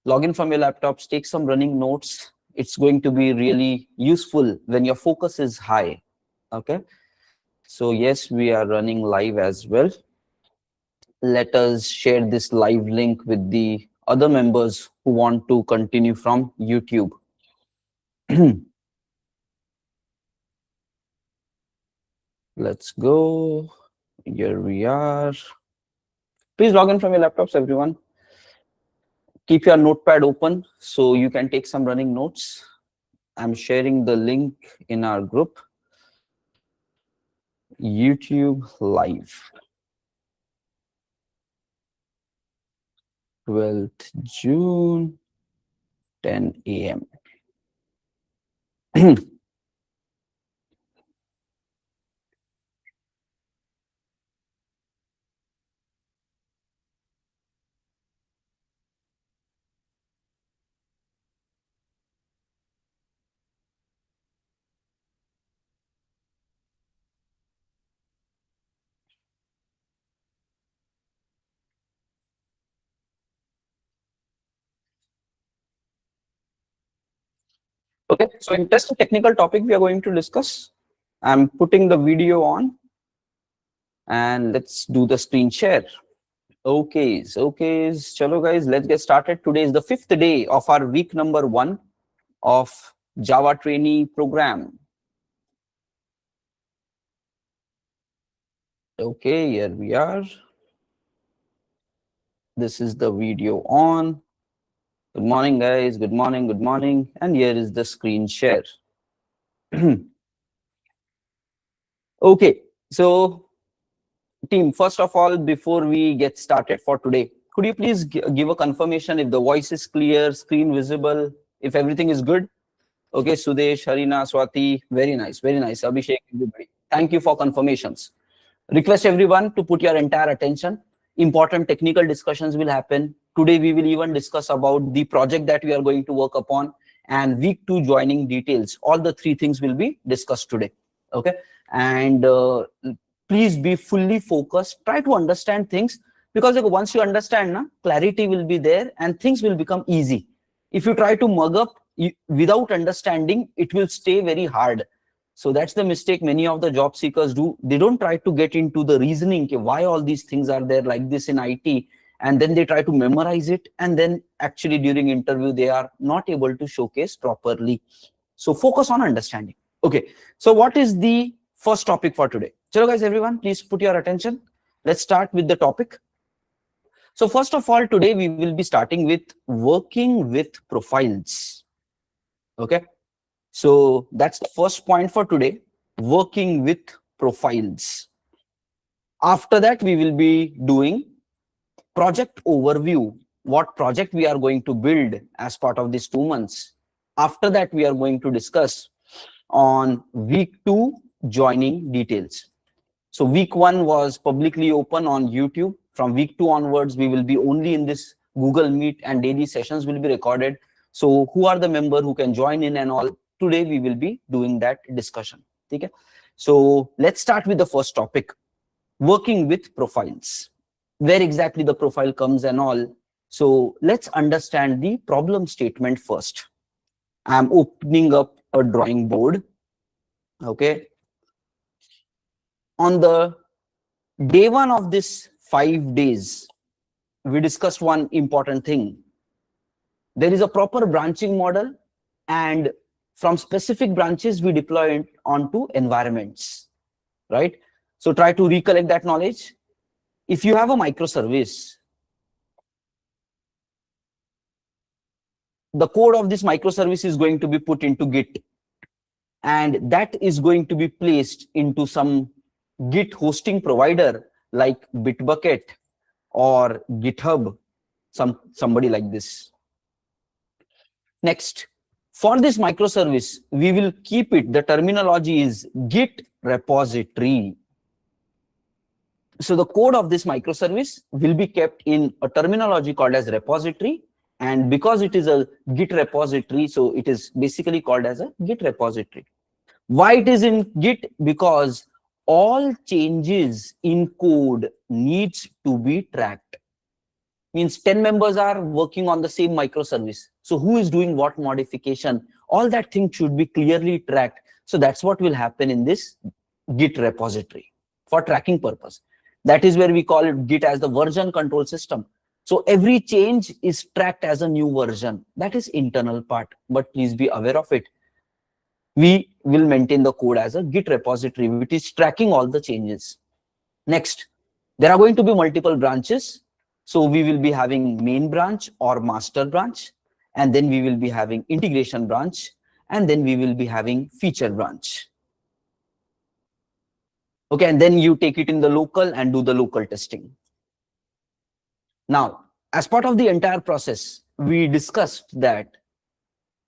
log in from your laptops, take some running notes. It's going to be really useful when your focus is high. Okay. So yes, we are running live as well. Let us share this live link with the other members who want to continue from YouTube. Let's go. Here we are. Please log in from your laptops, everyone. Keep your notepad open so you can take some running notes. I'm sharing the link in our group. YouTube live. 12th June, 10 a.m. Okay, so in test technical topic we are going to discuss. I'm putting the video on and let's do the screen share. Okay, chalo guys, let's get started. Today is the 5th day of our week number 1 of Java trainee program. Okay, here we are. This is the video on. Good morning, guys. Good morning. Good morning. And here is the screen share. Okay, so team, first of all, before we get started for today, could you please give a confirmation if the voice is clear, screen visible, if everything is good? Okay, Sudesh, Harina, Swati, very nice, Abhishek, everybody. Thank you for confirmations. Request everyone to put your entire attention. Important technical discussions will happen. Today, we will even discuss about the project that we are going to work upon and week 2 joining details. All the 3 things will be discussed today. Okay, and please be fully focused. Try to understand things because once you understand, clarity will be there and things will become easy. If you try to mug up without understanding, it will stay very hard. So that's the mistake many of the job seekers do. They don't try to get into the reasoning why all these things are there like this in IT, and then they try to memorize it, and then actually during interview they are not able to showcase properly. So focus on understanding. Okay, so what is the first topic for today? Chalo guys, everyone, please put your attention. Let's start with the topic. So first of all, today we will be starting with working with profiles. Okay, so that's the first point for today, working with profiles. After that, we will be doing project overview, what project we are going to build as part of these 2 months. After that, we are going to discuss on week 2 joining details. So week 1 was publicly open on YouTube. From week 2 onwards, we will be only in this Google Meet and daily sessions will be recorded. So who are the member who can join in and all? Today, we will be doing that discussion. Okay? So let's start with the first topic, working with profiles. Where exactly the profile comes and all. So let's understand the problem statement first. I'm opening up a drawing board. Okay. On the day 1 of this 5 days, we discussed one important thing. There is a proper branching model, and from specific branches, we deploy it onto environments, right? So try to recollect that knowledge. If you have a microservice, the code of this microservice is going to be put into Git, and that is going to be placed into some Git hosting provider like Bitbucket or GitHub, somebody like this. Next, for this microservice, we will keep it, the terminology is Git repository. So the code of this microservice will be kept in a terminology called as repository, and because it is a Git repository, so it is basically called as a Git repository. Why it is in Git? Because all changes in code needs to be tracked. means 10 members are working on the same microservice. So who is doing what modification? All that thing should be clearly tracked. So that's what will happen in this Git repository for tracking purpose. That is where we call it Git as the version control system. So every change is tracked as a new version. That is internal part, but please be aware of it. We will maintain the code as a Git repository, which is tracking all the changes. Next, there are going to be multiple branches. So we will be having main branch or master branch, and then we will be having integration branch, and then we will be having feature branch. Okay, and then you take it in the local and do the local testing. Now, as part of the entire process, we discussed that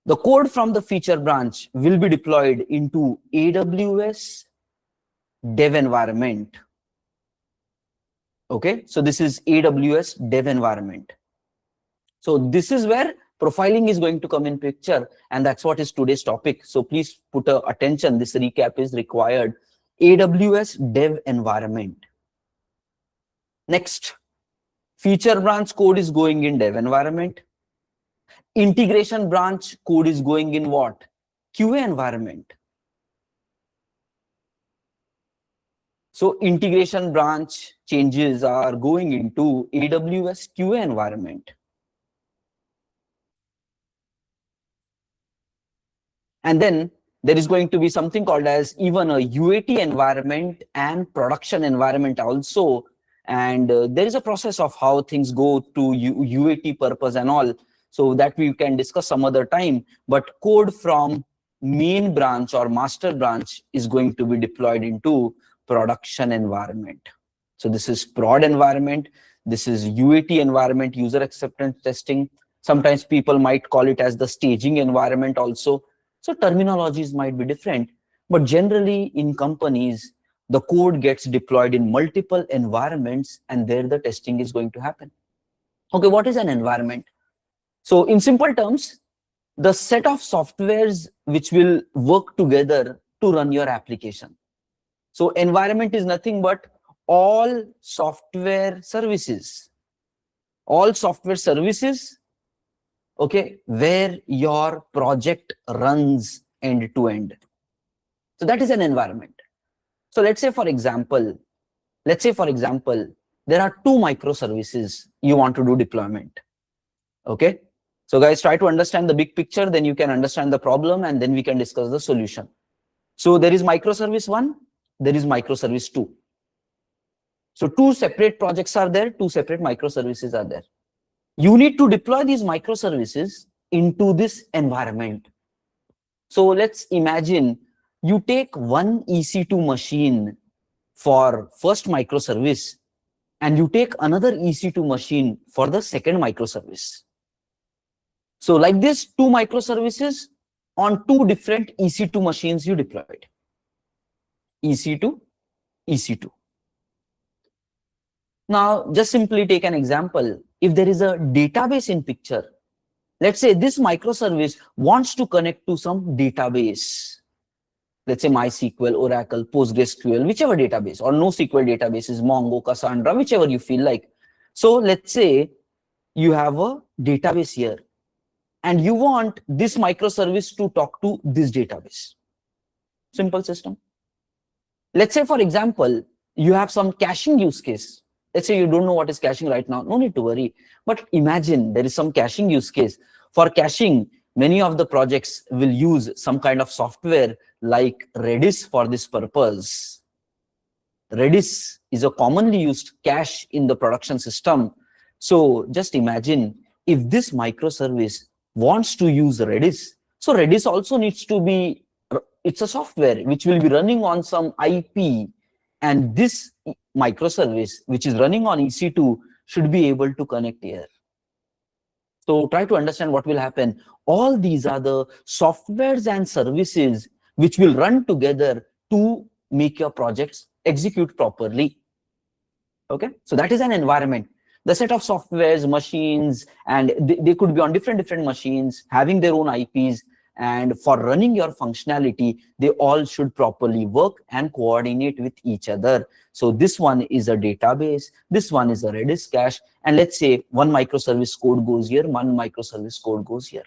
the code from the feature branch will be deployed into AWS dev environment. Okay, so this is AWS dev environment. So this is where profiling is going to come in picture, and that's what is today's topic. So please put attention, this recap is required. AWS dev environment. Next, feature branch code is going in dev environment. Integration branch code is going in what? QA environment. So integration branch changes are going into AWS QA environment. And then there is going to be something called as even a UAT environment and production environment also. And there is a process of how things go to UAT purpose and all. So that we can discuss some other time. But code from main branch or master branch is going to be deployed into production environment. So this is prod environment. This is UAT environment, user acceptance testing. Sometimes people might call it as the staging environment also. So terminologies might be different, but generally in companies, the code gets deployed in multiple environments, and there the testing is going to happen. Okay, what is an environment? So in simple terms, the set of softwares which will work together to run your application. So environment is nothing but all software services. All software services, okay, where your project runs end to end. So that is an environment. So let's say for example, there are two microservices you want to do deployment. Okay. So guys, try to understand the big picture, then you can understand the problem, and then we can discuss the solution. So there is microservice 1, there is microservice 2. So two separate projects are there, two separate microservices are there. You need to deploy these microservices into this environment. So let's imagine you take one EC2 machine for first microservice, and you take another EC2 machine for the second microservice. So like this, two microservices on two different EC2 machines you deployed. EC2, EC2. Now, just simply take an example. If there is a database in picture, let's say this microservice wants to connect to some database. Let's say MySQL, Oracle, PostgreSQL, whichever database, or NoSQL databases, Mongo, Cassandra, whichever you feel like. So let's say you have a database here, and you want this microservice to talk to this database. Simple system. Let's say, for example, you have some caching use case. Let's say you don't know what is caching right now. No need to worry. But imagine there is some caching use case. For caching, many of the projects will use some kind of software like Redis for this purpose. Redis is a commonly used cache in the production system. So just imagine if this microservice wants to use Redis. So Redis also needs to be, it's a software which will be running on some IP, and this microservice which is running on EC2 should be able to connect here. So try to understand what will happen. All these are the softwares and services which will run together to make your projects execute properly. Okay, so that is an environment. The set of softwares, machines, and they could be on different machines, having their own IPs. and for running your functionality, they all should properly work and coordinate with each other. So this one is a database, this one is a Redis cache, and let's say one microservice code goes here, one microservice code goes here.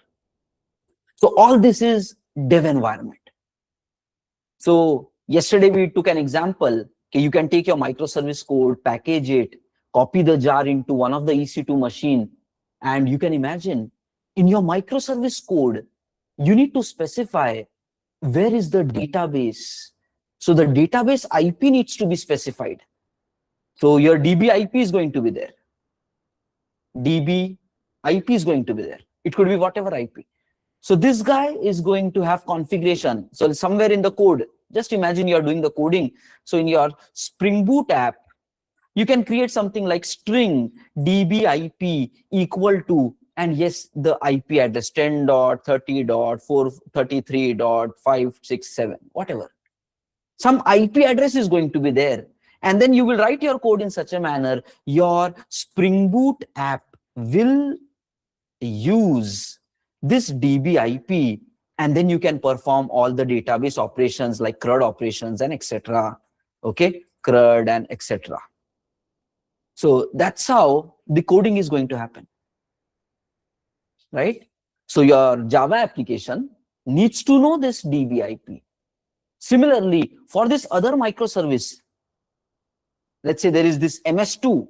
So all this is dev environment. So yesterday we took an example. Okay, you can take your microservice code, package it, copy the jar into one of the EC2 machine, and you can imagine in your microservice code, you need to specify where is the database. So the database IP needs to be specified. So your DB IP is going to be there. DB IP is going to be there. It could be whatever IP. So this guy is going to have configuration. So somewhere in the code, just imagine you're doing the coding. So in your Spring Boot app, you can create something like string DB IP equal to, and yes, the IP address 10.30.433.567, whatever. Some IP address is going to be there. And then you will write your code in such a manner, your Spring Boot app will use this DB IP, and then you can perform all the database operations like CRUD operations and etc. Okay, CRUD and etc. So that's how the coding is going to happen, right? So your Java application needs to know this DB IP. Similarly, for this other microservice, let's say there is this MS2.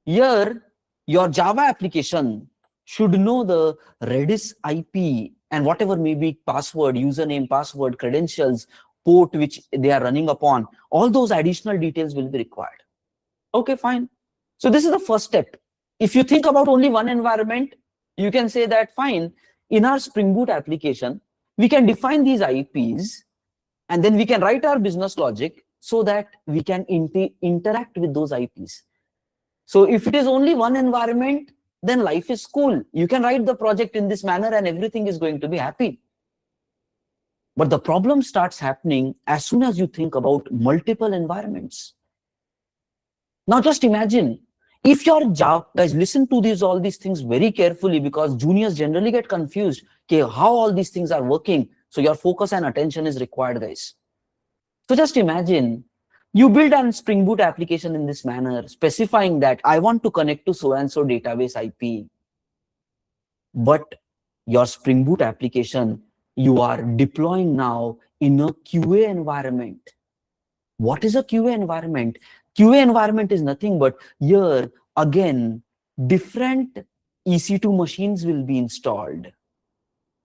Here, your Java application should know the Redis IP and whatever may be password, username, password, credentials, port which they are running upon. All those additional details will be required. Okay, fine. So this is the first step. If you think about only one environment, you can say that fine, in our Spring Boot application, we can define these IPs and then we can write our business logic so that we can interact with those IPs. So if it is only one environment, then life is cool. You can write the project in this manner and everything is going to be happy. But the problem starts happening as soon as you think about multiple environments. Now just imagine, if your Java, guys, listen to all these things very carefully, because juniors generally get confused, okay, how all these things are working. So your focus and attention is required, guys. So just imagine, you build a Spring Boot application in this manner, specifying that I want to connect to so-and-so database IP. But your Spring Boot application, you are deploying now in a QA environment. What is a QA environment? QA environment is nothing but here, again, different EC2 machines will be installed.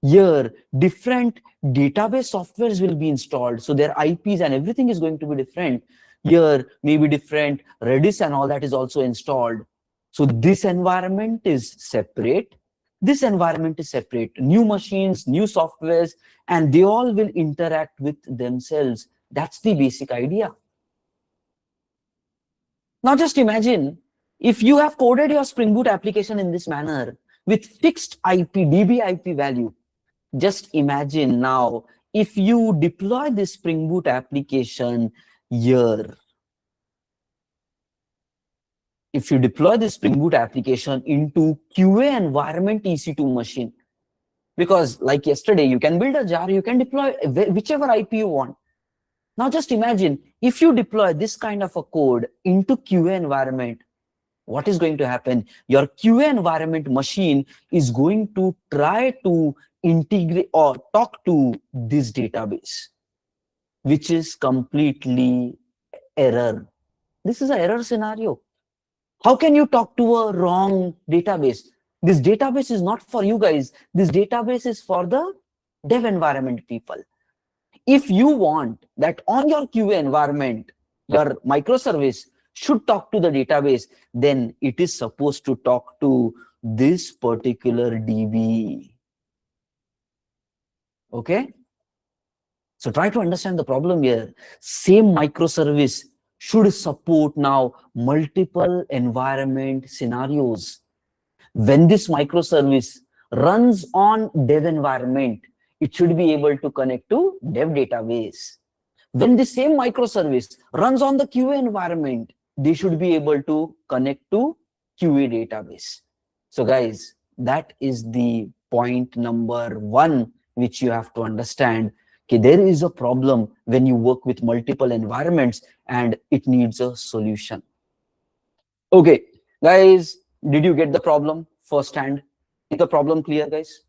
Here, different database softwares will be installed. So their IPs and everything is going to be different. Here, maybe different Redis and all that is also installed. So this environment is separate. This environment is separate. New machines, new softwares, and they all will interact with themselves. That's the basic idea. Now just imagine, if you have coded your Spring Boot application in this manner with fixed IP, DB IP value, just imagine now, if you deploy this Spring Boot application here, if you deploy this Spring Boot application into QA environment EC2 machine, because like yesterday, you can build a jar, you can deploy whichever IP you want. Now just imagine, if you deploy this kind of a code into QA environment, what is going to happen? Your QA environment machine is going to try to integrate or talk to this database, which is completely error. This is an error scenario. How can you talk to a wrong database? This database is not for you guys. This database is for the dev environment people. If you want that on your QA environment, your microservice should talk to the database, then it is supposed to talk to this particular DB. Okay? So try to understand the problem here. Same microservice should support now multiple environment scenarios. When this microservice runs on dev environment, it should be able to connect to dev database. When the same microservice runs on the QA environment, they should be able to connect to QA database. So guys, that is the point number one, which you have to understand. Okay, there is a problem when you work with multiple environments and it needs a solution. Okay, guys, did you get the problem firsthand? Is the problem clear, guys?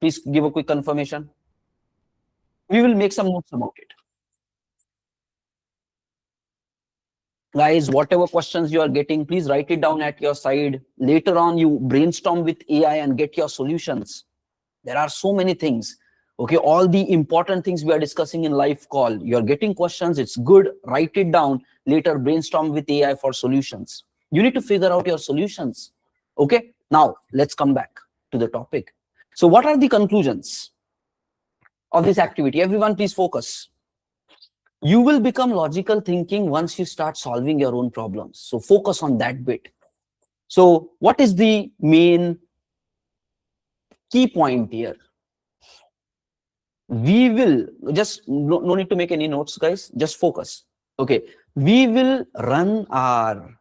Please give a quick confirmation. We will make some notes about it. Guys, whatever questions you are getting, please write it down at your side. Later on, you brainstorm with AI and get your solutions. There are so many things. Okay, all the important things we are discussing in live call. You're getting questions, it's good. Write it down. Later, brainstorm with AI for solutions. You need to figure out your solutions. Okay, now let's come back to the topic. So what are the conclusions of this activity? Everyone, please focus. You will become logical thinking once you start solving your own problems. So focus on that bit. So what is the main key point here? We will just, no need to make any notes, guys, just focus. Okay, we will run our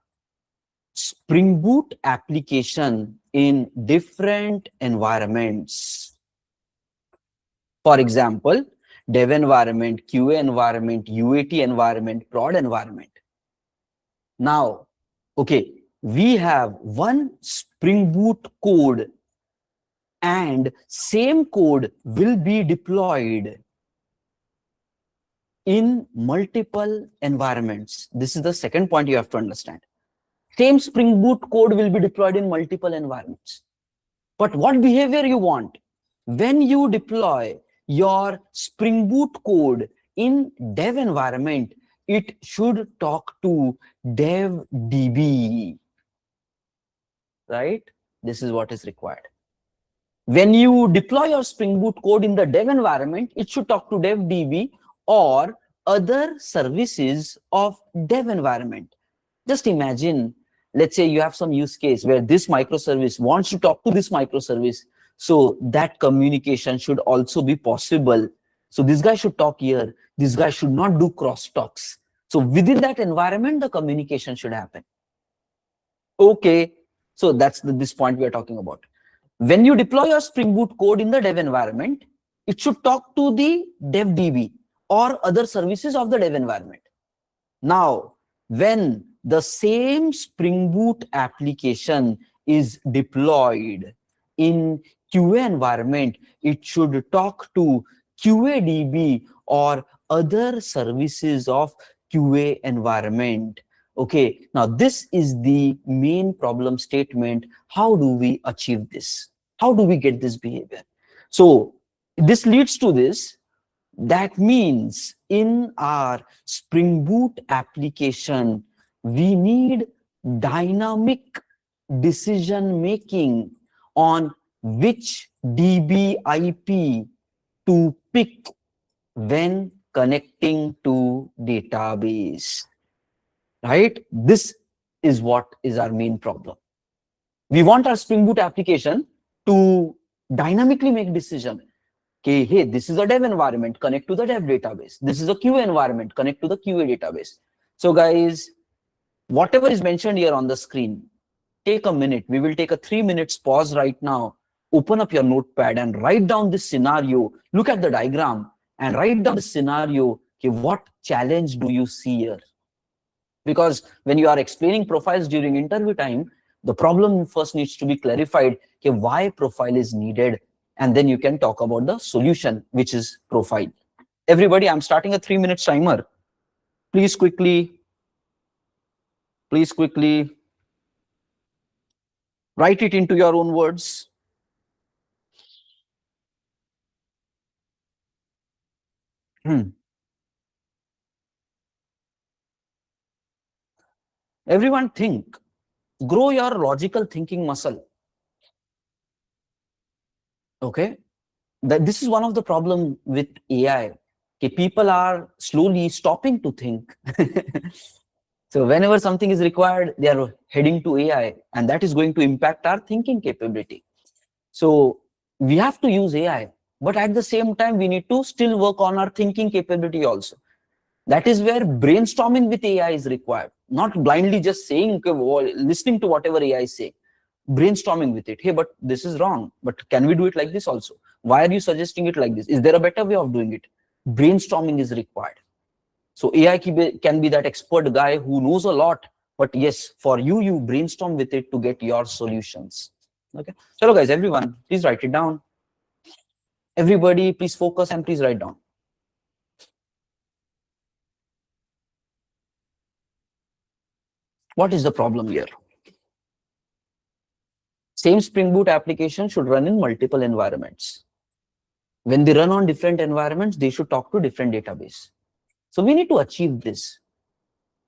Spring Boot application in different environments. For example, dev environment, QA environment, UAT environment, prod environment. Now, okay, we have one Spring Boot code and same code will be deployed in multiple environments. This is the second point you have to understand. Same Spring Boot code will be deployed in multiple environments. But what behavior you want? When you deploy your Spring Boot code in dev environment, it should talk to DevDB, right? This is what is required. When you deploy your Spring Boot code in the dev environment, it should talk to DevDB or other services of dev environment. Just imagine, let's say you have some use case where this microservice wants to talk to this microservice. So that communication should also be possible. So this guy should talk here. This guy should not do crosstalks. So within that environment, the communication should happen. Okay, so that's this point we are talking about. When you deploy your Spring Boot code in the dev environment, it should talk to the DevDB or other services of the dev environment. Now, when the same Spring Boot application is deployed in QA environment, it should talk to QADB or other services of QA environment. Okay, now this is the main problem statement. How do we achieve this? How do we get this behavior? So this leads to this. That means in our Spring Boot application, we need dynamic decision making on which DB IP to pick when connecting to database. Right? This is what is our main problem. We want our Spring Boot application to dynamically make decision. Okay, hey, this is a dev environment, connect to the dev database. This is a QA environment, connect to the QA database. So guys, whatever is mentioned here on the screen, take a minute. We will take a 3 minutes pause right now. Open up your notepad and write down this scenario. Look at the diagram and write down the scenario. Okay, what challenge do you see here? Because when you are explaining profiles during interview time, the problem first needs to be clarified. Okay, why profile is needed? And then you can talk about the solution, which is profile. Everybody, I'm starting a 3 minute timer. Please quickly write it into your own words. Everyone think, grow your logical thinking muscle. Okay, this is one of the problem with AI. Okay, people are slowly stopping to think. So whenever something is required, they are heading to AI, and that is going to impact our thinking capability. So we have to use AI, but at the same time, we need to still work on our thinking capability also. That is where brainstorming with AI is required, not blindly just saying, listening to whatever AI say. brainstorming with it. Hey, but this is wrong, but can we do it like this also? Why are you suggesting it like this? Is there a better way of doing it? Brainstorming is required. So AI can be that expert guy who knows a lot, but yes, for you, you brainstorm with it to get your solutions. Okay. So guys, everyone, please write it down. Everybody, please focus and please write down. What is the problem here? Same Spring Boot application should run in multiple environments. When they run on different environments, they should talk to different database. So we need to achieve this.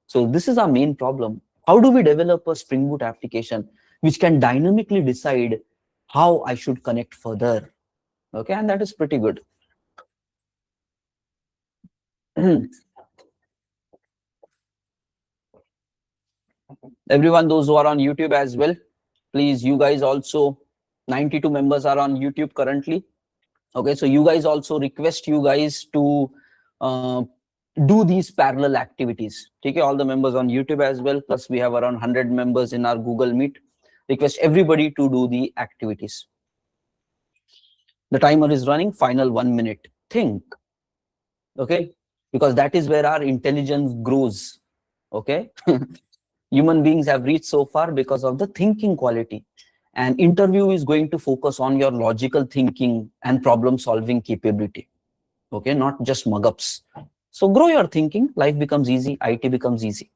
So this is our main problem. How do we develop a Spring Boot application which can dynamically decide how I should connect further? Okay, and that is pretty good. Everyone, those who are on YouTube as well, please, you guys also, 92 members are on YouTube currently. Okay, so you guys also request you guys to do these parallel activities. Okay, all the members on YouTube as well, plus we have around 100 members in our Google Meet. Request everybody to do the activities. The timer is running, final 1 minute. Think. Okay, because that is where our intelligence grows. Okay. Human beings have reached so far because of the thinking quality. And interview is going to focus on your logical thinking and problem solving capability. Okay, not just mug-ups. So grow your thinking, life becomes easy, IT becomes easy.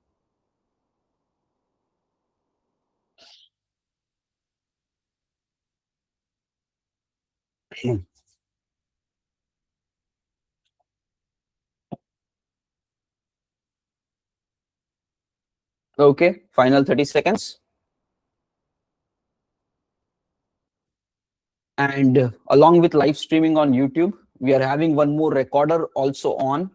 Okay, final 30 seconds. And along with live streaming on YouTube, we are having one more recorder also on.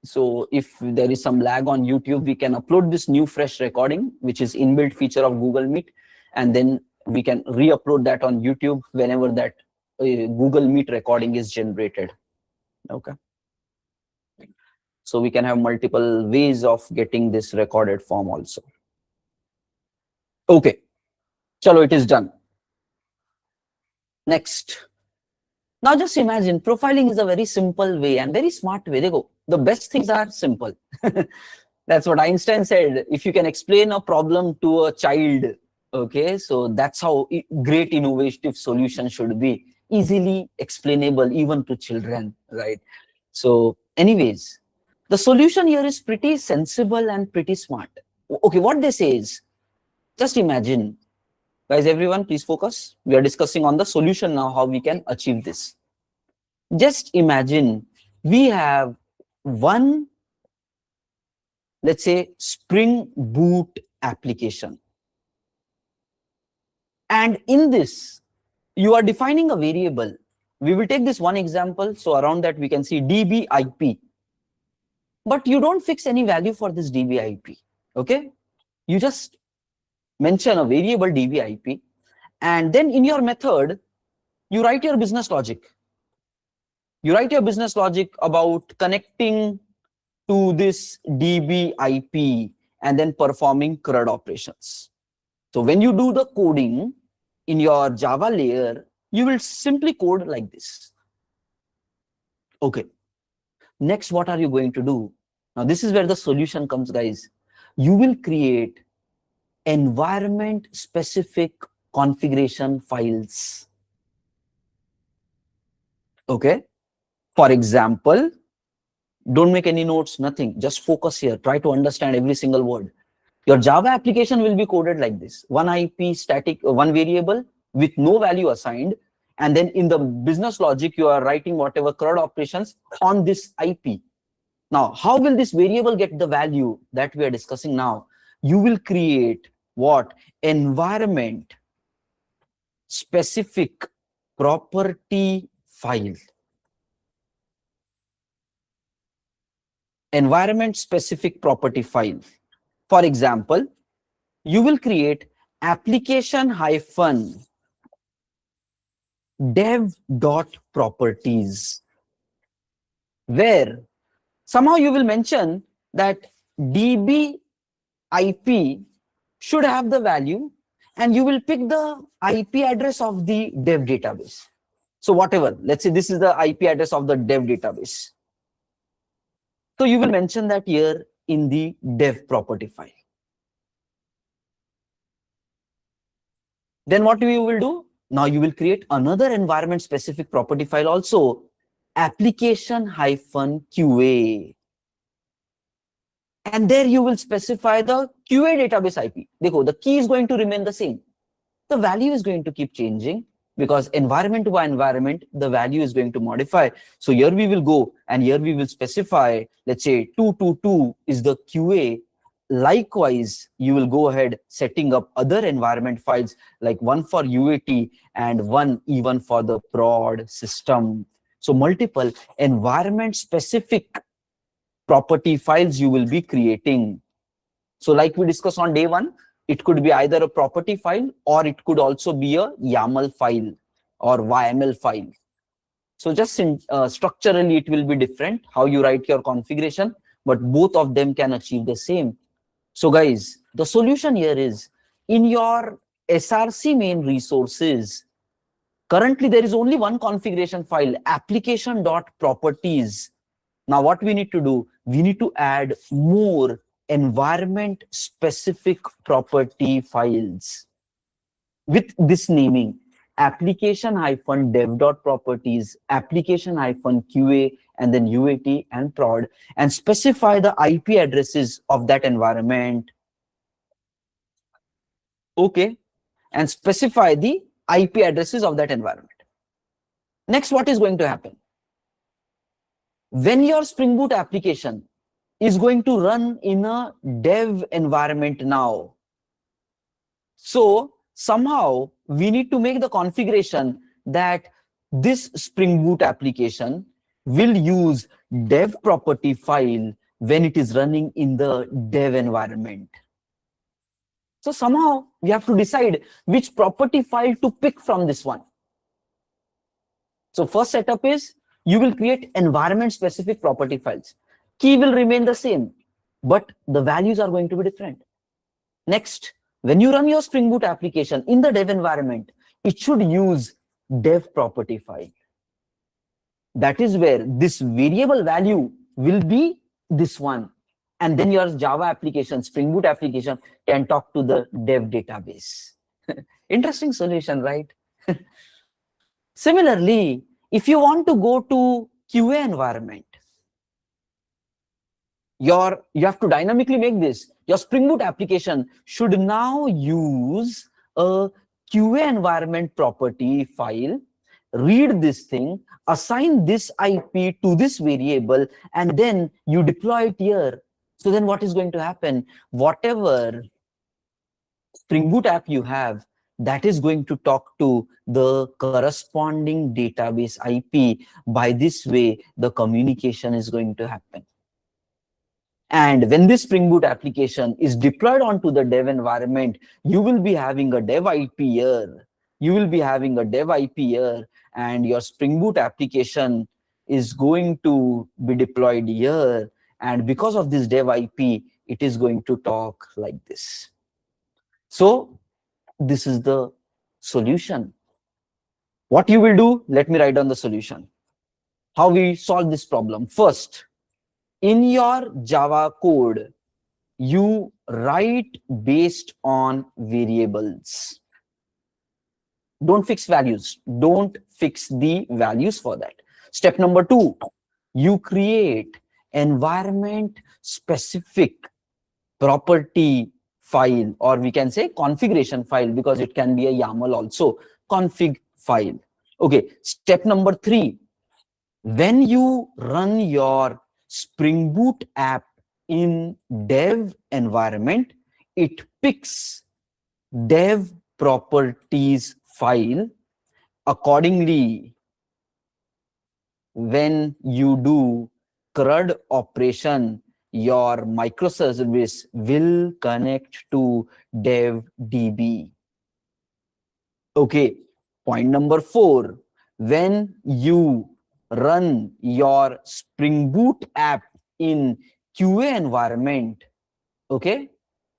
So if there is some lag on YouTube, we can upload this new fresh recording, which is inbuilt feature of Google Meet. And then we can re-upload that on YouTube whenever that Google Meet recording is generated. Okay. So we can have multiple ways of getting this recorded form also. Okay. Chalo, it is done. Next. Now just imagine, profiling is a very simple way and very smart way. They go, the best things are simple. That's what Einstein said. If you can explain a problem to a child, okay, so that's how great innovative solution should be. Easily explainable even to children, right? So anyways, the solution here is pretty sensible and pretty smart. Okay, what they say is, just imagine, guys, everyone, please focus. We are discussing on the solution now, how we can achieve this. Just imagine we have one, let's say, Spring Boot application. And in this, you are defining a variable. We will take this one example. So around that, we can see dbip. But you don't fix any value for this dbip. Okay? You just mention a variable dbip. And then in your method, you write your business logic. You write your business logic about connecting to this dbip and then performing CRUD operations. So when you do the coding in your Java layer, you will simply code like this. Okay. Next, what are you going to do? Now, this is where the solution comes, guys. You will create environment-specific configuration files. Okay. For example, don't make any notes, nothing. Just focus here. Try to understand every single word. Your Java application will be coded like this. One IP static, one variable with no value assigned. And then in the business logic, you are writing whatever CRUD operations on this IP. Now, how will this variable get the value that we are discussing now? You will create what? Environment specific property file. Environment specific property file. For example, you will create application-dev.properties, where somehow you will mention that db IP should have the value and you will pick the IP address of the dev database. So whatever, let's say this is the IP address of the dev database. So you will mention that here in the dev property file. Then what you will do? Now you will create another environment specific property file also, application-QA. And there you will specify the QA database IP. The key is going to remain the same. The value is going to keep changing because environment by environment, the value is going to modify. So here we will go and here we will specify, let's say 222 is the QA. Likewise, you will go ahead setting up other environment files like one for UAT and one even for the prod system. So multiple environment specific property files you will be creating. So like we discussed on day one, it could be either a property file or it could also be a YAML file or YML file. So just structurally, it will be different how you write your configuration, but both of them can achieve the same. So guys, the solution here is in your SRC main resources, currently there is only one configuration file, application.properties. Now what we need to do, we need to add more environment specific property files with this naming, application-dev.properties, application-QA, and then UAT and prod, and specify the IP addresses of that environment. Okay, and specify the IP addresses of that environment. Next, what is going to happen? When your Spring Boot application is going to run in a dev environment now, so somehow we need to make the configuration that this Spring Boot application will use dev property file when it is running in the dev environment. So somehow we have to decide which property file to pick from this one. So first setup is you will create environment specific property files. Key will remain the same, but the values are going to be different. Next, when you run your Spring Boot application in the dev environment, it should use dev property file. That is where this variable value will be this one. And then your Java application, Spring Boot application can talk to the dev database. Interesting solution, right? Similarly, if you want to go to QA environment, you have to dynamically make this. Your Spring Boot application should now use a QA environment property file, read this thing, assign this IP to this variable, and then you deploy it here. So then what is going to happen? Whatever Spring Boot app you have, that is going to talk to the corresponding database IP. By this way, the communication is going to happen. And when this Spring Boot application is deployed onto the dev environment, you will be having a dev IP here. You will be having a dev IP here, and your Spring Boot application is going to be deployed here. And because of this dev IP, it is going to talk like this. So this is the solution. What you will do, let me write down the solution. How we solve this problem. First, in your Java code, you write based on variables. Don't fix values. Don't fix the values for that. Step number 2, you create environment specific property file, or we can say configuration file, because it can be a YAML also, config file. Okay, step number 3, when you run your Spring Boot app in dev environment, it picks dev properties file. Accordingly, when you do CRUD operation, your microservice will connect to dev.db. Okay, point number 4, when you run your Spring Boot app in QA environment, okay,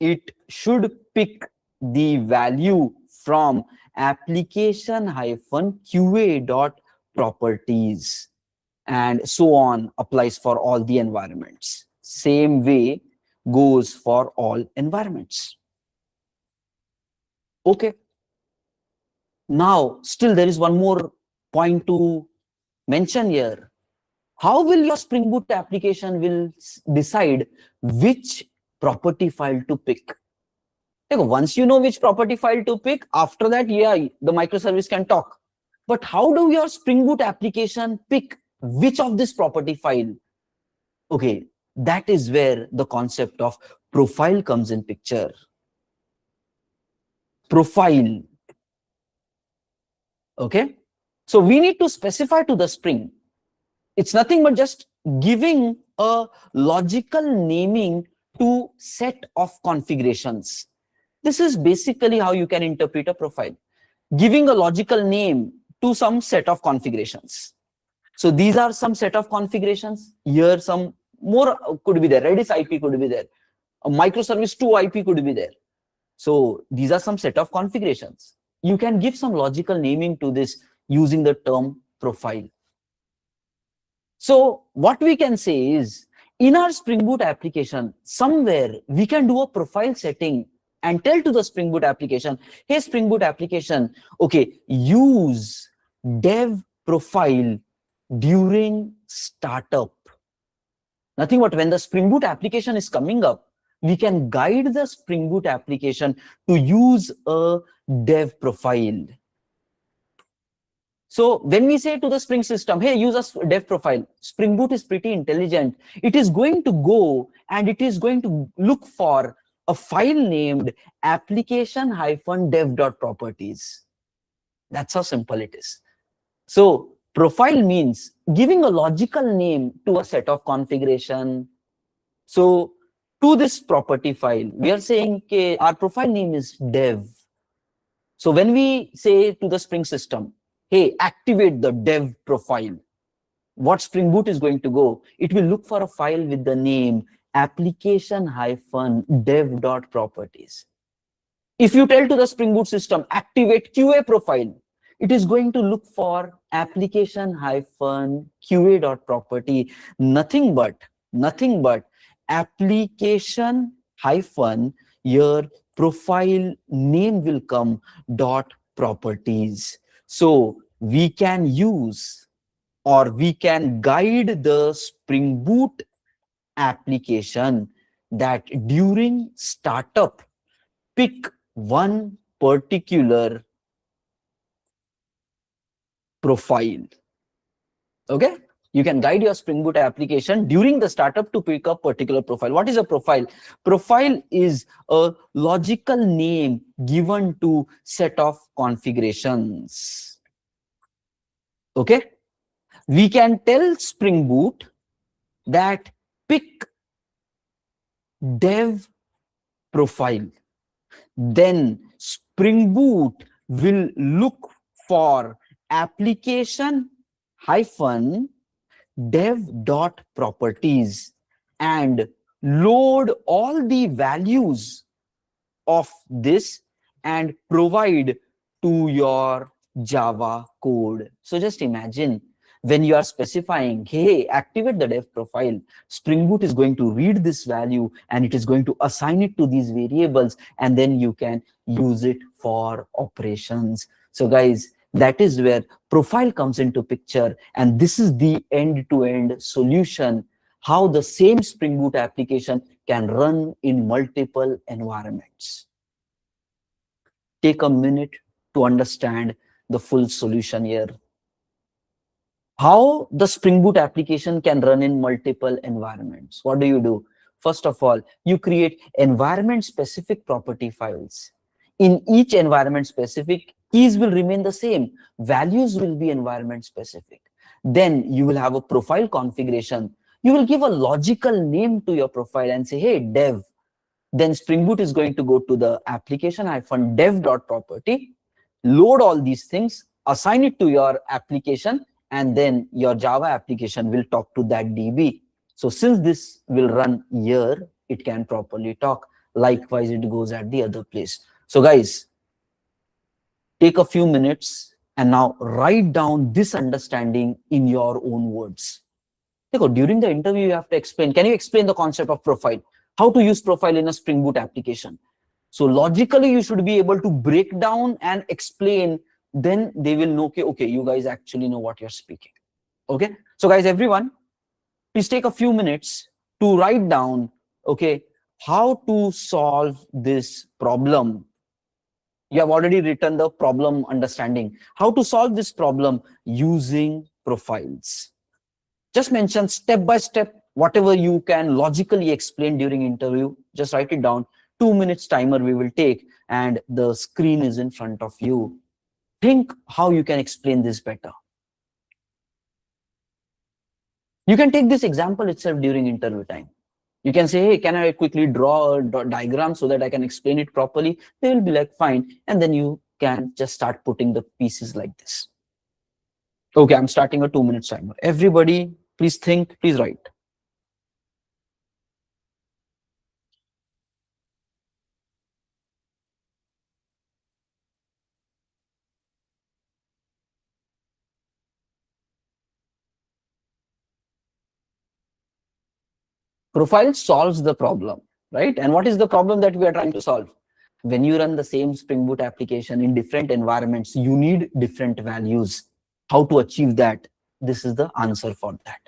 it should pick the value from application-qa.properties, and so on applies for all the environments. Same way goes for all environments. Okay. Now, still there is one more point to mention here. How will your Spring Boot application will decide which property file to pick? Once you know which property file to pick, after that, yeah, the microservice can talk. But how do your Spring Boot application pick which of this property file? Okay, that is where the concept of profile comes in picture. Profile. Okay, so we need to specify to the Spring. It's nothing but just giving a logical naming to set of configurations. This is basically how you can interpret a profile. Giving a logical name to some set of configurations. So these are some set of configurations. Here some more could be there. Redis IP could be there. A microservice 2 IP could be there. So these are some set of configurations. You can give some logical naming to this using the term profile. So what we can say is, in our Spring Boot application, somewhere we can do a profile setting and tell to the Spring Boot application, hey, Spring Boot application, okay, use dev profile during startup. Nothing but when the Spring Boot application is coming up, we can guide the Spring Boot application to use a dev profile. So when we say to the Spring system, hey, use a dev profile, Spring Boot is pretty intelligent. It is going to go and it is going to look for a file named application-dev.properties. That's how simple it is. So profile means giving a logical name to a set of configuration. So to this property file, we are saying okay, our profile name is dev. So when we say to the Spring system, hey, activate the dev profile, what Spring Boot is going to go, it will look for a file with the name application-dev.properties. If you tell to the Spring Boot system, activate QA profile, it is going to look for application-qa.property, nothing but application- your profile name will come dot properties. So we can use or we can guide the Spring Boot application that during startup, pick one particular profile. Okay, you can guide your Spring Boot application during the startup to pick a particular profile. What is a profile? Profile is a logical name given to set of configurations. Okay, we can tell Spring Boot that pick dev profile. Then Spring Boot will look for application-dev.properties and load all the values of this and provide to your Java code. So just imagine when you are specifying, hey, activate the dev profile, Spring Boot is going to read this value and it is going to assign it to these variables, and then you can use it for operations. So guys, that is where profile comes into picture, and this is the end-to-end solution, how the same Spring Boot application can run in multiple environments. Take a minute to understand the full solution here. How the Spring Boot application can run in multiple environments. What do? First of all, you create environment-specific property files. In each environment-specific, keys will remain the same. Values will be environment-specific. Then you will have a profile configuration. You will give a logical name to your profile and say, hey, dev. Then Spring Boot is going to go to the application-dev.property, load all these things, assign it to your application, and then your Java application will talk to that DB. So since this will run here, it can properly talk. Likewise, it goes at the other place. So guys, take a few minutes and now write down this understanding in your own words. During the interview, you have to explain. Can you explain the concept of profile? How to use profile in a Spring Boot application? So logically, you should be able to break down and explain. Then they will know, okay, you guys actually know what you're speaking. Okay. So guys, everyone, please take a few minutes to write down, okay, how to solve this problem. You have already written the problem understanding. How to solve this problem using profiles. Just mention step by step, whatever you can logically explain during interview, just write it down. 2 minutes timer we will take, and the screen is in front of you. Think how you can explain this better. You can take this example itself during interview time. You can say, hey, can I quickly draw a diagram so that I can explain it properly? They will be like, fine. And then you can just start putting the pieces like this. Okay, I'm starting a 2 minutes timer. Everybody, please think, please write. Profile solves the problem, right? And what is the problem that we are trying to solve? When you run the same Spring Boot application in different environments, you need different values. How to achieve that? This is the answer for that.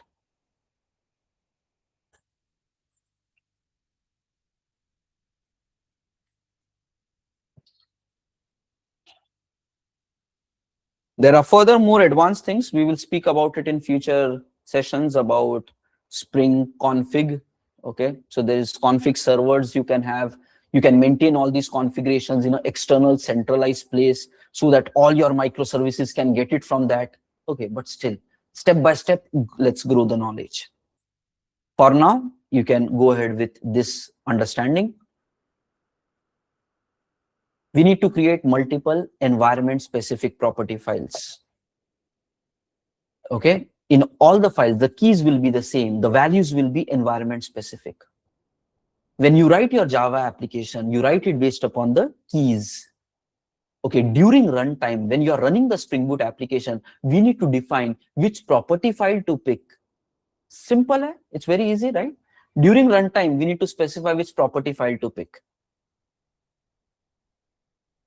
There are further more advanced things. We will speak about it in future sessions about Spring config. Okay, so there is config servers you can have. You can maintain all these configurations in an external centralized place so that all your microservices can get it from that. Okay, but still, step by step, let's grow the knowledge. For now, you can go ahead with this understanding. We need to create multiple environment-specific property files. Okay, in all the files, the keys will be the same. The values will be environment-specific. When you write your Java application, you write it based upon the keys. Okay, during runtime, when you are running the Spring Boot application, we need to define which property file to pick. Simple, eh? It's very easy, right? During runtime, we need to specify which property file to pick.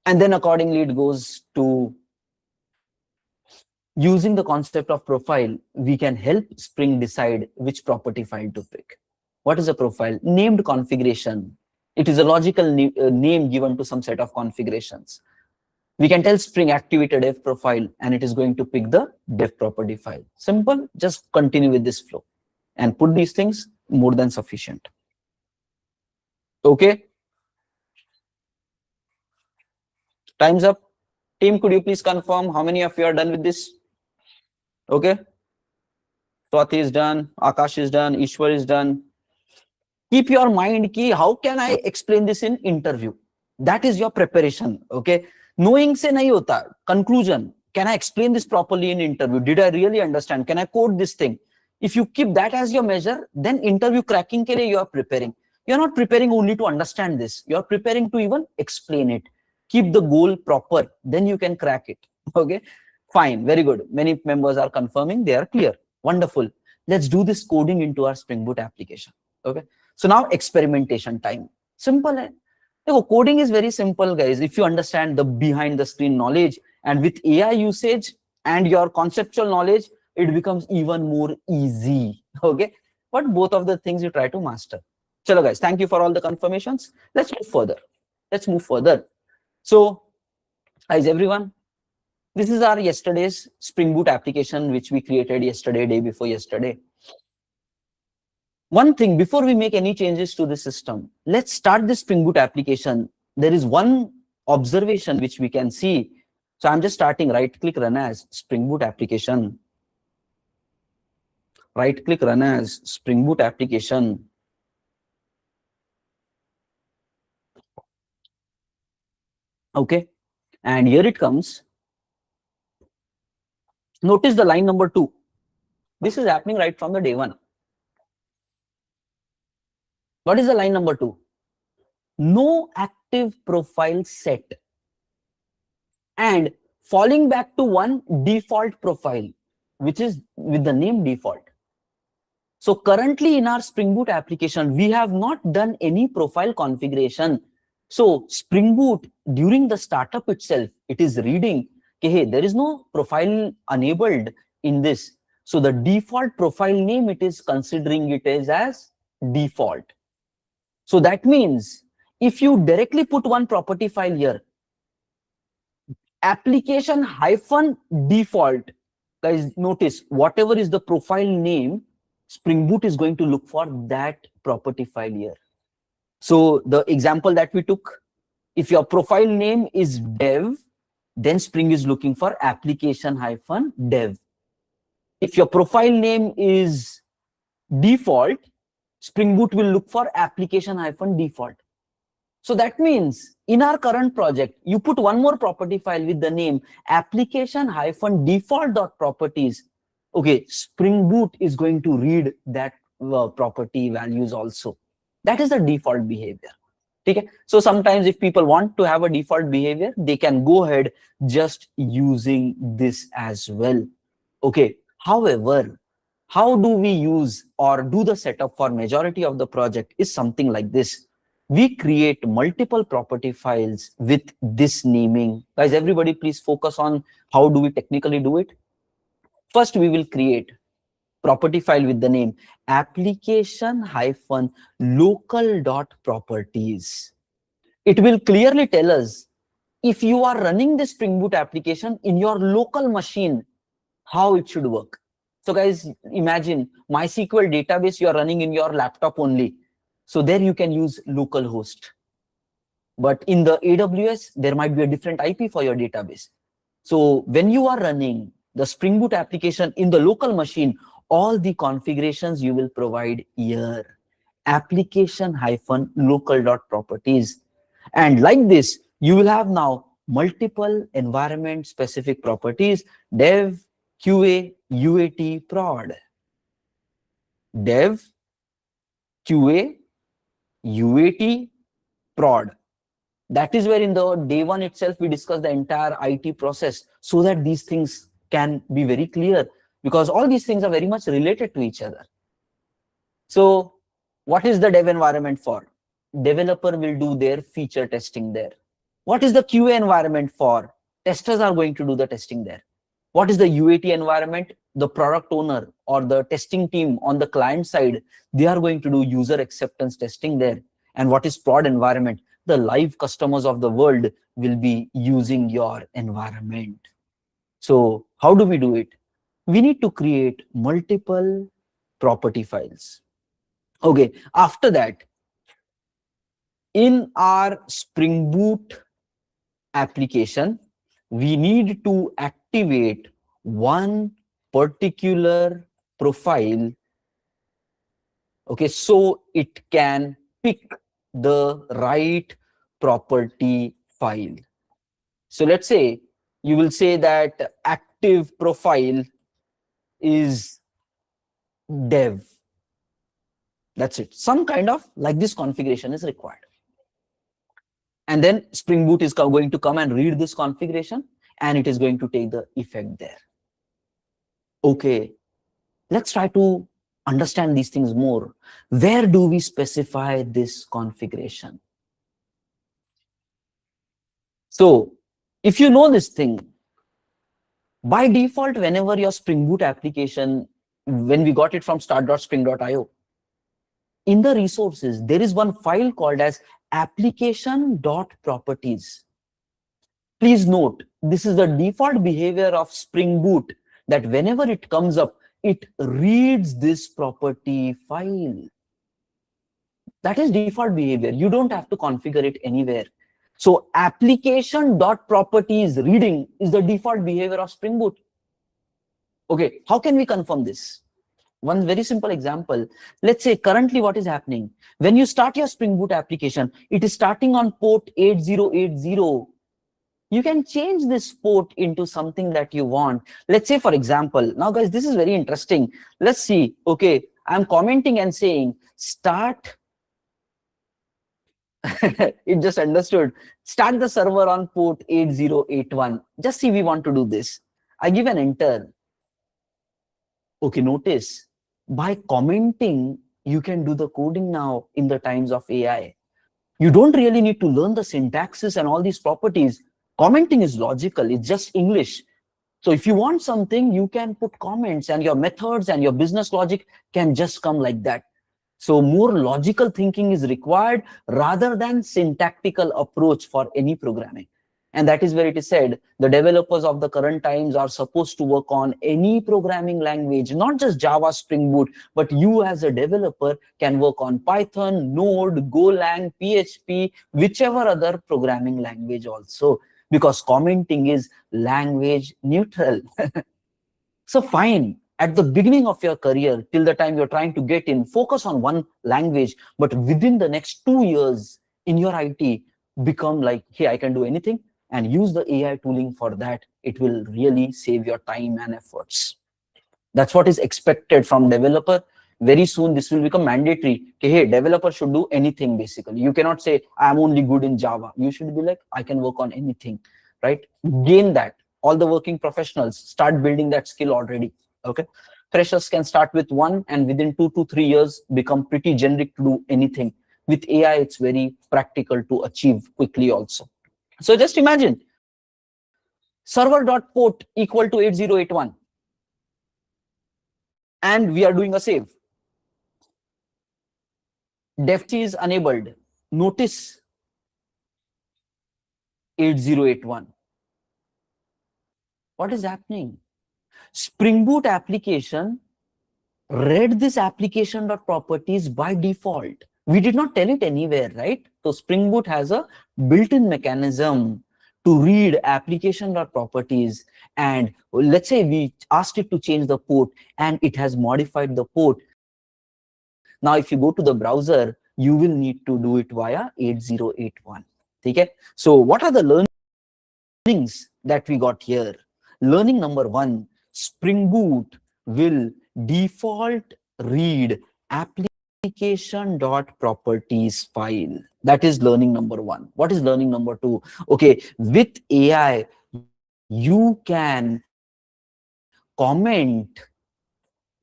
And then accordingly, it goes to using the concept of profile, we can help Spring decide which property file to pick. What is a profile? Named configuration. It is a logical name given to some set of configurations. We can tell Spring activate a dev profile and it is going to pick the dev property file. Simple, just continue with this flow and put these things, more than sufficient. Okay. Time's up. Team, could you please confirm how many of you are done with this? Okay. Swati is done. Akash is done. Ishwar is done. Keep your mind key. How can I explain this in interview? That is your preparation. Okay. Knowing se nahi hota. Conclusion. Can I explain this properly in interview? Did I really understand? Can I code this thing? If you keep that as your measure, then interview cracking ke liye you are preparing. You are not preparing only to understand this. You are preparing to even explain it. Keep the goal proper. Then you can crack it. Okay. Fine. Very good. Many members are confirming. They are clear. Wonderful. Let's do this coding into our Spring Boot application. Okay. So now experimentation time. Simple. Hai? Coding is very simple, guys. If you understand the behind the screen knowledge and with AI usage and your conceptual knowledge, it becomes even more easy. Okay. But both of the things you try to master. Chalo, guys. Thank you for all the confirmations. Let's move further. Let's move further. So, guys, everyone, this is our yesterday's Spring Boot application, which we created yesterday, day before yesterday. One thing, before we make any changes to the system, let's start this Spring Boot application. There is one observation which we can see. So I'm just starting, right-click, run as Spring Boot application. Right-click, run as Spring Boot application. Okay, and here it comes. Notice the line number 2. This is happening right from the day 1. What is the line number 2? no active profile set, and falling back to one default profile, which is with the name default. So currently in our Spring Boot application, we have not done any profile configuration. So Spring Boot, during the startup itself, it is reading, okay, hey, there is no profile enabled in this. So the default profile name, it is considering it as default. So that means if you directly put one property file here, application hyphen default, guys, notice whatever is the profile name, Spring Boot is going to look for that property file here. So the example that we took, if your profile name is dev, then Spring is looking for application hyphen dev. If your profile name is default, Spring Boot will look for application hyphen default. So that means in our current project, you put one more property file with the name application hyphen default.properties. Okay, Spring Boot is going to read that property values also. That is the default behavior. Okay? So sometimes if people want to have a default behavior, they can go ahead just using this as well. Okay. However, how do we use or do the setup for majority of the project is something like this. We create multiple property files with this naming. Guys, everybody please focus on how do we technically do it. First, we will create property file with the name application hyphen local.properties. It will clearly tell us if you are running the Spring Boot application in your local machine, how it should work. So guys, imagine MySQL database you are running in your laptop only. So there you can use localhost. But in the AWS, there might be a different IP for your database. So when you are running the Spring Boot application in the local machine, all the configurations you will provide here. Application hyphen local.properties. And like this, you will have now multiple environment specific properties, dev, QA, UAT, prod. Dev, QA, UAT, prod. That is where in the day one itself, we discuss the entire IT process so that these things can be very clear, because all these things are very much related to each other. So what is the dev environment for? Developer will do their feature testing there. What is the QA environment for? Testers are going to do the testing there. What is the UAT environment? The product owner or the testing team on the client side, they are going to do user acceptance testing there. And what is prod environment? The live customers of the world will be using your environment. So how do we do it? We need to create multiple property files. Okay, after that, in our Spring Boot application, we need to activate one particular profile, okay, so it can pick the right property file. So let's say you will say that active profile is dev. That's it. Some kind of like this configuration is required. And then Spring Boot is going to come and read this configuration, and it is going to take the effect there. Okay, let's try to understand these things more. Where do we specify this configuration? So if you know this thing, by default, whenever your Spring Boot application, when we got it from start.spring.io, in the resources, there is one file called as application.properties. Please note, this is the default behavior of Spring Boot, that whenever it comes up, it reads this property file. That is default behavior. You don't have to configure it anywhere. So application.properties reading is the default behavior of Spring Boot. Okay, how can we confirm this? One very simple example. Let's say currently what is happening. When you start your Spring Boot application, it is starting on port 8080. You can change this port into something that you want. Let's say, for example, now guys, this is very interesting. Let's see. Okay, I'm commenting and saying start It just understood. Start the server on port 8081. Just see, we want to do this. I give an enter. Okay, notice by commenting, you can do the coding now in the times of AI. You don't really need to learn the syntaxes and all these properties. Commenting is logical. It's just English. So if you want something, you can put comments, and your methods and your business logic can just come like that. So more logical thinking is required rather than syntactical approach for any programming. And that is where it is said, the developers of the current times are supposed to work on any programming language, not just Java, Spring Boot, but you as a developer can work on Python, Node, Golang, PHP, whichever other programming language also, because commenting is language neutral. So fine, at the beginning of your career, till the time you're trying to get in, focus on one language, but within the next 2 years in your IT, become like, hey, I can do anything, and use the AI tooling for that. It will really save your time and efforts. That's what is expected from developer. Very soon, this will become mandatory. Okay, hey, developer should do anything basically. You cannot say, I'm only good in Java. You should be like, I can work on anything, right? Gain that. All the working professionals start building that skill already. Okay, freshers can start with one, and within 2 to 3 years become pretty generic to do anything. With AI, it's very practical to achieve quickly also. So just imagine server.port equal to 8081, and we are doing a save. Dev is enabled. Notice 8081. What is happening? Spring Boot application read this application.properties by default. We did not tell it anywhere, right? So Spring Boot has a built-in mechanism to read application.properties. And let's say we asked it to change the port, and it has modified the port. Now, if you go to the browser, you will need to do it via 8081. Okay? So what are the learnings that we got here? Learning number 1, Spring Boot will default read application.properties file. That is learning number 1. What is learning number 2? Okay, with AI, you can comment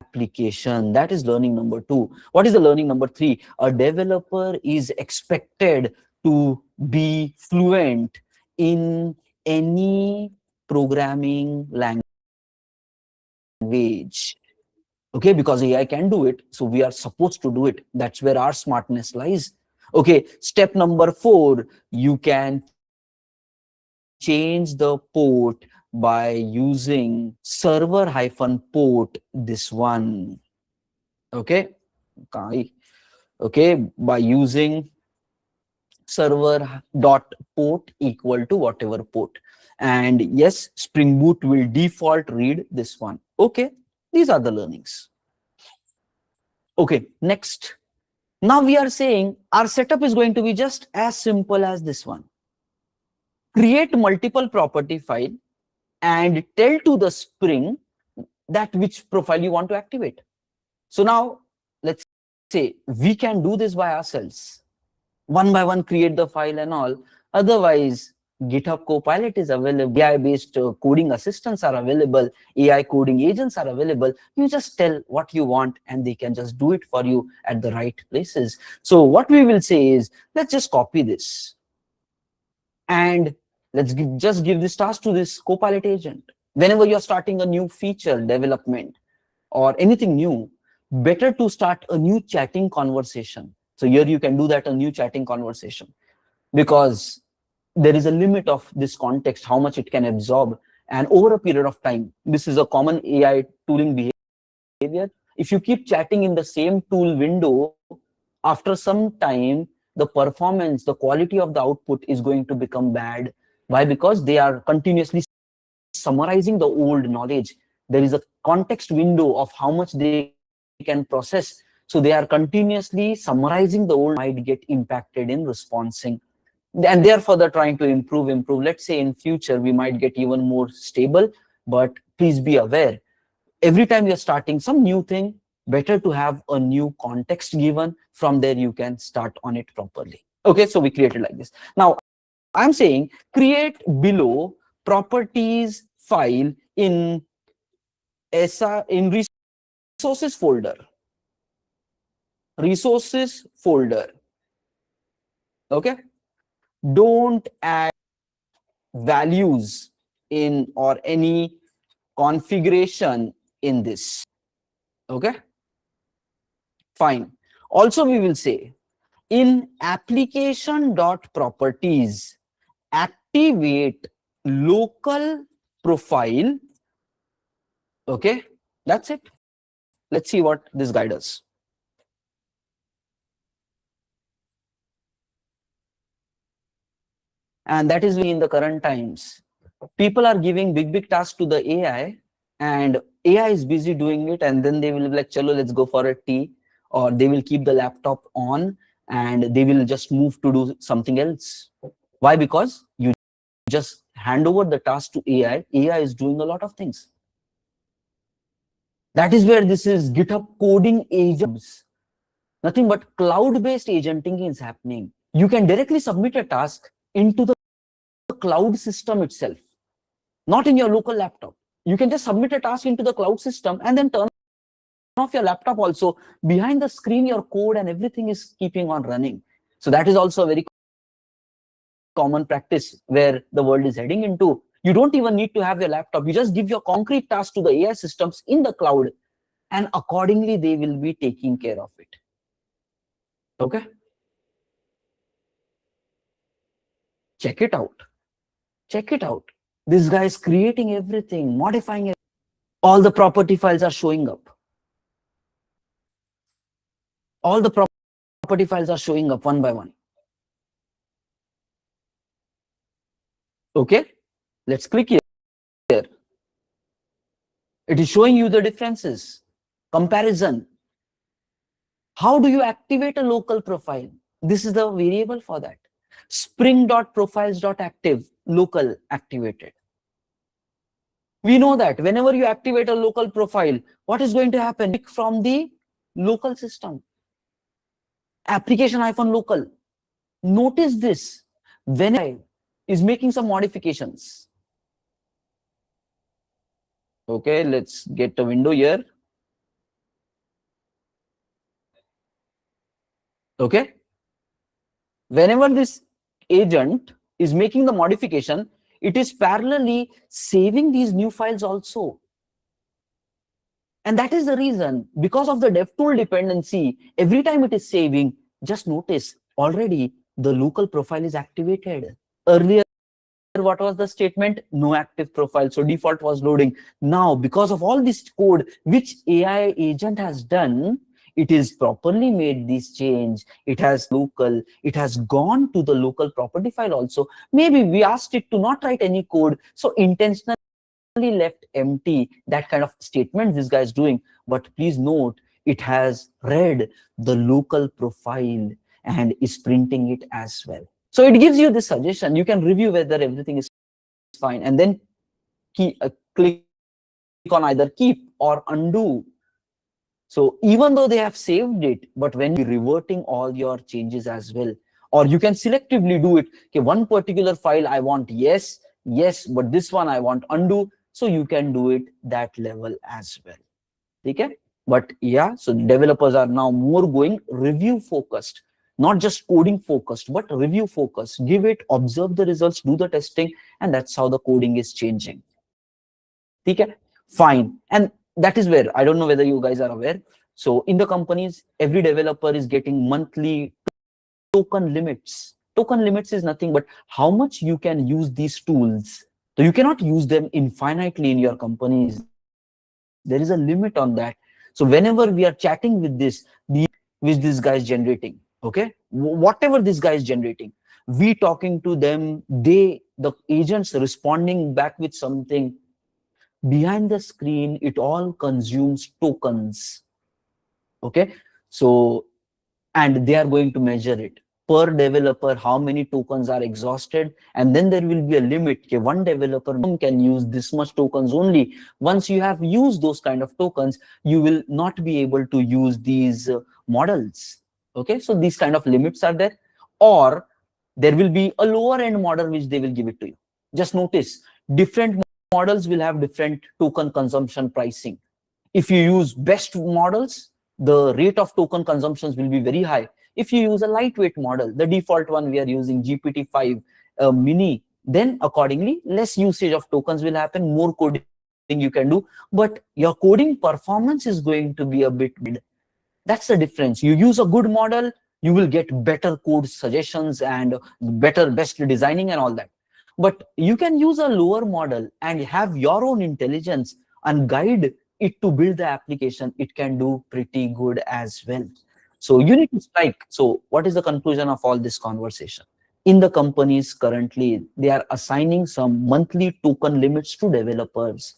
application. That is learning number 2. What is the learning number 3? A developer is expected to be fluent in any programming language. Okay, because AI can do it, so we are supposed to do it. That's where our smartness lies. Okay, step number 4, you can change the port by using server-port, this one. Okay, by using server.port equal to whatever port. And yes, Spring Boot will default read this one. Okay, these are the learnings. Okay, next. Now we are saying our setup is going to be just as simple as this one. Create multiple property file and tell to the Spring that which profile you want to activate. So now let's say we can do this by ourselves. One by one, create the file and all. Otherwise, GitHub Copilot is available. AI-based coding assistants are available. AI coding agents are available. You just tell what you want, and they can just do it for you at the right places. So what we will say is, let's just copy this. And let's just give this task to this Copilot agent. Whenever you're starting a new feature development or anything new, better to start a new chatting conversation. So here you can do that, a new chatting conversation, because there is a limit of this context, how much it can absorb. And over a period of time, this is a common AI tooling behavior. If you keep chatting in the same tool window, after some time, the performance, the quality of the output is going to become bad. Why? Because they are continuously summarizing the old knowledge. There is a context window of how much they can process. So they are continuously summarizing the old, might get impacted in responding. And therefore they're trying to improve. Let's say in future, we might get even more stable, but please be aware, every time you're starting some new thing, better to have a new context given. From there, you can start on it properly. Okay, so we created like this. Now I'm saying create below properties file in resources folder. Resources folder. Okay. Don't add values in or any configuration in this. Okay. Fine. Also, we will say in application.properties, activate local profile. Okay. That's it. Let's see what this guy does. And that is in the current times. People are giving big tasks to the AI, and AI is busy doing it, and then they will be like, chalo, let's go for a tea, or they will keep the laptop on and they will just move to do something else. Why? Because you just hand over the task to AI. AI is doing a lot of things. That is where this is GitHub coding agents. Nothing but cloud-based agenting is happening. You can directly submit a task into the cloud system itself, not in your local laptop. You can just submit a task into the cloud system and then turn off your laptop also. Behind the screen, your code and everything is keeping on running. So that is also a very common practice where the world is heading into. You don't even need to have your laptop. You just give your concrete task to the AI systems in the cloud, and accordingly, they will be taking care of it. Okay. Check it out. Check it out. This guy is creating everything, modifying it. All the property files are showing up. All the property files are showing up one by one. Okay, let's click here. It is showing you the differences. Comparison. How do you activate a local profile? This is the variable for that. Spring.profiles.active, local activated. We know that whenever you activate a local profile, what is going to happen? From the local system. Application-local. Notice this. When I is making some modifications. Okay, let's get a window here. Okay. Whenever this agent is making the modification, it is parallelly saving these new files also. And that is the reason, because of the DevTool dependency, every time it is saving, just notice already the local profile is activated. Earlier, what was the statement? No active profile. So default was loading. Now, because of all this code which AI agent has done, it is properly made this change. It has local, it has gone to the local property file also. Maybe we asked it to not write any code, so intentionally left empty. That kind of statement this guy is doing. But please note, it has read the local profile and is printing it as well. So it gives you this suggestion. You can review whether everything is fine, and then click on either keep or undo. So even though they have saved it, but when you're reverting all your changes as well, or you can selectively do it. Okay, one particular file I want yes, but this one I want undo. So you can do it that level as well. Okay? But yeah, so developers are now more going review focused, not just coding focused, but review focused. Give it, observe the results, do the testing, and that's how the coding is changing. Okay? Fine. And that is where, I don't know whether you guys are aware. So in the companies, every developer is getting monthly token limits. Token limits is nothing but how much you can use these tools. So you cannot use them infinitely in your companies. There is a limit on that. So whenever we are chatting with which this guy is generating, okay, whatever this guy is generating, we talking to them, the agents responding back with something. Behind the screen, it all consumes tokens. Okay, so, and they are going to measure it per developer, how many tokens are exhausted, and then there will be a limit. Okay, one developer can use this much tokens only. Once you have used those kind of tokens, you will not be able to use these models. Okay, so these kind of limits are there. or there will be a lower end model which they will give it to you. Just notice different models will have different token consumption pricing. If you use best models, the rate of token consumptions will be very high. If you use a lightweight model, the default one we are using GPT-5 mini, then accordingly less usage of tokens will happen, more coding you can do, but your coding performance is going to be a bit bad. That's the difference. You use a good model, you will get better code suggestions and best designing and all that. But you can use a lower model and have your own intelligence and guide it to build the application. It can do pretty good as well. So you need to strike. So what is the conclusion of all this conversation? In the companies currently, they are assigning some monthly token limits to developers,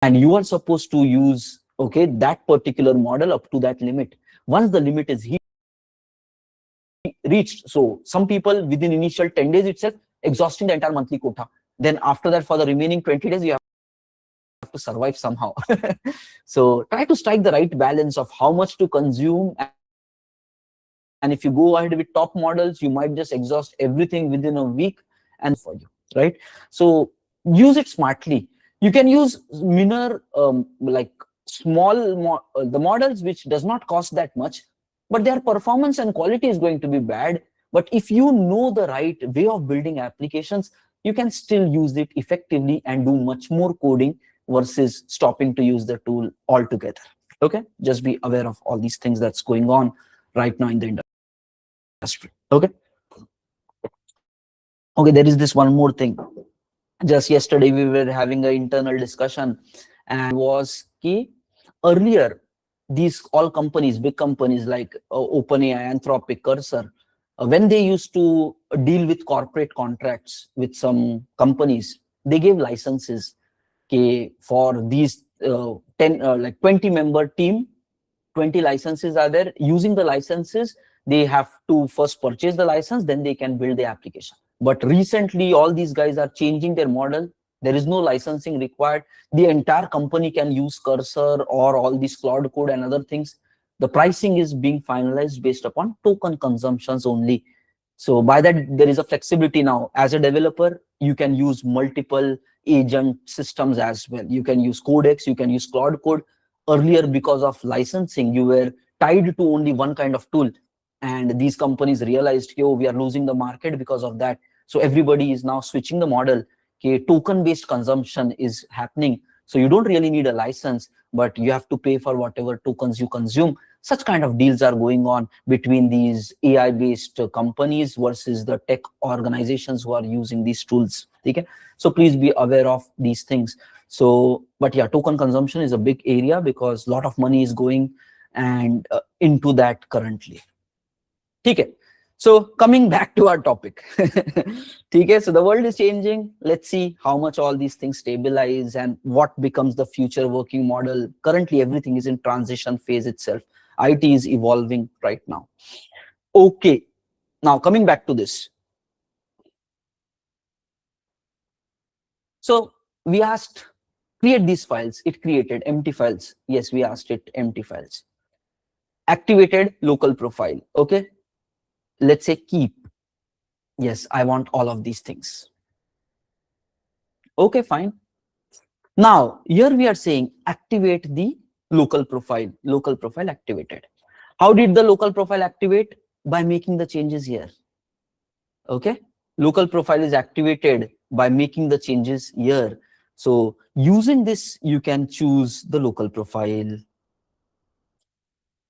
and you are supposed to use that particular model up to that limit. Once the limit is reached, so some people within initial 10 days itself exhausting the entire monthly quota. Then after that, for the remaining 20 days, you have to survive somehow. So try to strike the right balance of how much to consume. And if you go ahead with top models, you might just exhaust everything within a week and for you, right? So use it smartly. You can use minor, like small, the models which does not cost that much, but their performance and quality is going to be bad. But if you know the right way of building applications, you can still use it effectively and do much more coding versus stopping to use the tool altogether. Okay, just be aware of all these things that's going on right now in the industry. Okay, there is this one more thing. Just yesterday we were having an internal discussion, and was key earlier these all companies, big companies like OpenAI, Anthropic, Cursor, when they used to deal with corporate contracts with some companies, they gave licenses for these 20 member team. 20 licenses are there. Using the licenses, they have to first purchase the license, then they can build the application. But recently all these guys are changing their model. There is no licensing required. The entire company can use Cursor or all these cloud code and other things. The pricing is being finalized based upon token consumptions only. So by that, there is a flexibility now. As a developer, you can use multiple agent systems as well. You can use Codex, you can use Cloud Code. Earlier, because of licensing, you were tied to only one kind of tool. And these companies realized, oh, we are losing the market because of that. So everybody is now switching the model. Token-based consumption is happening. So you don't really need a license, but you have to pay for whatever tokens you consume. Such kind of deals are going on between these AI-based companies versus the tech organizations who are using these tools. Okay? So please be aware of these things. So, but yeah, token consumption is a big area because a lot of money is going and into that currently. Okay. So coming back to our topic. Okay, so the world is changing. Let's see how much all these things stabilize and what becomes the future working model. Currently, everything is in transition phase itself. IT is evolving right now. Okay, now coming back to this. So we asked, create these files. It created empty files. Yes, we asked it empty files. Activated local profile. Okay, let's say keep. Yes, I want all of these things. Okay, fine. Now, here we are saying activate the local profile activated. How did the local profile activate? By making the changes here. Okay, local profile is activated by making the changes here. So using this, you can choose the local profile.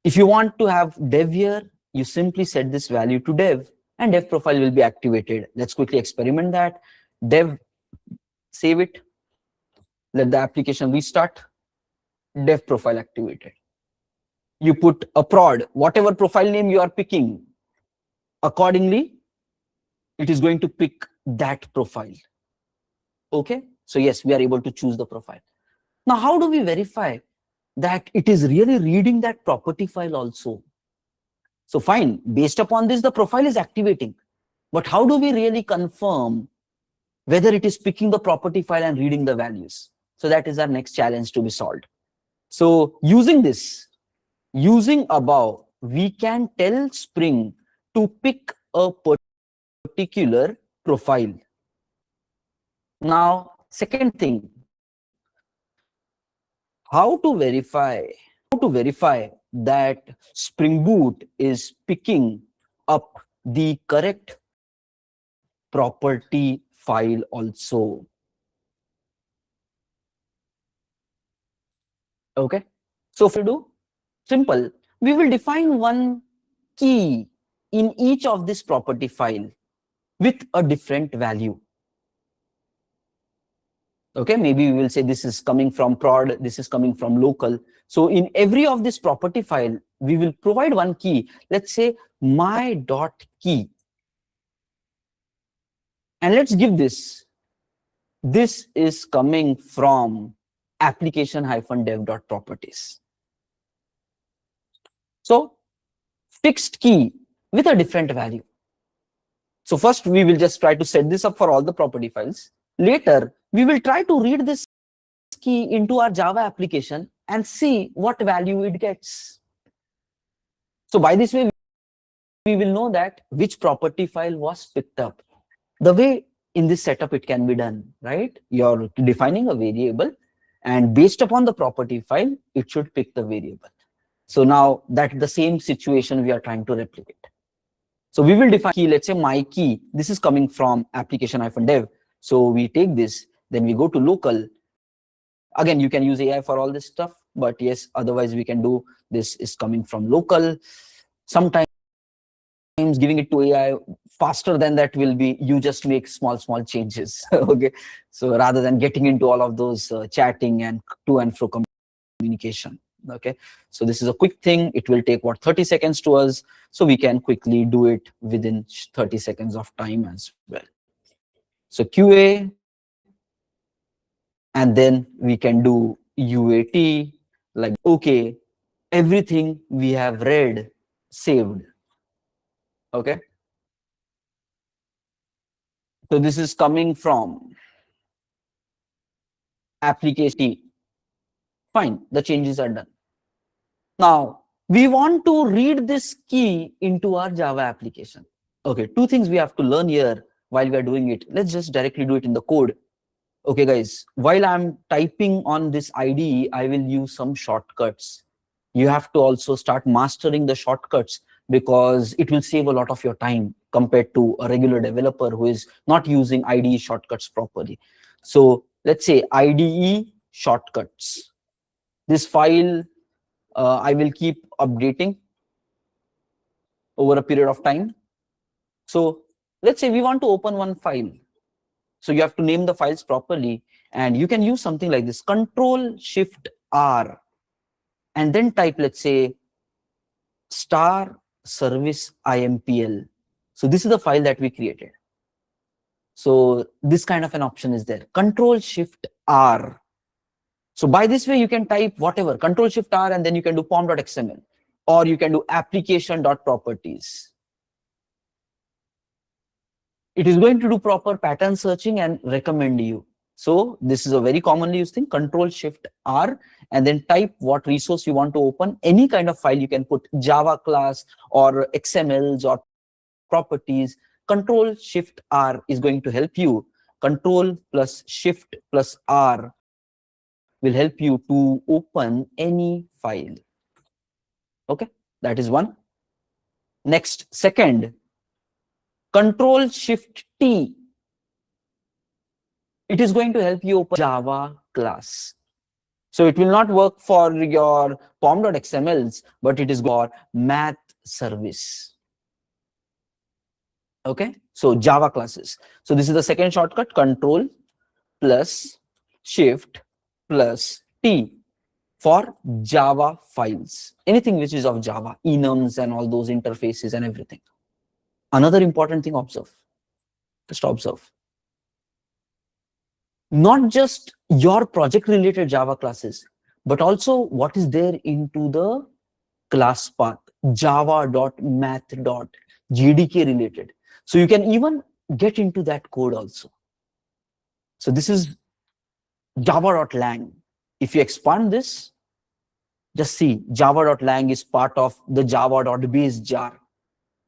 If you want to have dev here, you simply set this value to dev and dev profile will be activated. Let's quickly experiment that. Dev, save it. Let the application restart. Dev profile activated. You put a prod, whatever profile name you are picking, accordingly, it is going to pick that profile. Okay, so yes, we are able to choose the profile. Now, how do we verify that it is really reading that property file also? So fine, based upon this, the profile is activating. But how do we really confirm whether it is picking the property file and reading the values? So that is our next challenge to be solved. So using this, using above, we can tell Spring to pick a particular profile. Now, second thing, how to verify that Spring Boot is picking up the correct property file also. Okay, so if we do simple, we will define one key in each of this property file with a different value. Okay, maybe we will say this is coming from prod, this is coming from local. So in every of this property file, we will provide one key. Let's say my dot key. And let's give this. This is coming from application-dev.properties. So fixed key with a different value. So first we will just try to set this up for all the property files. Later, we will try to read this key into our Java application and see what value it gets. So by this way, we will know that which property file was picked up. The way in this setup it can be done, right? You're defining a variable and based upon the property file, it should pick the variable. So now that's the same situation we are trying to replicate. So we will define key, let's say my key, this is coming from application-dev. So we take this, then we go to local. Again, you can use AI for all this stuff, but yes, otherwise we can do this is coming from local. Sometimes giving it to AI faster than that will be, you just make small changes. Okay, so rather than getting into all of those chatting and to and fro communication. Okay, so this is a quick thing. It will take what, 30 seconds to us, so we can quickly do it within 30 seconds of time as well. So QA, and then we can do UAT, like, okay, everything we have read, saved. Okay, so this is coming from application. Fine, the changes are done. Now we want to read this key into our Java application. Okay, two things we have to learn here while we are doing it. Let's just directly do it in the code. Okay guys, while I'm typing on this IDE, I will use some shortcuts. You have to also start mastering the shortcuts because it will save a lot of your time compared to a regular developer who is not using IDE shortcuts properly. So let's say IDE shortcuts. This file I will keep updating over a period of time. So let's say we want to open one file. So you have to name the files properly, and you can use something like this, Control-Shift-R, and then type, let's say, star service impl. So this is the file that we created. So this kind of an option is there, Control-Shift-R. So by this way, you can type whatever, Control-Shift-R, and then you can do pom.xml, or you can do application.properties. It is going to do proper pattern searching and recommend you. So this is a very commonly used thing, Control-Shift-R, and then type what resource you want to open. Any kind of file you can put, Java class or XMLs or properties. Control-Shift-R is going to help you. Control plus Shift plus R will help you to open any file. Okay, that is one. Next, second, Control-Shift-T. It is going to help you open Java class. So it will not work for your pom.xmls, but it is for math service. Okay, so Java classes. So this is the second shortcut, Control plus Shift plus T for Java files. Anything which is of Java, enums and all those interfaces and everything. Another important thing, observe. Just observe. Not just your project related Java classes, but also what is there into the class path, java.math.jdk related. So you can even get into that code also. So this is java.lang. If you expand this, just see java.lang is part of the java.base jar.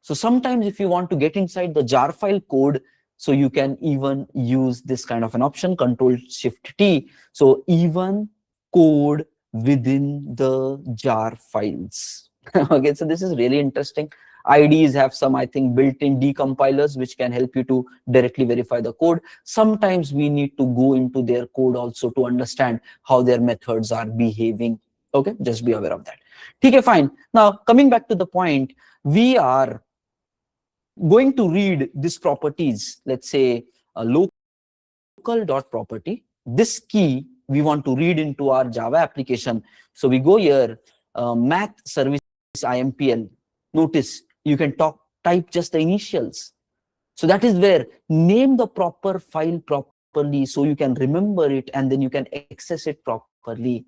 So sometimes if you want to get inside the jar file code, so you can even use this kind of an option, Control Shift T. So even code within the jar files. Okay, so this is really interesting. IDEs have some, I think, built-in decompilers which can help you to directly verify the code. Sometimes we need to go into their code also to understand how their methods are behaving. Okay, just be aware of that. Okay, fine. Now coming back to the point, we are going to read these properties. Let's say a local dot property. This key we want to read into our Java application. So we go here, math service IMPL. Notice you can type just the initials. So that is where name the proper file properly so you can remember it and then you can access it properly.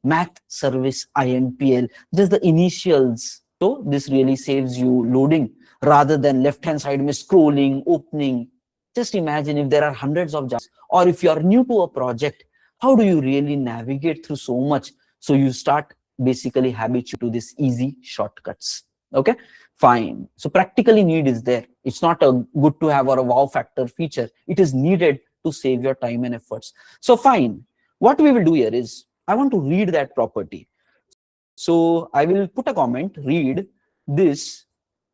Math service IMPL, just the initials. So this really saves you loading rather than left-hand side scrolling, opening. Just imagine if there are hundreds of jobs, or if you are new to a project, how do you really navigate through so much? So you start basically habituate to this easy shortcuts. Okay, fine. So practically need is there. It's not a good to have or a wow factor feature. It is needed to save your time and efforts. So fine. What we will do here is I want to read that property. So I will put a comment, read this.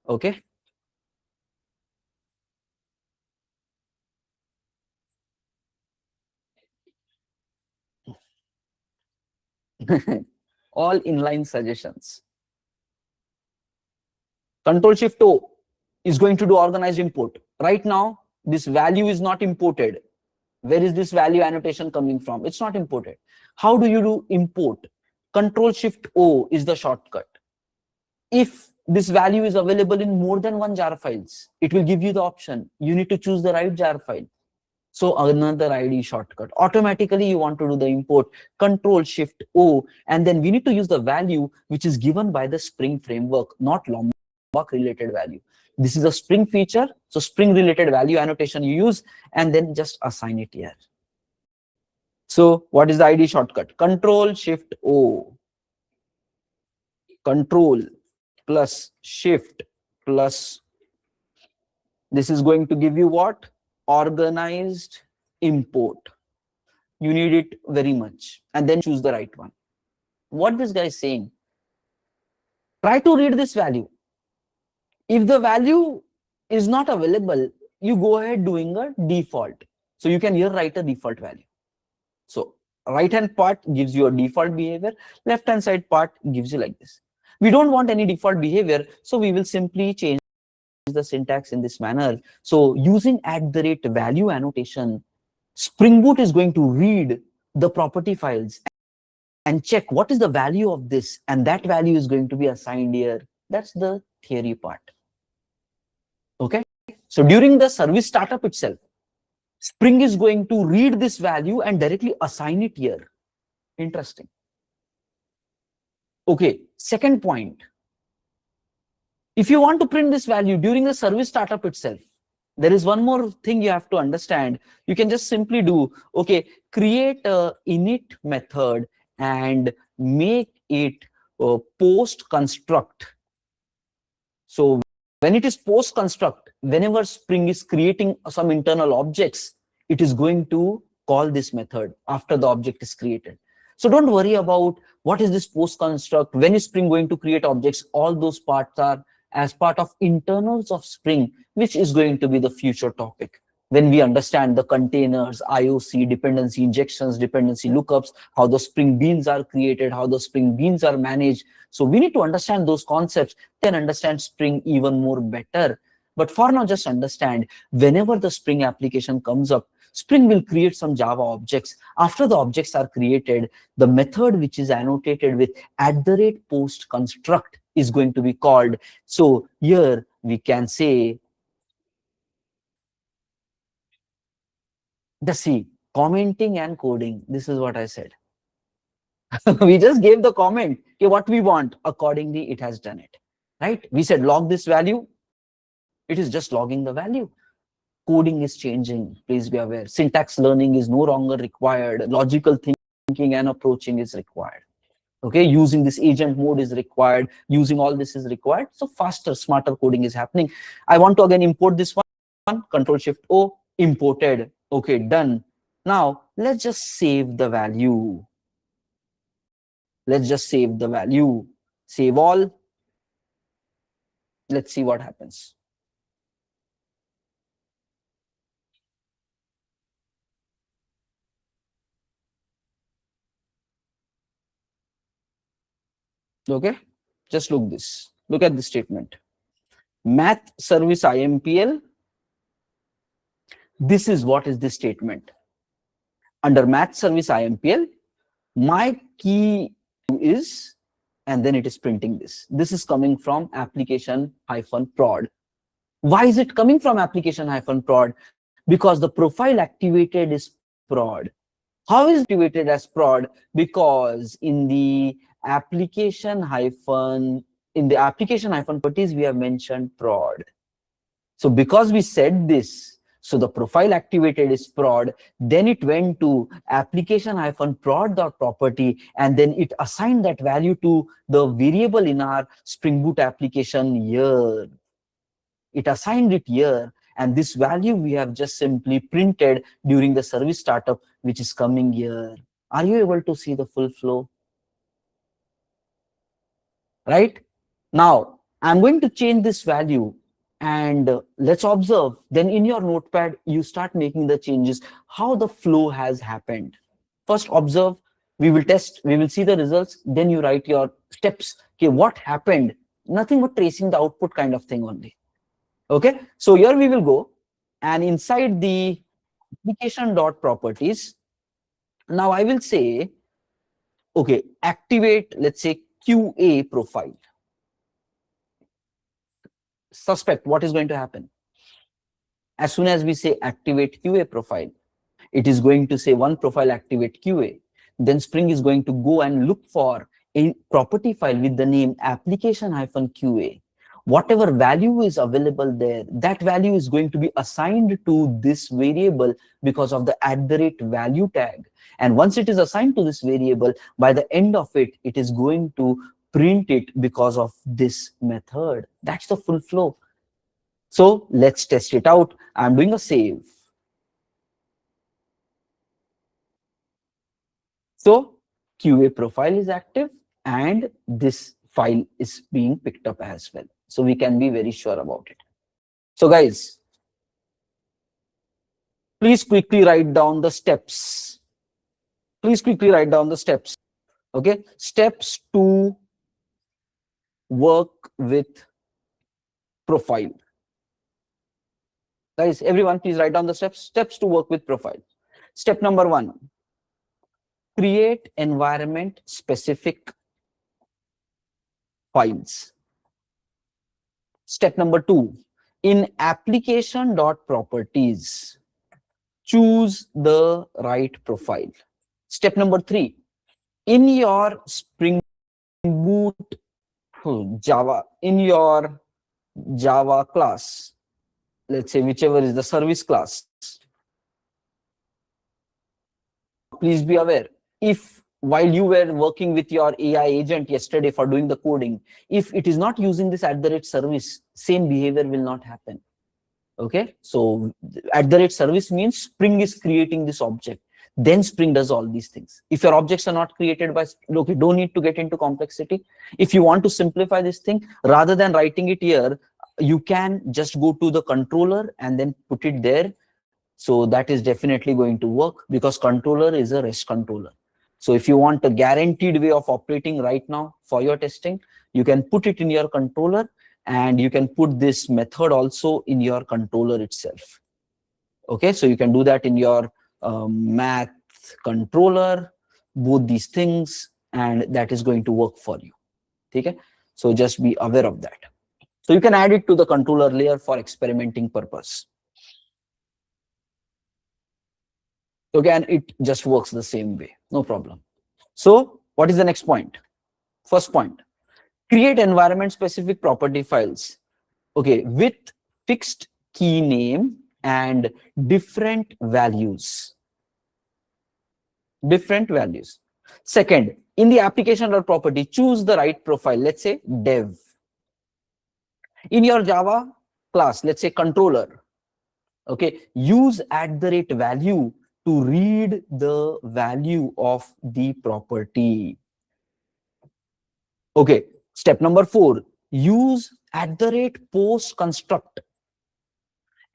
Okay. All inline suggestions. Control Shift O is going to do organized import. Right now, this value is not imported. Where is this value annotation coming from? It's not imported. How do you do import? Control Shift O is the shortcut. If this value is available in more than one jar files, it will give you the option. You need to choose the right jar file. So another ID shortcut. Automatically you want to do the import, Control Shift O, and then we need to use the value which is given by the Spring framework, not Lombok related value. This is a Spring feature, so Spring related value annotation you use and then just assign it here. So what is the ID shortcut? Control Shift O. Control plus Shift plus, this is going to give you what? Organized import. You need it very much, and then choose the right one. What this guy is saying, try to read this value. If the value is not available, you go ahead doing a default. So you can here write a default value. So right hand part gives you a default behavior, left hand side part gives you like this. We don't want any default behavior, so we will simply change the syntax in this manner. So using @value annotation, Spring Boot is going to read the property files and check what is the value of this, and that value is going to be assigned here. That's the theory part. Okay, so during the service startup itself, Spring is going to read this value and directly assign it here. Interesting. Okay, second point. If you want to print this value during the service startup itself, there is one more thing you have to understand. You can just simply do, okay, create a init method and make it post construct. So when it is post construct, whenever Spring is creating some internal objects, it is going to call this method after the object is created. So don't worry about what is this post construct, when is Spring going to create objects. All those parts are as part of internals of Spring, which is going to be the future topic. When we understand the containers, IOC, dependency injections, dependency lookups, how the Spring Beans are created, how the Spring Beans are managed. So we need to understand those concepts, then understand Spring even more better. But for now, just understand, whenever the Spring application comes up, Spring will create some Java objects. After the objects are created, the method which is annotated with @post construct is going to be called. So here we can say, commenting and coding. This is what I said. We just gave the comment, okay, what we want. Accordingly, it has done it, right? We said log this value. It is just logging the value. Coding is changing. Please be aware. Syntax learning is no longer required. Logical thinking and approaching is required. Okay, using this agent mode is required, using all this is required. So faster, smarter coding is happening. I want to again import this one, Control Shift O, imported. Okay, done. Now let's just save the value. Let's just save the value. Save all. Let's see what happens. Okay, just look this. Look at this statement. Math service IMPL. This is what is this statement. Under math service IMPL, my key is, and then it is printing this. This is coming from application-prod. Why is it coming from application-prod? Because the profile activated is prod. How is it activated as prod? Because in the application-properties, we have mentioned prod. So because we said this, so the profile activated is prod, then it went to application-prod.property, and then it assigned that value to the variable in our Spring Boot application here. It assigned it here, and this value we have just simply printed during the service startup, which is coming here. Are you able to see the full flow? Right? Now, I'm going to change this value, and let's observe. Then in your notepad, you start making the changes, how the flow has happened. First, observe. We will test. We will see the results. Then you write your steps. Okay, what happened? Nothing but tracing the output kind of thing only. Okay, so here we will go, and inside the application.properties, now I will say, okay, activate, let's say, QA profile. Suspect what is going to happen. As soon as we say activate QA profile, it is going to say one profile activate QA. Then Spring is going to go and look for a property file with the name application-QA. Whatever value is available there, that value is going to be assigned to this variable because of the @value tag. And once it is assigned to this variable, by the end of it, it is going to print it because of this method. That's the full flow. So let's test it out. I'm doing a save. So QA profile is active, and this file is being picked up as well. So we can be very sure about it. So guys, please quickly write down the steps. Please quickly write down the steps. Okay, steps to work with profile. Guys, everyone, please write down the steps. Steps to work with profile. Step number 1, create environment specific files. Step number 2, in application.properties, choose the right profile. Step number 3, in your Spring Boot Java, in your Java class, let's say whichever is the service class, please be aware, if while you were working with your AI agent yesterday for doing the coding, if it is not using this @service, same behavior will not happen. Okay, so @service means Spring is creating this object, then Spring does all these things. If your objects are not created by, okay, don't need to get into complexity. If you want to simplify this thing, rather than writing it here, you can just go to the controller and then put it there. So that is definitely going to work, because controller is a REST controller. So if you want a guaranteed way of operating right now for your testing, you can put it in your controller, and you can put this method also in your controller itself. Okay, so you can do that in your math controller, both these things, and that is going to work for you. Okay, so just be aware of that. So you can add it to the controller layer for experimenting purpose. Okay, and it just works the same way, no problem. So what is the next point? First point, create environment specific property files, okay, with fixed key name and different values. Second, In the application or property, choose the right profile. Let's say dev. In your Java class, let's say controller. Okay, use @value to read the value of the property. Okay, step number 4, use @post construct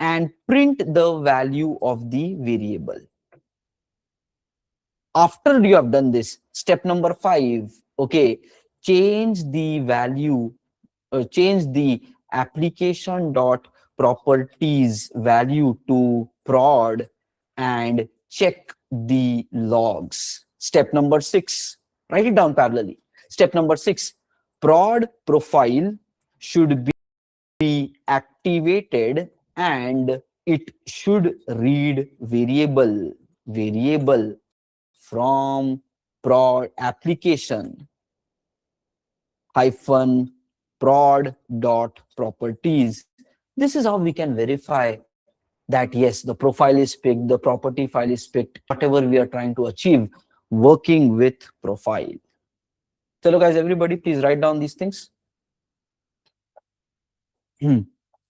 and print the value of the variable. After you have done this, step number 5, okay, change the value, change the application dot properties value to prod and check the logs. Step number 6, write it down parallelly. Step number 6, prod profile should be activated and it should read variable from prod application hyphen prod dot properties. This is how we can verify that yes, the profile is picked, the property file is picked, whatever we are trying to achieve working with profile. So guys, everybody please write down these things.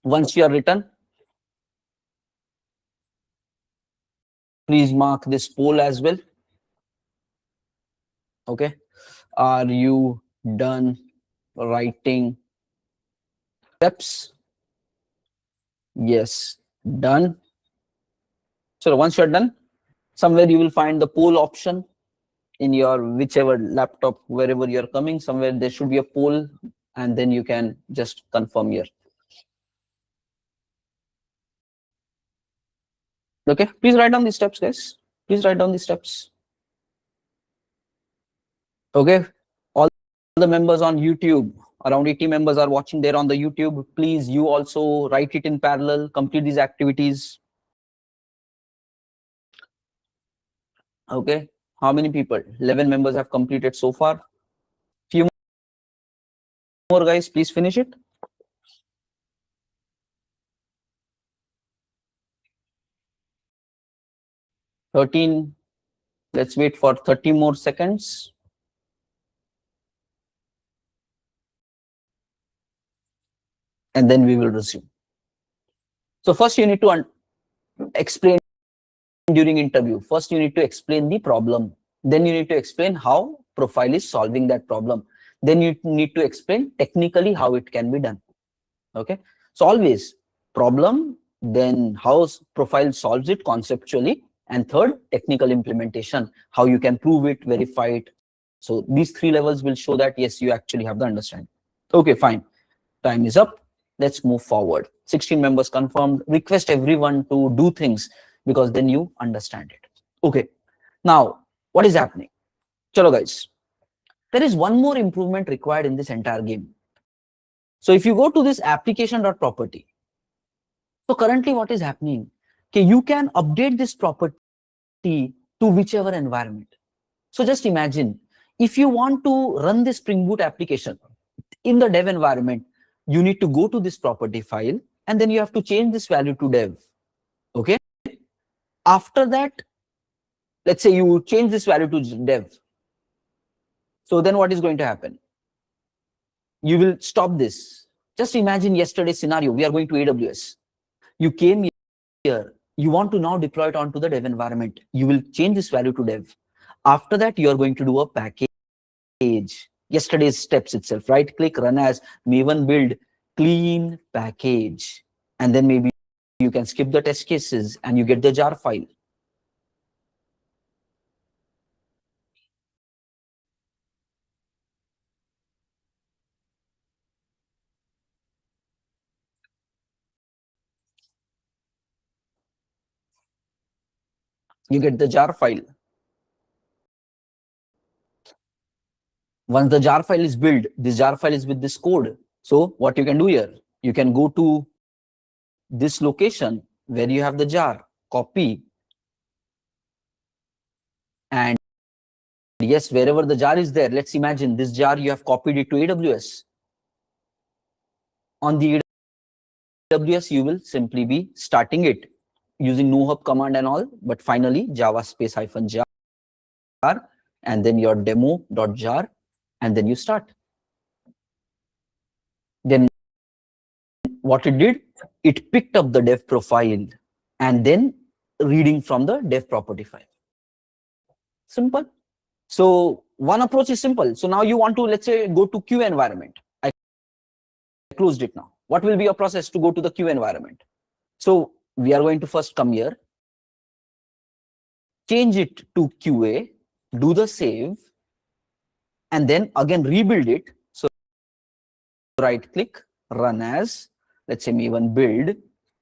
Once you are written, please mark this poll as well. Okay, are you done writing steps? Yes, done. So once you're done, somewhere you will find the poll option in your whichever laptop, wherever you're coming, somewhere there should be a poll, and then you can just confirm here. Okay, please write down these steps, guys. Please write down these steps. Okay, all the members on YouTube, around 80 members are watching there on the YouTube. Please, you also write it in parallel, complete these activities. Okay, how many people? 11 members have completed so far. Few more guys, please finish it. 13. Let's wait for 30 more seconds. And then we will resume. So first you need to explain during interview. First you need to explain the problem. Then you need to explain how profile is solving that problem. Then you need to explain technically how it can be done. Okay. So always problem, then how profile solves it conceptually, and third, technical implementation, how you can prove it, verify it. So these 3 levels will show that yes, you actually have the understanding. Okay, fine. Time is up. Let's move forward. 16 members confirmed. Request everyone to do things because then you understand it. Okay. Now, what is happening? Chalo guys, there is one more improvement required in this entire game. So if you go to this application.property, so currently what is happening? Okay, you can update this property to whichever environment. So just imagine, if you want to run this Spring Boot application in the dev environment, you need to go to this property file and then you have to change this value to dev. Okay. After that, let's say you change this value to dev. So then what is going to happen? You will stop this. Just imagine yesterday's scenario. We are going to AWS. You came here. You want to now deploy it onto the dev environment. You will change this value to dev. After that, you are going to do a package. Yesterday's steps itself. Right click, run as Maven build clean package. And then maybe you can skip the test cases and you get the jar file. You get the jar file. Once the jar file is built, this jar file is with this code. So what you can do here, you can go to this location where you have the jar, copy, and yes, wherever the jar is there, let's imagine this jar, you have copied it to AWS. On the AWS, you will simply be starting it using no hub command and all, but finally Java space -jar, and then your demo.jar, and then you start. Then what it did, it picked up the dev profile and then reading from the dev property file. Simple. So one approach is simple. So now you want to, let's say, go to Q environment. I closed it now. What will be your process to go to the Q environment? So we are going to first come here, change it to QA, do the save, and then again rebuild it. So right click, run as, let's say me1 build.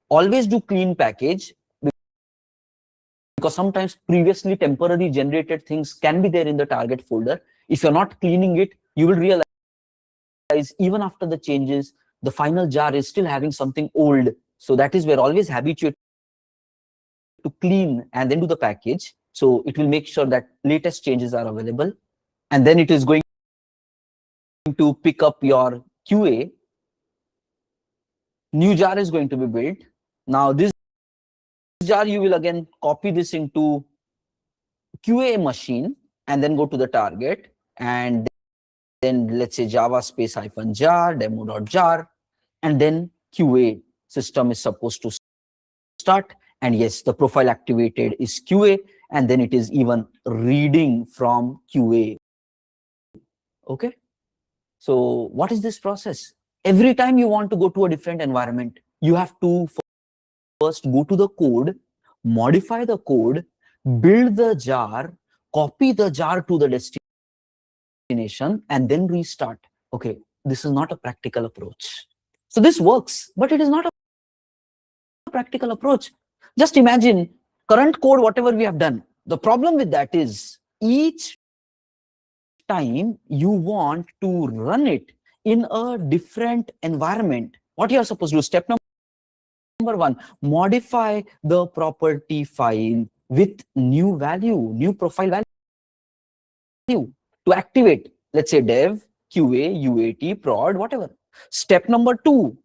Always do clean package, because sometimes previously temporary generated things can be there in the target folder. If you're not cleaning it, you will realize even after the changes, the final jar is still having something old. So that is where always habituate to clean and then do the package. So it will make sure that latest changes are available. And then it is going to pick up your QA. New jar is going to be built. Now this jar, you will again copy this into QA machine and then go to the target, and then let's say Java space -jar, demo.jar, and then QA system is supposed to start. And yes, the profile activated is QA, and then it is even reading from QA. Okay. So what is this process? Every time you want to go to a different environment, you have to first go to the code, modify the code, build the jar, copy the jar to the destination, and then restart. Okay, this is not a practical approach. So this works, but it is not a practical approach. Just imagine current code, whatever we have done. The problem with that is each time you want to run it in a different environment, what you are supposed to do? Step number one, modify the property file with new value, new profile value to activate, let's say dev, QA, UAT, prod, whatever. Step number two,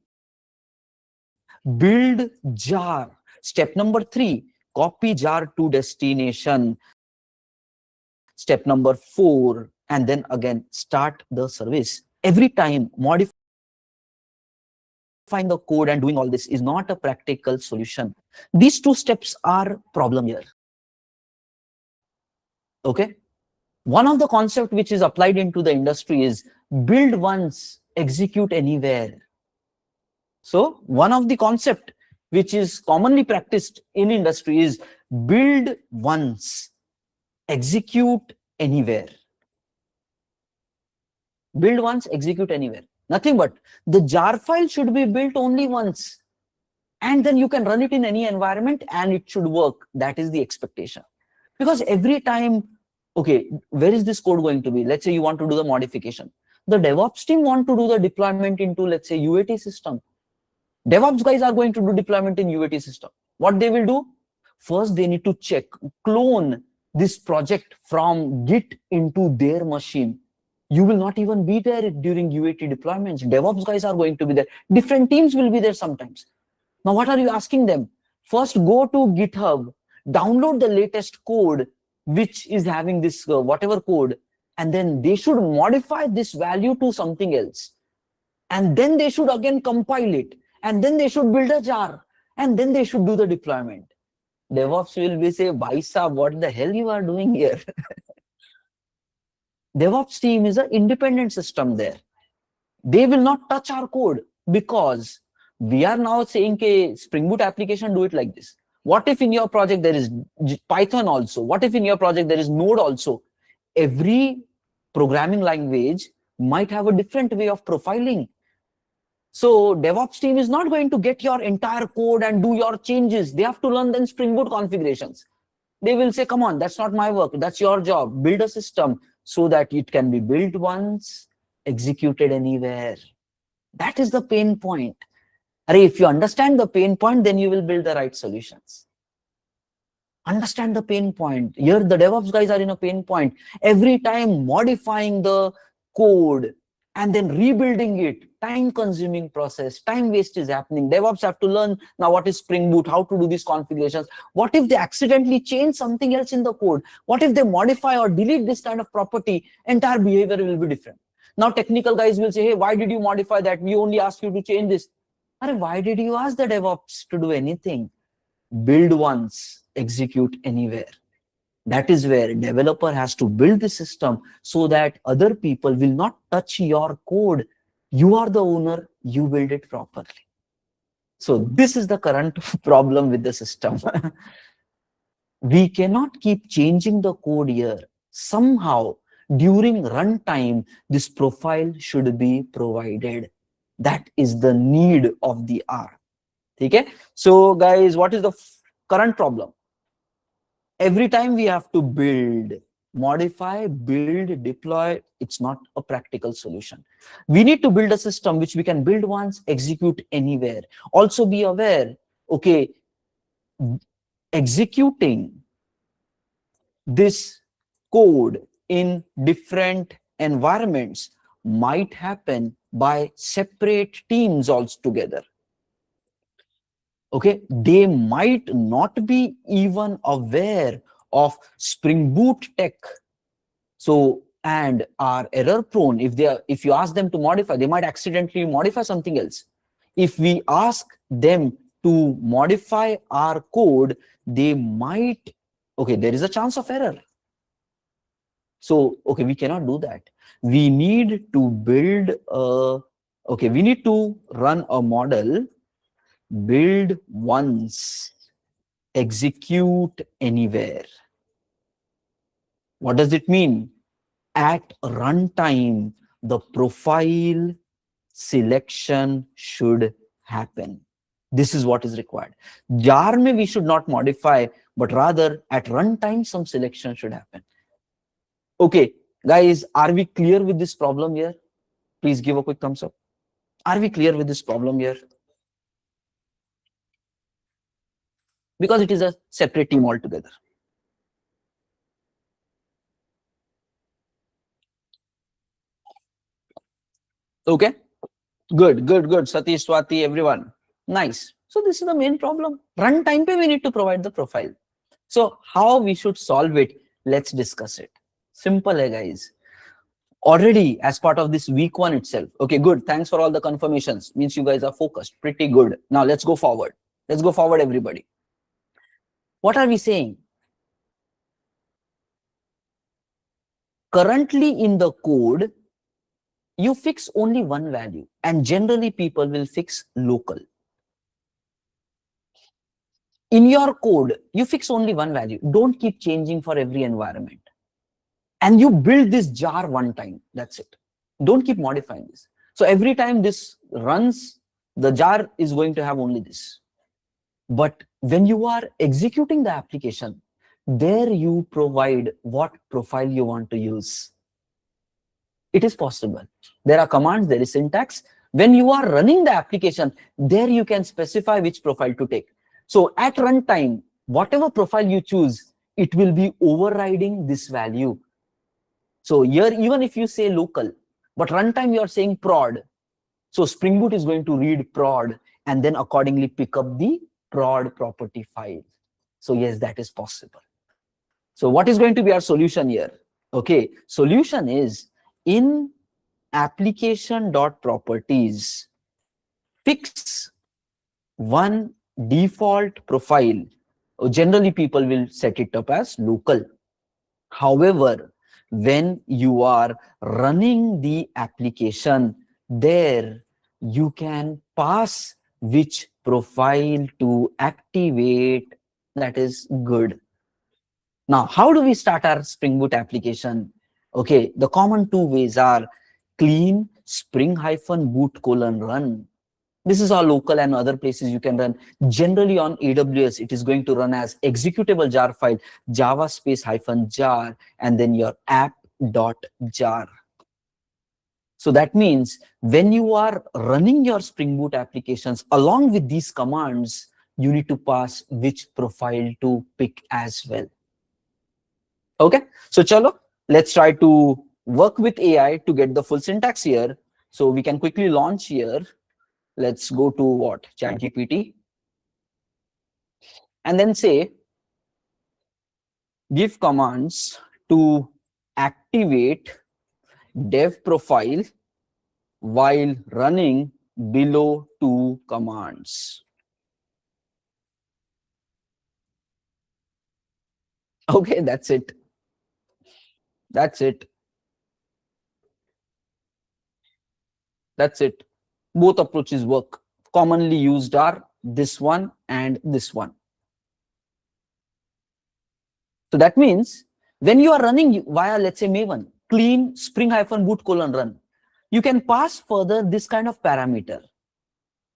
build jar. Step number three, copy jar to destination. Step number four, and then again start the service. Every time modifying the code and doing all this is not a practical solution. These two steps are problem here. Okay. One of the concepts which is applied into the industry is build once, execute anywhere. So one of the concept which is commonly practiced in industry is build once, execute anywhere. Build once, execute anywhere. Nothing but the jar file should be built only once, and then you can run it in any environment and it should work. That is the expectation. Because every time, okay, where is this code going to be? Let's say you want to do the modification. The DevOps team want to do the deployment into, let's say, UAT system. DevOps guys are going to do deployment in UAT system. What they will do? First, they need to check, clone this project from Git into their machine. You will not even be there during UAT deployments. DevOps guys are going to be there. Different teams will be there sometimes. Now, what are you asking them? First, go to GitHub, download the latest code, which is having this whatever code, and then they should modify this value to something else. And then they should again compile it. And then they should build a jar. And then they should do the deployment. DevOps will be say, Bhai Saab, what the hell you are doing here? DevOps team is an independent system there. They will not touch our code because we are now saying, okay, Spring Boot application, do it like this. What if in your project there is Python also? What if in your project there is Node also? Every programming language might have a different way of profiling. So DevOps team is not going to get your entire code and do your changes. They have to learn then Spring Boot configurations. They will say, come on, that's not my work. That's your job. Build a system so that it can be built once, executed anywhere. That is the pain point. If you understand the pain point, then you will build the right solutions. Understand the pain point. Here, the DevOps guys are in a pain point. Every time modifying the code, and then rebuilding it, time consuming process, time waste is happening. DevOps have to learn now what is Spring Boot, how to do these configurations. What if they accidentally change something else in the code? What if they modify or delete this kind of property? Entire behavior will be different. Now technical guys will say, hey, why did you modify that? We only asked you to change this. Why did you ask the DevOps to do anything? Build once, execute anywhere. That is where developer has to build the system so that other people will not touch your code. You are the owner, you build it properly. So this is the current problem with the system. We cannot keep changing the code here. Somehow during runtime, this profile should be provided. That is the need of the hour. Okay? So guys, what is the current problem? Every time we have to build, modify, build, deploy, it's not a practical solution. We need to build a system which we can build once, execute anywhere. Also be aware, okay, executing this code in different environments might happen by separate teams altogether. Okay, they might not be even aware of Spring Boot tech. So, and are error prone. If you ask them to modify, they might accidentally modify something else. If we ask them to modify our code, they might, okay, there is a chance of error. So, okay, we cannot do that. We need to build we need to run a model, build once, execute anywhere. What does it mean? At runtime, the profile selection should happen. This is what is required. Jar mein we should not modify, but rather at runtime, some selection should happen. Okay, guys, are we clear with this problem here? Please give a quick thumbs up. Are we clear with this problem here? Because it is a separate team altogether. Okay, good. Satish, Swati, everyone. Nice. So this is the main problem. Runtime pe we need to provide the profile. So how we should solve it? Let's discuss it. Simple, hai, guys. Already as part of this week 1 itself. Okay, good. Thanks for all the confirmations. Means you guys are focused. Pretty good. Now let's go forward. Let's go forward, everybody. What are we saying? Currently in the code, you fix only one value, and generally people will fix local. In your code, you fix only one value. Don't keep changing for every environment. And you build this jar one time. That's it. Don't keep modifying this. So every time this runs, the jar is going to have only this. But when you are executing the application, there you provide what profile you want to use. It is possible. There are commands, there is syntax. When you are running the application, there you can specify which profile to take. So at runtime, whatever profile you choose, it will be overriding this value. So here, even if you say local, but runtime you are saying prod. So Spring Boot is going to read prod and then accordingly pick up the prod property file. So yes, that is possible. So what is going to be our solution here? Okay, solution is in application.properties, fix one default profile. Generally, people will set it up as local. However, when you are running the application, there you can pass which profile to activate. That is good. Now, how do we start our Spring Boot application? Okay, the common two ways are clean spring-boot:run. This is our local and other places you can run. Generally on AWS, it is going to run as executable jar file, java -jar, and then your app.jar. So that means when you are running your Spring Boot applications, along with these commands, you need to pass which profile to pick as well. Okay, so chalo, let's try to work with AI to get the full syntax here. So we can quickly launch here. Let's go to what? ChatGPT. And then say, give commands to activate dev profile while running below two commands. Okay, that's it. That's it. That's it. Both approaches work. Commonly used are this one and this one. So that means when you are running via, let's say, Maven, clean spring-boot : run, you can pass further this kind of parameter.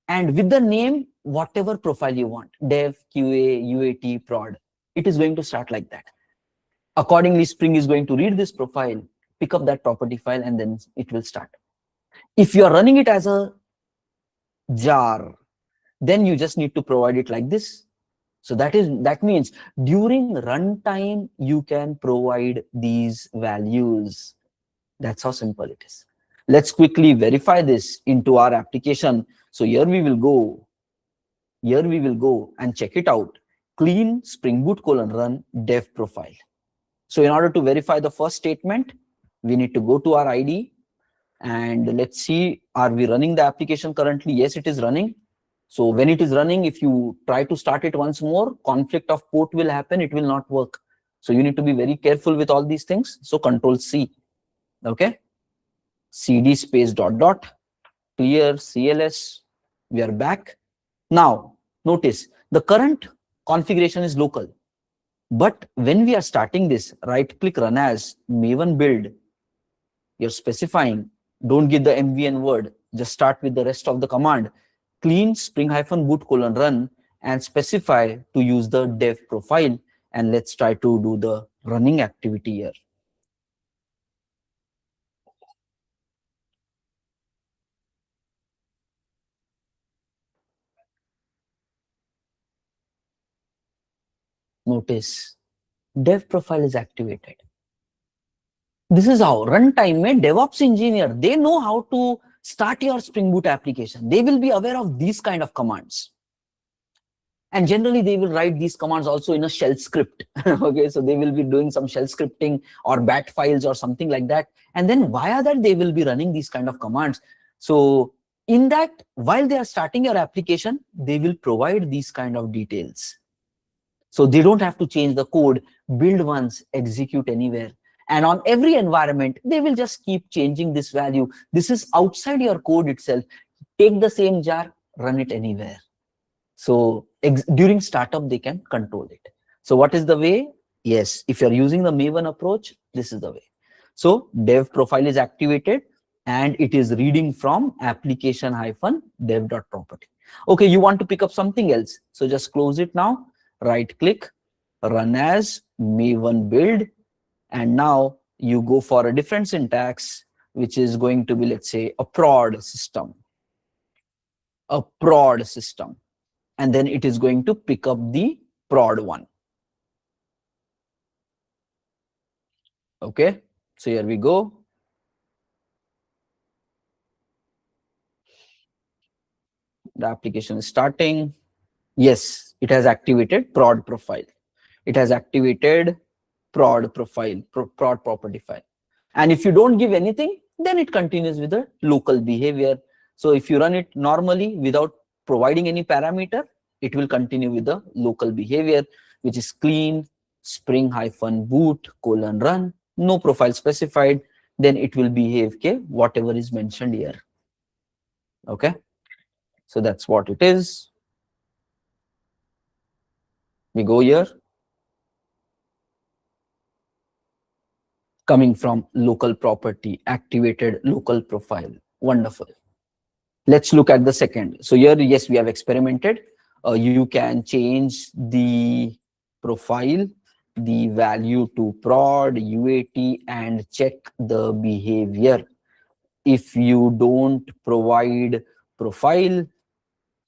And with the name, whatever profile you want, dev, QA, UAT, prod, it is going to start like that. Accordingly, Spring is going to read this profile, pick up that property file, and then it will start. If you are running it as a jar, then you just need to provide it like this. So that means during runtime, you can provide these values. That's how simple it is. Let's quickly verify this into our application. So here we will go. Here we will go and check it out. Clean Spring Boot : run dev profile. So in order to verify the first statement, we need to go to our ID and let's see, are we running the application currently? Yes, it is running. So when it is running, if you try to start it once more, conflict of port will happen. It will not work. So you need to be very careful with all these things. So Control C. Okay. CD space ... clear CLS. We are back. Now, notice the current configuration is local. But when we are starting this, right click, run as Maven build. You're specifying, don't give the MVN word, just start with the rest of the command. Clean spring-boot : run and specify to use the dev profile. And let's try to do the running activity here. Notice dev profile is activated. This is how runtime mein DevOps engineer, they know how to start your Spring Boot application. They will be aware of these kind of commands. And generally, they will write these commands also in a shell script. Okay, so they will be doing some shell scripting or bat files or something like that. And then via that, they will be running these kind of commands. So in that, while they are starting your application, they will provide these kind of details. So they don't have to change the code, build once, execute anywhere. And on every environment, they will just keep changing this value. This is outside your code itself. Take the same jar, run it anywhere. So during startup, they can control it. So what is the way? Yes, if you're using the Maven approach, this is the way. So dev profile is activated and it is reading from application-dev.property. Okay, you want to pick up something else. So just close it now, right click, run as Maven build. And now you go for a different syntax, which is going to be, let's say, a prod system. A prod system. And then it is going to pick up the prod one. Okay, so here we go. The application is starting. Yes, it has activated prod profile. It has activated prod profile, prod property file. And if you don't give anything, then it continues with the local behavior. So if you run it normally without providing any parameter, it will continue with the local behavior, which is clean spring-boot : run, no profile specified, then it will behave whatever is mentioned here. Okay, so that's what it is. We go here, coming from local property, activated local profile. Wonderful. Let's look at the second. So here, yes, we have experimented. You can change the profile, the value to prod, UAT, and check the behavior. If you don't provide profile,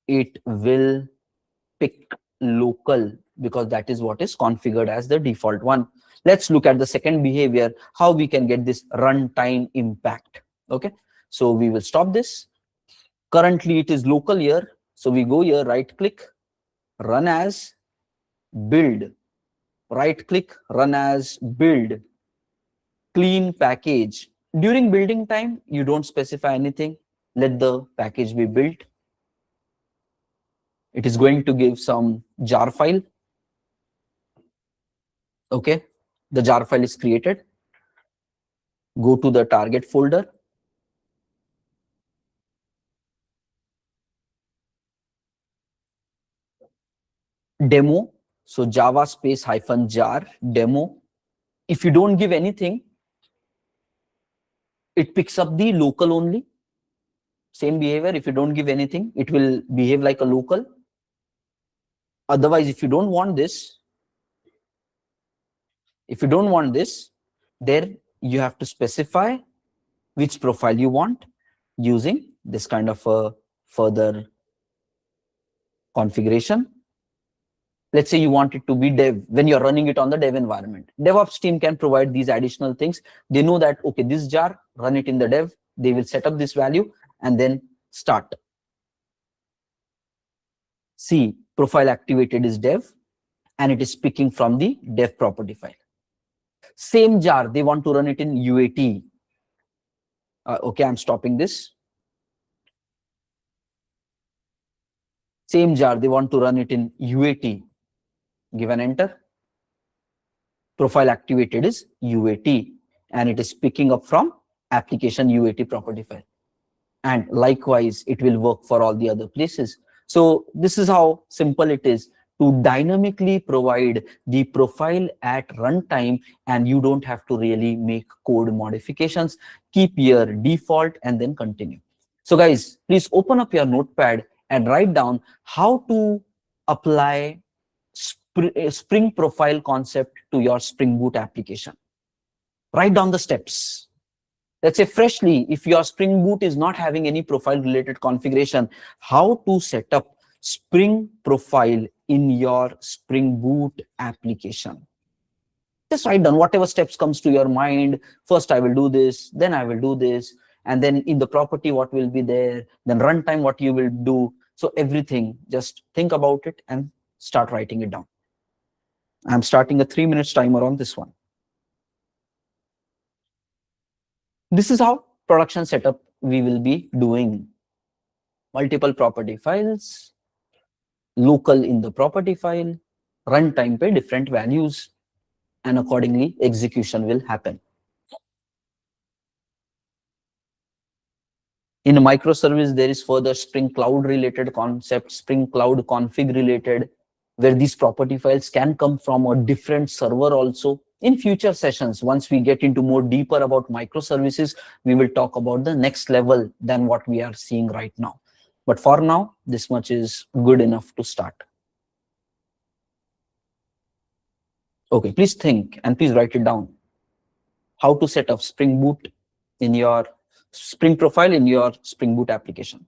it will pick local because that is what is configured as the default one. Let's look at the second behavior, how we can get this runtime impact. Okay, so we will stop this. Currently it is local here, so we go here, right click, run as, build, right click, run as, build, clean package. During building time, you don't specify anything, let the package be built. It is going to give some jar file. Okay, the jar file is created. Go to the target folder. Demo, so java space hyphen jar demo. If you don't give anything, it picks up the local only. Same behavior, if you don't give anything, it will behave like a local. Otherwise, if you don't want this, there you have to specify which profile you want using this kind of a further configuration. Let's say you want it to be dev when you're running it on the dev environment. DevOps team can provide these additional things. They know that, okay, this jar, run it in the dev. They will set up this value and then start. See, profile activated is dev and it is picking from the dev property file. Same jar, they want to run it in UAT. Okay, I'm stopping this. Same jar, they want to run it in UAT. Give an enter. Profile activated is UAT and it is picking up from application UAT property file. And likewise, it will work for all the other places. So this is how simple it is to dynamically provide the profile at runtime, and you don't have to really make code modifications. Keep your default and then continue. So guys, please open up your notepad and write down how to apply Spring profile concept to your Spring Boot application. Write down the steps. Let's say freshly, if your Spring Boot is not having any profile related configuration, how to set up Spring profile in your Spring Boot application. Just write down whatever steps comes to your mind. First, I will do this, then I will do this, and then in the property, what will be there, then runtime, what you will do. So everything, just think about it and start writing it down. I'm starting a 3 minutes timer on this one. This is how production setup we will be doing. Multiple property files, local in the property file, runtime pay different values, and accordingly execution will happen. In a microservice, there is further Spring Cloud related concept, Spring Cloud config related, where these property files can come from a different server also. In future sessions, once we get into more deeper about microservices, we will talk about the next level than what we are seeing right now. But for now, this much is good enough to start. Okay, please think and please write it down. How to set up Spring Boot in your Spring profile in your Spring Boot application.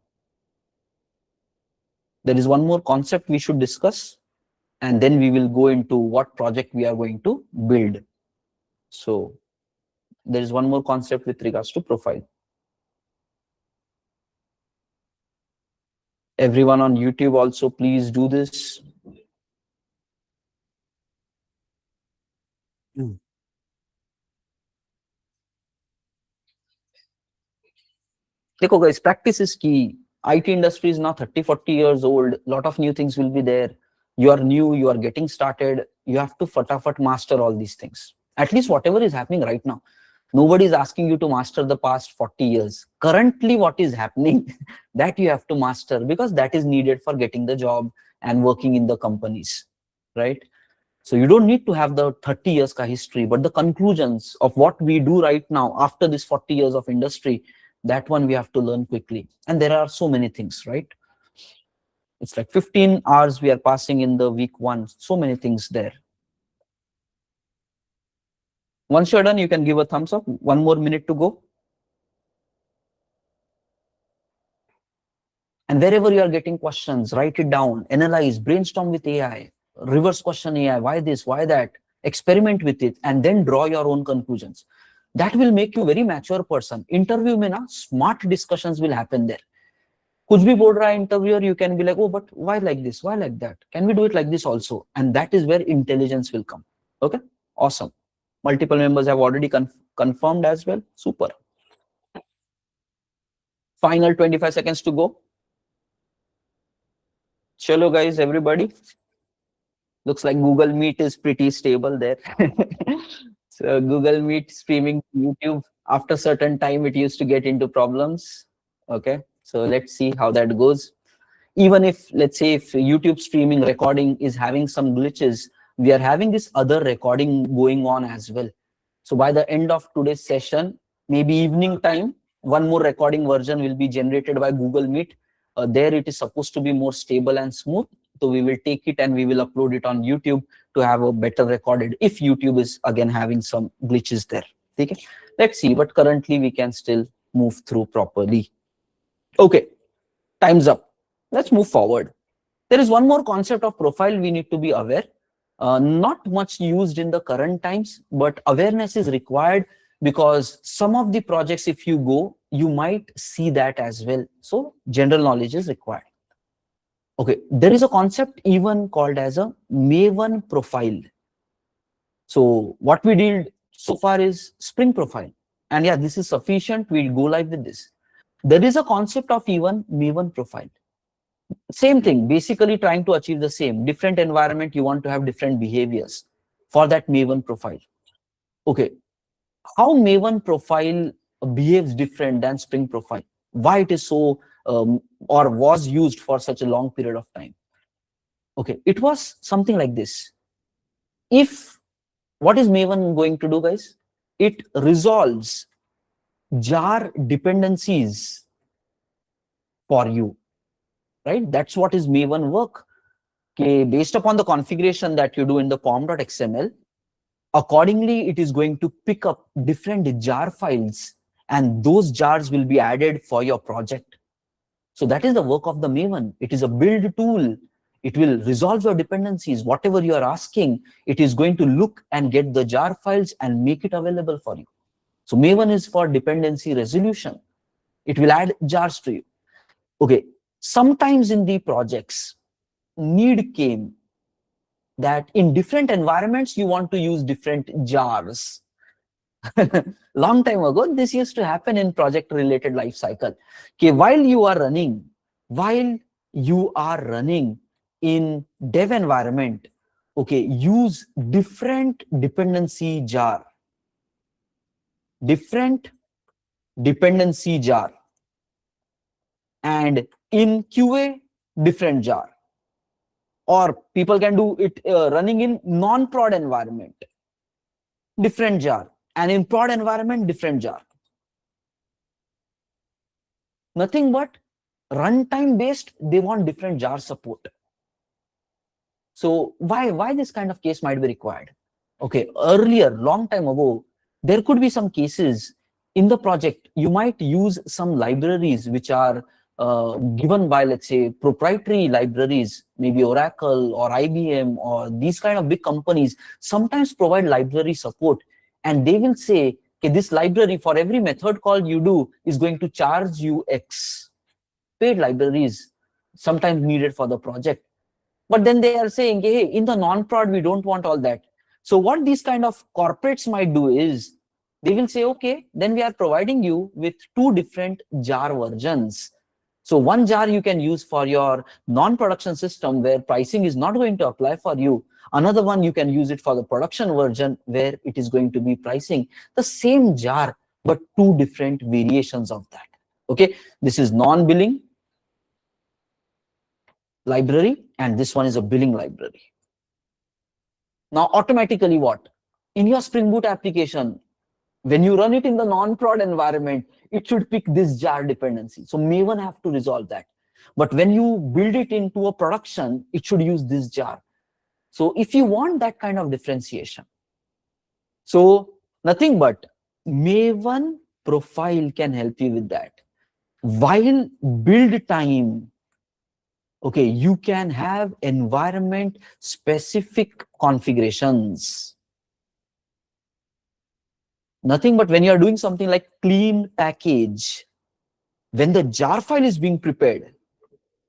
There is one more concept we should discuss, and then we will go into what project we are going to build. So there is one more concept with regards to profile. Everyone on YouTube also, please do this. Dekho guys, practice is key. IT industry is now 30-40 years old. A lot of new things will be there. You are new, you are getting started. You have to fatafat master all these things. At least whatever is happening right now. Nobody is asking you to master the past 40 years. Currently, what is happening, that you have to master, because that is needed for getting the job and working in the companies, right? So you don't need to have the 30 years ka history, but the conclusions of what we do right now after this 40 years of industry, that one we have to learn quickly. And there are so many things, right? It's like 15 hours we are passing in the week one. So many things there. Once you're done, you can give a thumbs up. One more minute to go. And wherever you are getting questions, write it down, analyze, brainstorm with AI, reverse question AI, why this, why that. experiment with it, and then draw your own conclusions. That will make you very mature person. Interview mein na smart discussions will happen there. Kuch bhi bol raha hai interviewer, you can be like, oh, but why like this? Why like that? Can we do it like this also? And that is where intelligence will come. Okay, awesome. Multiple members have already confirmed as well. Super. Final 25 seconds to go. Chalo guys, everybody. Looks like Google Meet is pretty stable there. So Google Meet streaming YouTube, after certain time, it used to get into problems. Okay, so let's see how that goes. Even if, let's say, if YouTube streaming recording is having some glitches, we are having this other recording going on as well. So by the end of today's session, maybe evening time, one more recording version will be generated by Google Meet. There it is supposed to be more stable and smooth. So we will take it and we will upload it on YouTube to have a better recorded, if YouTube is again having some glitches there. Okay, let's see, but currently we can still move through properly. Okay, time's up. Let's move forward. There is one more concept of profile we need to be aware. Not much used in the current times, but awareness is required because some of the projects, if you go, you might see that as well. So general knowledge is required. Okay, there is a concept even called as a Maven profile. So what we did so far is Spring profile. And yeah, this is sufficient. We'll go live with this. There is a concept of even Maven profile. Same thing, basically trying to achieve the same. Different environment, you want to have different behaviors for that Maven profile. Okay, how Maven profile behaves different than Spring profile? Why it is so or was used for such a long period of time? Okay, it was something like this. If, what is Maven going to do, guys? It resolves jar dependencies for you, right? That's what is Maven work. Okay, based upon the configuration that you do in the pom.xml, accordingly, it is going to pick up different jar files, and those jars will be added for your project. So that is the work of the Maven. It is a build tool. It will resolve your dependencies. Whatever you are asking, it is going to look and get the jar files and make it available for you. So Maven is for dependency resolution. It will add jars to you. Okay, sometimes in the projects, need came that in different environments, you want to use different jars. Long time ago, this used to happen in project-related life cycle. Okay, while you are running in dev environment, okay, use different dependency jar. Different dependency jar. And in QA, different jar. Or people can do it running in non-prod environment, different jar. And in prod environment, different jar. Nothing but runtime based, they want different jar support. So why this kind of case might be required? Okay, earlier, long time ago, there could be some cases in the project, you might use some libraries which are given by, let's say, proprietary libraries, maybe Oracle or IBM or these kind of big companies sometimes provide library support, and they will say, okay, this library for every method call you do is going to charge you X. Paid libraries sometimes needed for the project. But then they are saying, hey, in the non-prod, we don't want all that. So what these kind of corporates might do is, they will say, okay, then we are providing you with 2 different jar versions. So one jar you can use for your non-production system where pricing is not going to apply for you. Another one you can use it for the production version where it is going to be pricing. The same jar, but 2 different variations of that. Okay, this is non-billing library, and this one is a billing library. Now, automatically what? In your Spring Boot application, when you run it in the non-prod environment, it should pick this jar dependency. So Maven have to resolve that. But when you build it into a production, it should use this jar. So if you want that kind of differentiation, so nothing but Maven profile can help you with that. While build time, okay, you can have environment specific configurations. Nothing but when you are doing something like clean package, when the jar file is being prepared,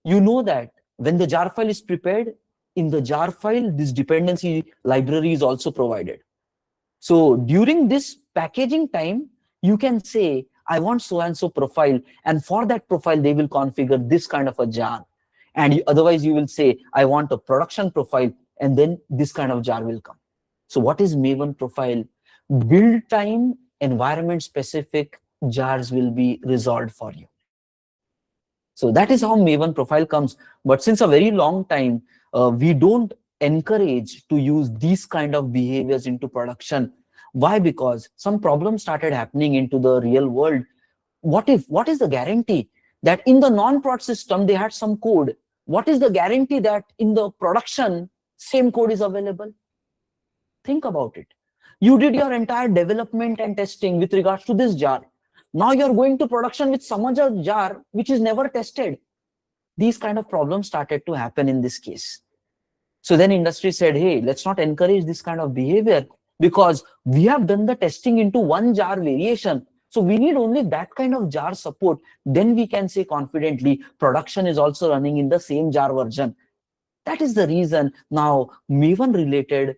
you know that when the jar file is prepared, in the jar file, this dependency library is also provided. So during this packaging time, you can say, I want so and so profile, and for that profile, they will configure this kind of a jar. And otherwise, you will say, I want a production profile, and then this kind of jar will come. So what is Maven profile? Build time, environment specific jars will be resolved for you. So that is how Maven profile comes. But since a very long time, we don't encourage to use these kind of behaviors into production. Why? Because some problems started happening into the real world. What is the guarantee that in the non-prod system, they had some code? What is the guarantee that in the production, same code is available? Think about it. You did your entire development and testing with regards to this jar. Now you're going to production with some other jar which is never tested. These kind of problems started to happen in this case. So then industry said, hey, let's not encourage this kind of behavior because we have done the testing into one jar variation. So we need only that kind of jar support. Then we can say confidently production is also running in the same jar version. That is the reason now Maven related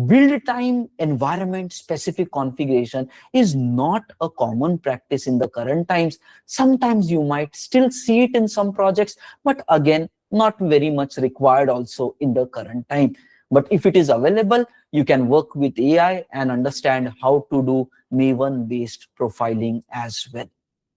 build time environment specific configuration is not a common practice in the current times. Sometimes you might still see it in some projects, but again, not very much required also in the current time. But if it is available, you can work with AI and understand how to do Maven based profiling as well.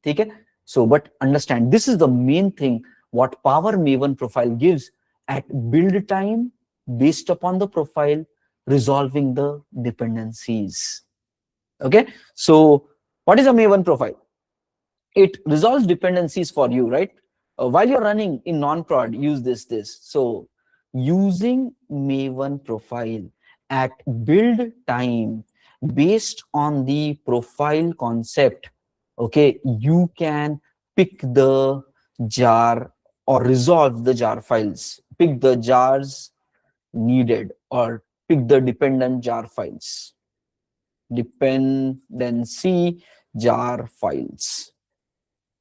Okay? So, but understand this is the main thing what Power Maven profile gives at build time based upon the profile, resolving the dependencies. Okay, so what is a Maven profile? It resolves dependencies for you, right? While you're running in non-prod, use this. So using Maven profile at build time based on the profile concept, okay, you can pick the jar or resolve the jar files, pick the jars needed or pick the dependent jar files, dependency jar files.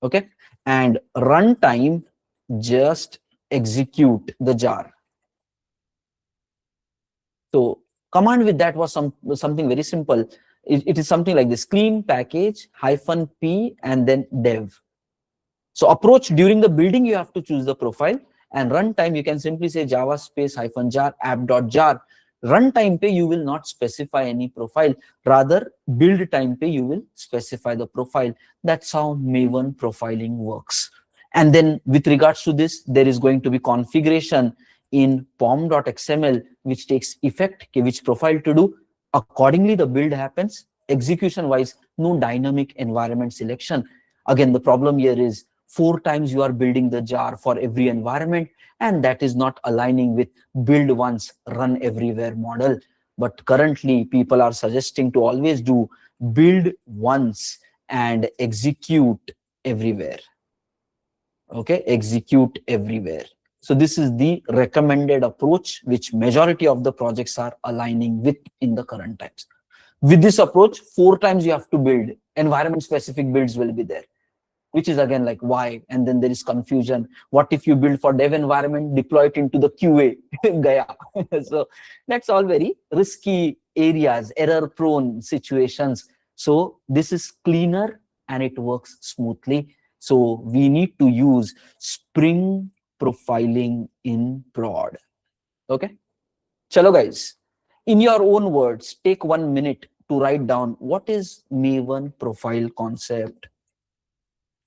Okay, and runtime just execute the jar. So command with that was something very simple. It is something like this: clean package -p and then dev. So approach during the building, you have to choose the profile, and runtime you can simply say java space -jar app.jar. Runtime pay you will not specify any profile, rather build time pay you will specify the profile. That's how Maven profiling works. And then with regards to this, there is going to be configuration in pom.xml which takes effect, which profile to do. Accordingly the build happens. Execution wise, no dynamic environment selection. Again, the problem here is 4 times you are building the jar for every environment, and that is not aligning with build once, run everywhere model. But currently, people are suggesting to always do build once and execute everywhere. Okay, execute everywhere. So this is the recommended approach, which majority of the projects are aligning with in the current times. With this approach, 4 times you have to build, environment specific builds will be there, which is again like why, and then there is confusion. What if you build for dev environment, deploy it into the QA? Gaya. So that's all very risky areas, error prone situations. So this is cleaner and it works smoothly. So we need to use Spring profiling in prod. Okay, chalo guys, in your own words, take 1 minute to write down what is Maven profile concept.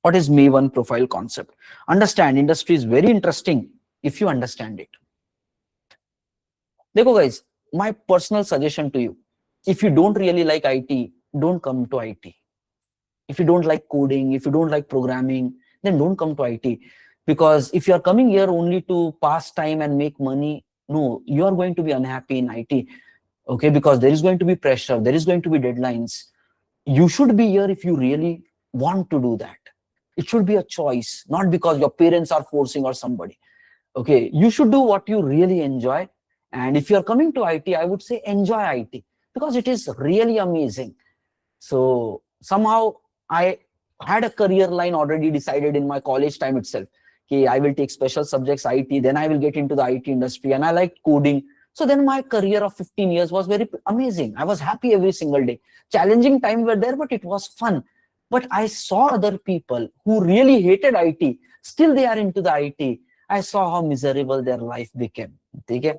What is Maven profile concept? Understand, industry is very interesting if you understand it. Dekho guys, my personal suggestion to you, if you don't really like IT, don't come to IT. If you don't like coding, if you don't like programming, then don't come to IT. Because if you are coming here only to pass time and make money, no, you are going to be unhappy in IT. Okay, because there is going to be pressure, there is going to be deadlines. You should be here if you really want to do that. It should be a choice, not because your parents are forcing or somebody. Okay, you should do what you really enjoy. And if you're coming to IT, I would say enjoy IT because it is really amazing. So somehow I had a career line already decided in my college time itself. Okay, I will take special subjects IT, then I will get into the IT industry, and I like coding. So then my career of 15 years was very amazing. I was happy every single day. Challenging times were there, but it was fun. But I saw other people who really hated IT. Still they are into the IT. I saw how miserable their life became. Okay?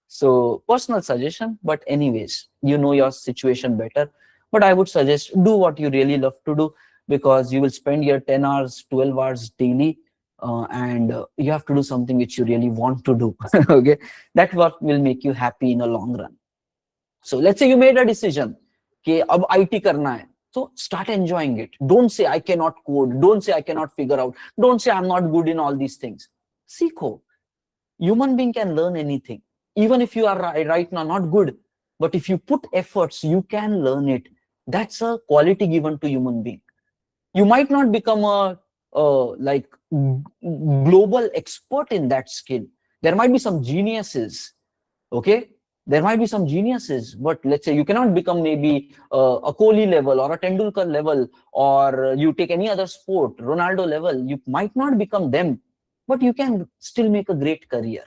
So personal suggestion, but anyways, you know your situation better. But I would suggest do what you really love to do, because you will spend your 10 hours, 12 hours daily, and you have to do something which you really want to do. Okay, that what will make you happy in a long run. So let's say you made a decision, okay, ab IT karna hai. So start enjoying it. Don't say I cannot code. Don't say I cannot figure out. Don't say I'm not good in all these things. Seekho. Human being can learn anything. Even if you are right now not good, but if you put efforts, you can learn it. That's a quality given to human being. You might not become a like global expert in that skill. There might be some geniuses, okay? There might be some geniuses, but let's say you cannot become maybe a Kohli level or a Tendulkar level, or you take any other sport, Ronaldo level. You might not become them, but you can still make a great career.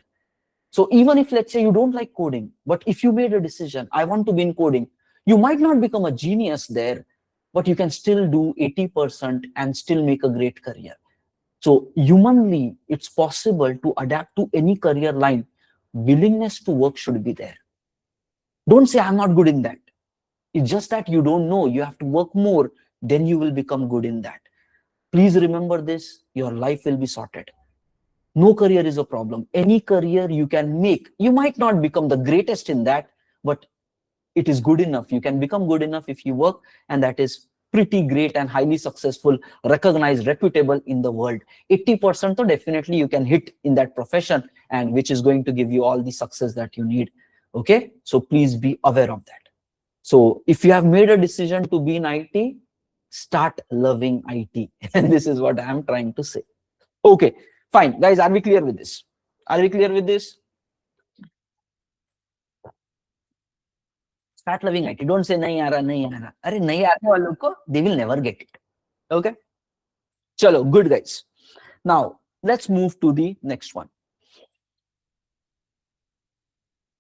So even if, let's say, you don't like coding, but if you made a decision, I want to be in coding, you might not become a genius there, but you can still do 80% and still make a great career. So humanly, it's possible to adapt to any career line. Willingness to work should be there. Don't say, I'm not good in that. It's just that you don't know. You have to work more, then you will become good in that. Please remember this, your life will be sorted. No career is a problem. Any career you can make. You might not become the greatest in that, but it is good enough. You can become good enough if you work, and that is pretty great and highly successful, recognized, reputable in the world. 80% so definitely you can hit in that profession, and which is going to give you all the success that you need. Okay, so please be aware of that. So if you have made a decision to be in IT, start loving IT. And this is what I am trying to say. Okay, fine. Guys, are we clear with this? Are we clear with this? Start loving IT. Don't say nahi aa raha, nahi aa raha. Arey nahi aane walon ko, they will never get it. Okay. Chalo, good guys. Now let's move to the next one.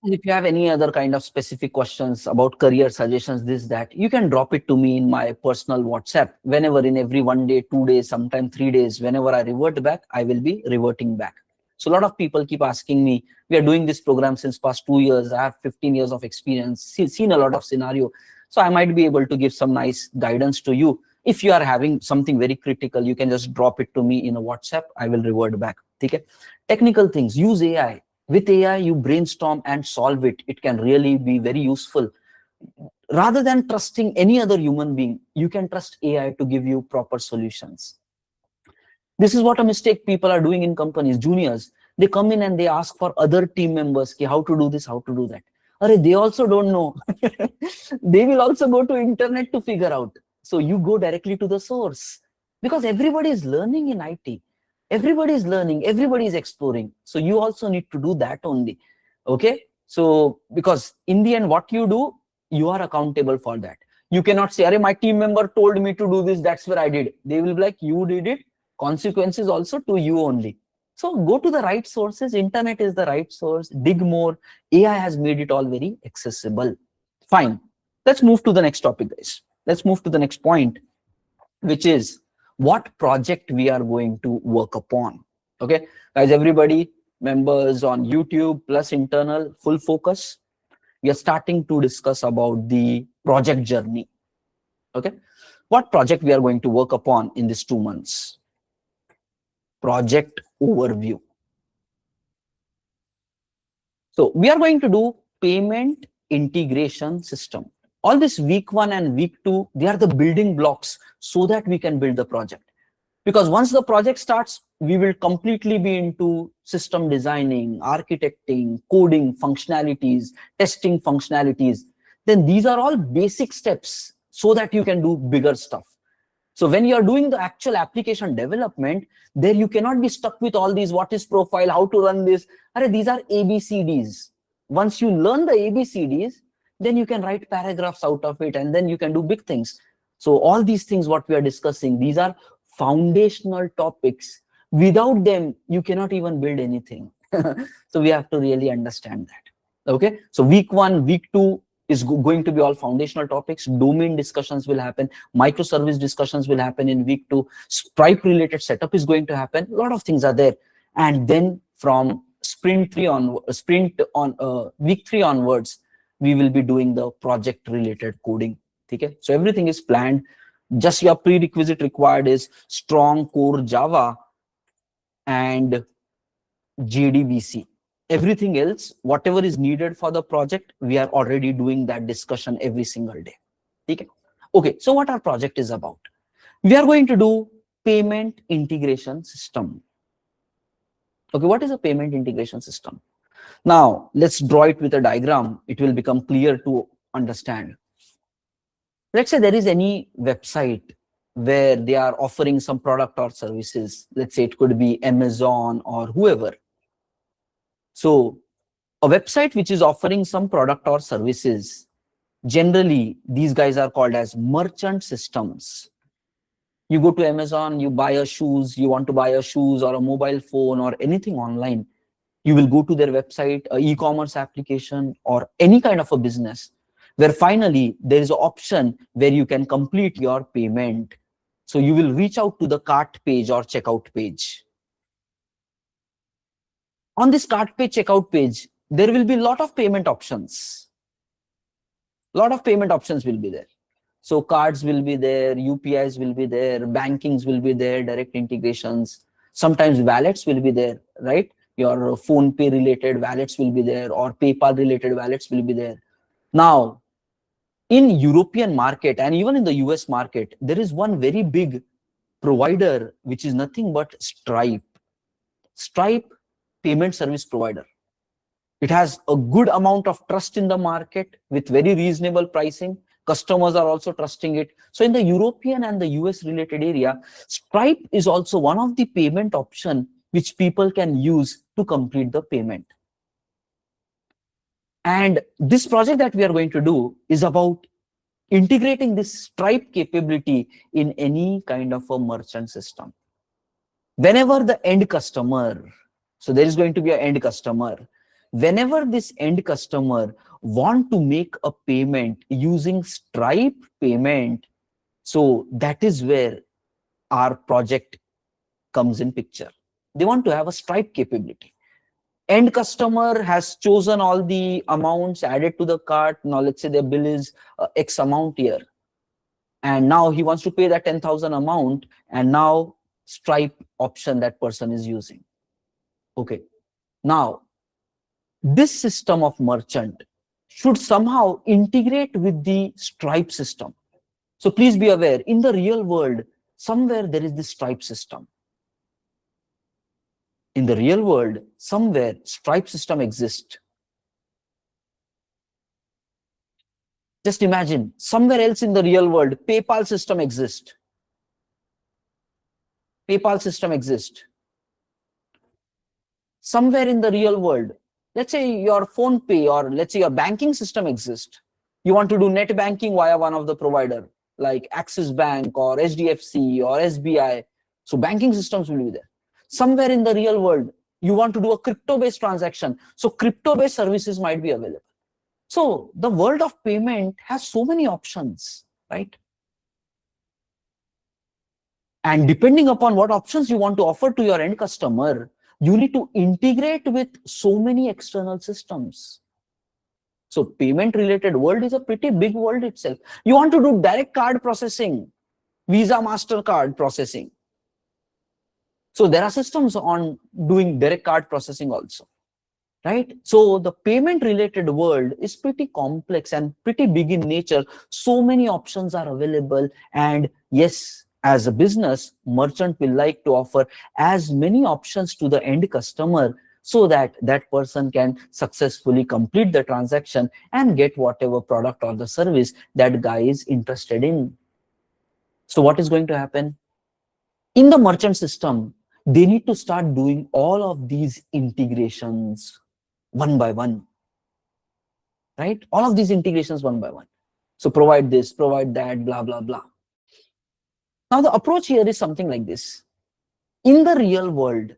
If you have any other kind of specific questions about career suggestions, this, that, you can drop it to me in my personal WhatsApp. Whenever, in every 1 day, 2 days, sometimes 3 days, whenever I revert back, I will be reverting back. So a lot of people keep asking me, we are doing this program since past 2 years. I have 15 years of experience, seen a lot of scenario. So I might be able to give some nice guidance to you. If you are having something very critical, you can just drop it to me in a WhatsApp. I will revert back. Okay? Technical things, use AI. With AI, you brainstorm and solve it. It can really be very useful. Rather than trusting any other human being, you can trust AI to give you proper solutions. This is what a mistake people are doing in companies. Juniors, they come in and they ask for other team members how to do this, how to do that. They also don't know. They will also go to internet to figure out. So you go directly to the source, because everybody is learning in IT. Everybody is learning, everybody is exploring. So you also need to do that only. Okay. So because in the end, what you do, you are accountable for that. You cannot say, my team member told me to do this, that's where I did. They will be like, you did it. Consequences also to you only. So go to the right sources. Internet is the right source. Dig more. AI has made it all very accessible. Fine. Let's move to the next topic, guys. Let's move to the next point, which is what project we are going to work upon. Okay, guys, everybody, members on YouTube plus internal, full focus. We are starting to discuss about the project journey. Okay, what project we are going to work upon in these 2 months? Project overview. So we are going to do payment integration system. All this week 1 and week 2, they are the building blocks so that we can build the project. Because once the project starts, we will completely be into system designing, architecting, coding functionalities, testing functionalities. Then these are all basic steps so that you can do bigger stuff. So when you are doing the actual application development, there you cannot be stuck with all these, what is profile, how to run this. These are ABCDs. Once you learn the ABCDs, then you can write paragraphs out of it, and then you can do big things. So all these things what we are discussing, these are foundational topics. Without them, you cannot even build anything. So we have to really understand that. Okay, so week 1, week 2 is going to be all foundational topics. Domain discussions will happen. Microservice discussions will happen in week 2. Stripe related setup is going to happen. A lot of things are there. And then from week 3 onwards, we will be doing the project related coding. Okay, so everything is planned. Just your prerequisite required is strong core Java and JDBC. Everything else, whatever is needed for the project, we are already doing that discussion every single day. Okay, okay, so what our project is about? We are going to do payment integration system. Okay, what is a payment integration system? Now, let's draw it with a diagram. It will become clear to understand. Let's say there is any website where they are offering some product or services. Let's say it could be Amazon or whoever. So a website which is offering some product or services, generally these guys are called as merchant systems. You go to Amazon, you buy a shoes, you want to buy a shoes or a mobile phone or anything online. You will go to their website, an e-commerce application or any kind of a business, where finally there is an option where you can complete your payment. So you will reach out to the cart page or checkout page. On this cart page, checkout page, there will be a lot of payment options. Lot of payment options will be there. So cards will be there, UPIs will be there, bankings will be there, direct integrations. Sometimes wallets will be there, right? Your phone pay related wallets will be there, or PayPal related wallets will be there. Now, in European market and even in the US market, there is one very big provider, which is nothing but Stripe. Stripe payment service provider. It has a good amount of trust in the market with very reasonable pricing. Customers are also trusting it. So in the European and the US related area, Stripe is also one of the payment option which people can use to complete the payment. And this project that we are going to do is about integrating this Stripe capability in any kind of a merchant system. Whenever the end customer, so there is going to be an end customer, whenever this end customer want to make a payment using Stripe payment, so that is where our project comes in picture. They want to have a Stripe capability. End customer has chosen all the amounts added to the cart. Now let's say their bill is X amount here. And now he wants to pay that 10,000 amount, and now Stripe option that person is using. Okay. Now, this system of merchant should somehow integrate with the Stripe system. So please be aware, in the real world, somewhere there is this Stripe system. In the real world, somewhere Stripe system exists. Just imagine, somewhere else in the real world, PayPal system exists. PayPal system exists. Somewhere in the real world, let's say your phone pay or let's say your banking system exists. You want to do net banking via one of the provider like Axis Bank or HDFC or SBI. So banking systems will be there. Somewhere in the real world, you want to do a crypto-based transaction. So crypto-based services might be available. So the world of payment has so many options, right? And depending upon what options you want to offer to your end customer, you need to integrate with so many external systems. So payment related world is a pretty big world itself. You want to do direct card processing, Visa, MasterCard processing. So there are systems on doing direct card processing also, right? So the payment related world is pretty complex and pretty big in nature. So many options are available. And yes, as a business, merchant will like to offer as many options to the end customer so that that person can successfully complete the transaction and get whatever product or the service that guy is interested in. So what is going to happen? In the merchant system, they need to start doing all of these integrations one by one, right? All of these integrations one by one. So provide this, provide that, blah, blah, blah. Now, the approach here is something like this. In the real world,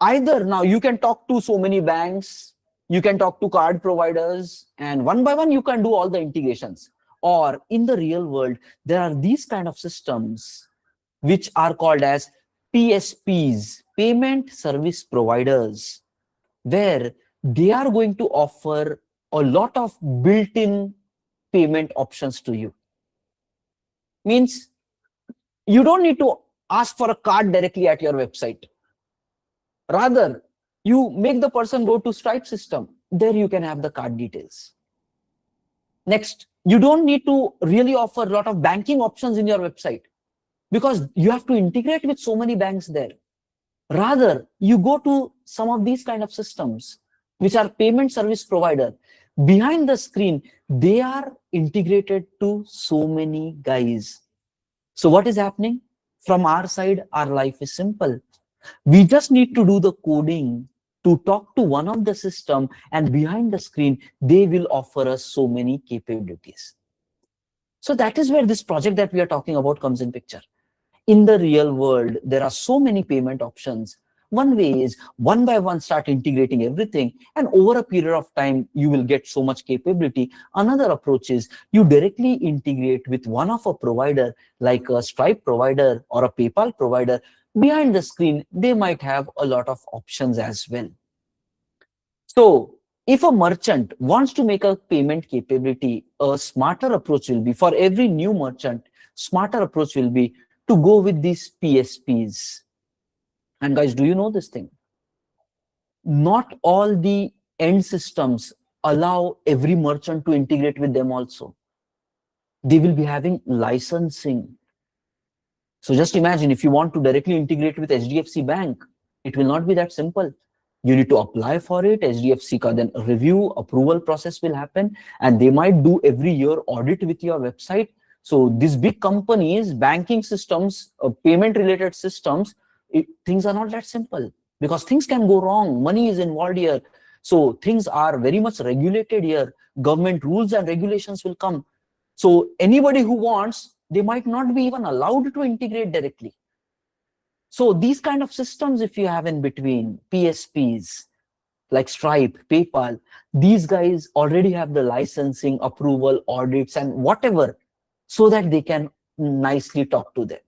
either now you can talk to so many banks, you can talk to card providers, and one by one you can do all the integrations. Or in the real world, there are these kind of systems which are called as PSPs, payment service providers, where they are going to offer a lot of built-in payment options to you. Means you don't need to ask for a card directly at your website. Rather, you make the person go to Stripe system. There you can have the card details. Next, you don't need to really offer a lot of banking options in your website because you have to integrate with so many banks there. Rather, you go to some of these kind of systems, which are payment service provider. Behind the screen, they are integrated to so many guys. So what is happening? From our side, our life is simple. We just need to do the coding to talk to one of the system, and behind the screen, they will offer us so many capabilities. So that is where this project that we are talking about comes in picture. In the real world, there are so many payment options. One way is one by one start integrating everything, and over a period of time, you will get so much capability. Another approach is you directly integrate with one of a provider like a Stripe provider or a PayPal provider. Behind the screen, they might have a lot of options as well. So if a merchant wants to make a payment capability, a smarter approach will be, for every new merchant, smarter approach will be to go with these PSPs. And guys, do you know this thing? Not all the end systems allow every merchant to integrate with them also. They will be having licensing. So just imagine if you want to directly integrate with HDFC Bank, it will not be that simple. You need to apply for it. HDFC ka then review, approval process will happen, and they might do every year audit with your website. So these big companies, banking systems, payment related systems, things are not that simple because things can go wrong. Money is involved here. So things are very much regulated here. Government rules and regulations will come. So anybody who wants, they might not be even allowed to integrate directly. So these kind of systems, if you have in between, PSPs, like Stripe, PayPal, these guys already have the licensing, approval, audits, and whatever, so that they can nicely talk to them.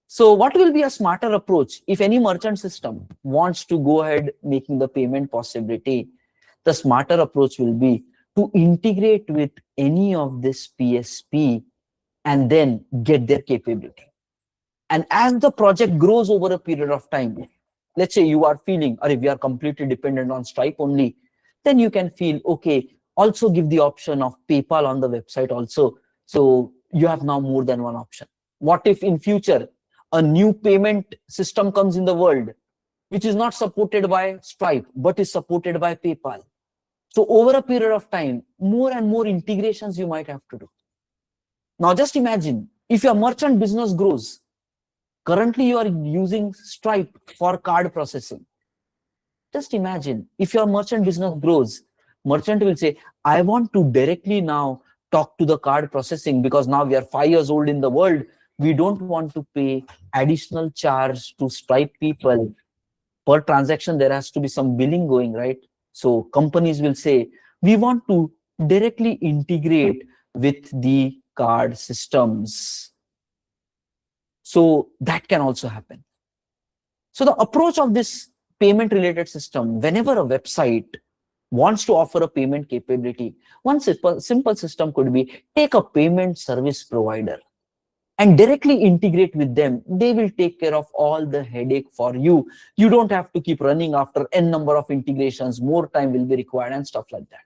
So what will be a smarter approach? If any merchant system wants to go ahead making the payment possibility, the smarter approach will be to integrate with any of this PSP and then get their capability. And as the project grows over a period of time, let's say you are feeling, or if we are completely dependent on Stripe only, then you can feel, okay, also give the option of PayPal on the website also. So you have now more than one option. What if in future, a new payment system comes in the world, which is not supported by Stripe, but is supported by PayPal? So over a period of time, more and more integrations you might have to do. Now just imagine, if your merchant business grows, currently you are using Stripe for card processing. Just imagine, if your merchant business grows, merchant will say, I want to directly now talk to the card processing because now we are 5 years old in the world. We don't want to pay additional charge to Stripe people. Per transaction, there has to be some billing going, right? So companies will say, we want to directly integrate with the card systems. So that can also happen. So the approach of this payment related system, whenever a website wants to offer a payment capability, one simple system could be take a payment service provider and directly integrate with them. They will take care of all the headache for you. You don't have to keep running after n number of integrations. More time will be required and stuff like that.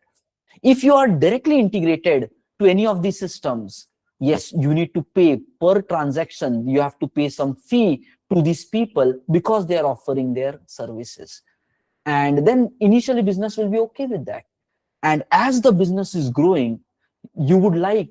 If you are directly integrated to any of these systems, yes, you need to pay per transaction. You have to pay some fee to these people because they are offering their services. And then initially business will be okay with that. And as the business is growing, you would like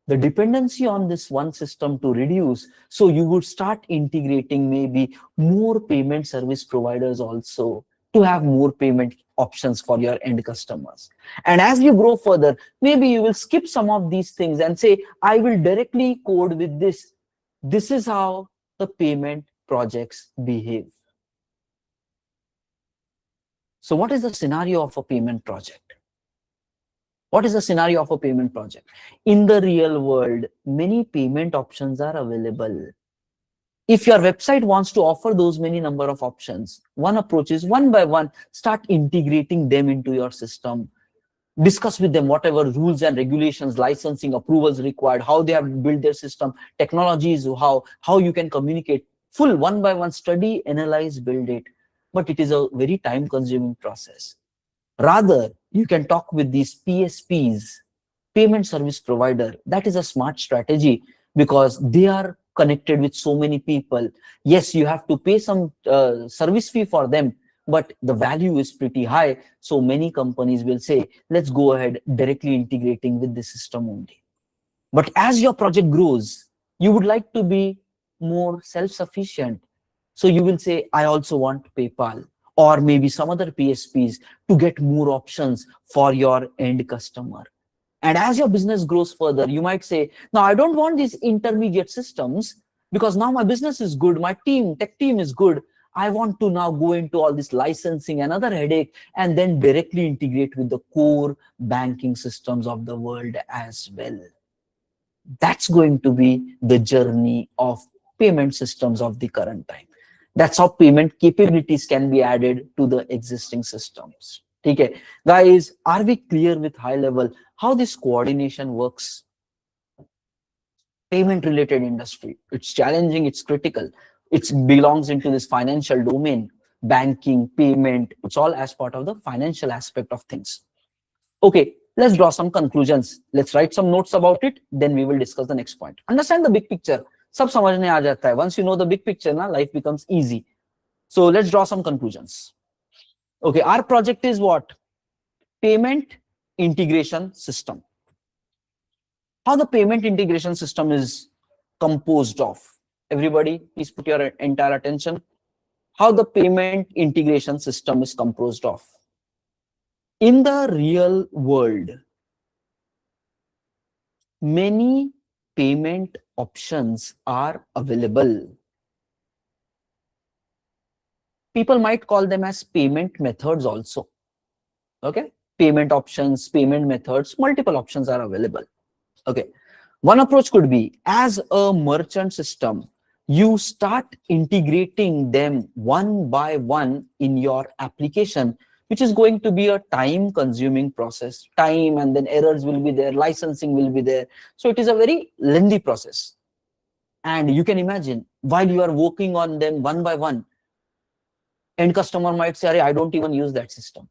the dependency on this one system to reduce. So you would start integrating maybe more payment service providers also to have more payment options for your end customers. And as you grow further, maybe you will skip some of these things and say, I will directly code with this This is how the payment projects behave. So what is the scenario of a payment project? What is the scenario of a payment project? In the real world, many payment options are available. If your website wants to offer those many number of options, one approach is one by one, start integrating them into your system. Discuss with them whatever rules and regulations, licensing approvals required, how they have built their system, technologies, how you can communicate. Full one by one study, analyze, build it. But it is a very time consuming process. Rather, you can talk with these PSPs, payment service provider. That is a smart strategy because they are connected with so many people. Yes, you have to pay some service fee for them, but the value is pretty high. So many companies will say, let's go ahead directly integrating with the system only. But as your project grows, you would like to be more self-sufficient. So you will say, I also want PayPal or maybe some other PSPs to get more options for your end customer. And as your business grows further, you might say, now I don't want these intermediate systems because now my business is good, my tech team is good. I want to now go into all this licensing, another headache, and then directly integrate with the core banking systems of the world as well. That's going to be the journey of payment systems of the current time. That's how payment capabilities can be added to the existing systems. Okay, guys, are we clear with high level how this coordination works? Payment related industry, it's challenging, it's critical, it belongs into this financial domain, banking, payment, it's all as part of the financial aspect of things. Okay, let's draw some conclusions. Let's write some notes about it. Then we will discuss the next point. Understand the big picture. Sab samajhne aa jata hai. Once you know the big picture, na, life becomes easy. So let's draw some conclusions. Okay, our project is what? Payment integration system. How the payment integration system is composed of? Everybody, please put your entire attention. How the payment integration system is composed of? In the real world, many payment options are available. People might call them as payment methods also. Okay, payment options, payment methods, multiple options are available. Okay, one approach could be, as a merchant system, you start integrating them one by one in your application, which is going to be a time consuming process. Time, and then errors will be there, licensing will be there. So it is a very lengthy process. And you can imagine, while you are working on them one by one, end customer might say, I don't even use that system.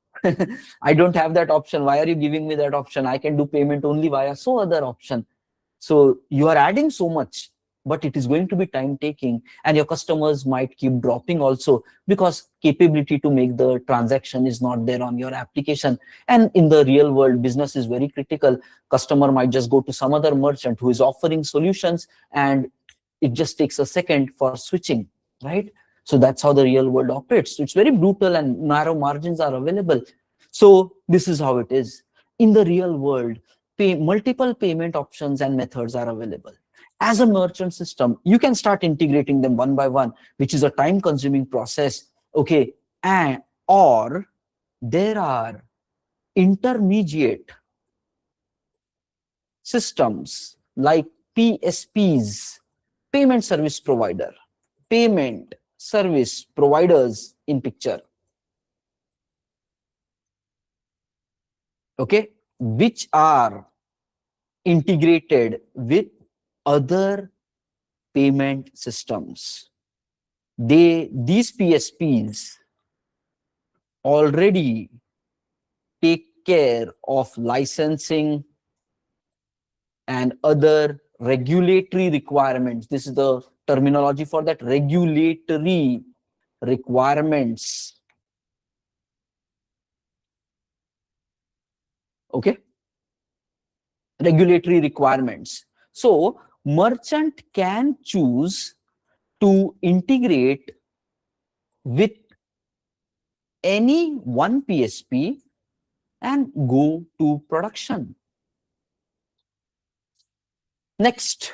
I don't have that option. Why are you giving me that option? I can do payment only via so other option. So you are adding so much, but it is going to be time taking, and your customers might keep dropping also because capability to make the transaction is not there on your application. And in the real world, business is very critical. Customer might just go to some other merchant who is offering solutions, and it just takes a second for switching, right? So that's how the real world operates. So it's very brutal and narrow margins are available. So this is how it is. In the real world, multiple payment options and methods are available. As a merchant system, you can start integrating them one by one, which is a time consuming process. Okay, or there are intermediate systems like PSPs, payment service provider, payment service providers in picture. Okay, which are integrated with other payment systems. These PSPs already take care of licensing and other regulatory requirements. This is the terminology for that, regulatory requirements. Okay, regulatory requirements. So merchant can choose to integrate with any one PSP and go to production. Next,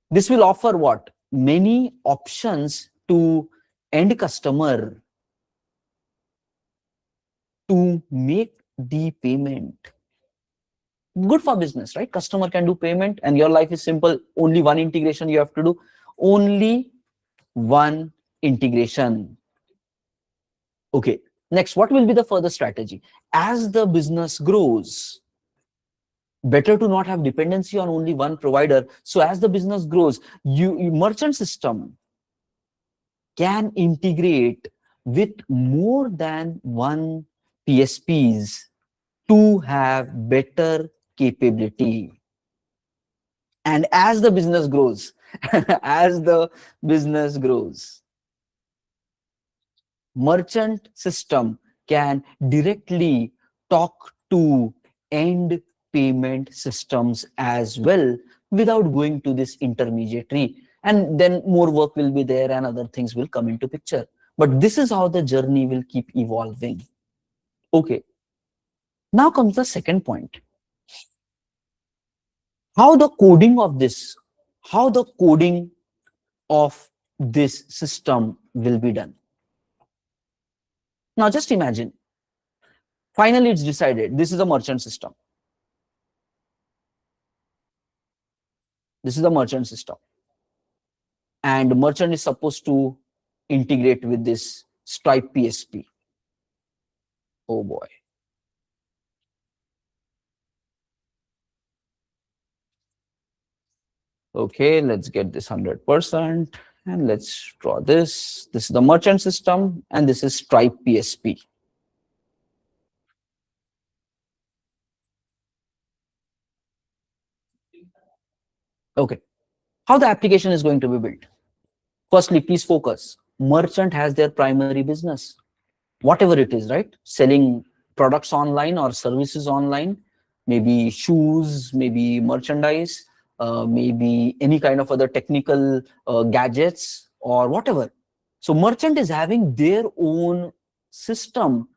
this will offer what? many options to end customer to make the payment. Good for business, right? Customer can do payment and your life is simple. Only one integration you have to do. Only one integration. Okay. Next, what will be the further strategy? As the business grows, better to not have dependency on only one provider. So as the business grows, you merchant system can integrate with more than one PSPs to have better capability. And as the business grows, as the business grows, merchant system can directly talk to end payment systems as well without going to this intermediary. And then more work will be there and other things will come into picture. But this is how the journey will keep evolving. Okay. Now comes the second point. How the coding of this system will be done. Now just imagine, finally it's decided this is a merchant system. This is a merchant system. And merchant is supposed to integrate with this Stripe PSP. Oh boy. Okay, let's get this 100%. And let's draw this. This is the merchant system and this is Stripe PSP. Okay. How the application is going to be built? Firstly, please focus. Merchant has their primary business, whatever it is, right? Selling products online or services online, maybe shoes, maybe merchandise, maybe any kind of other technical gadgets or whatever. So merchant is having their own system.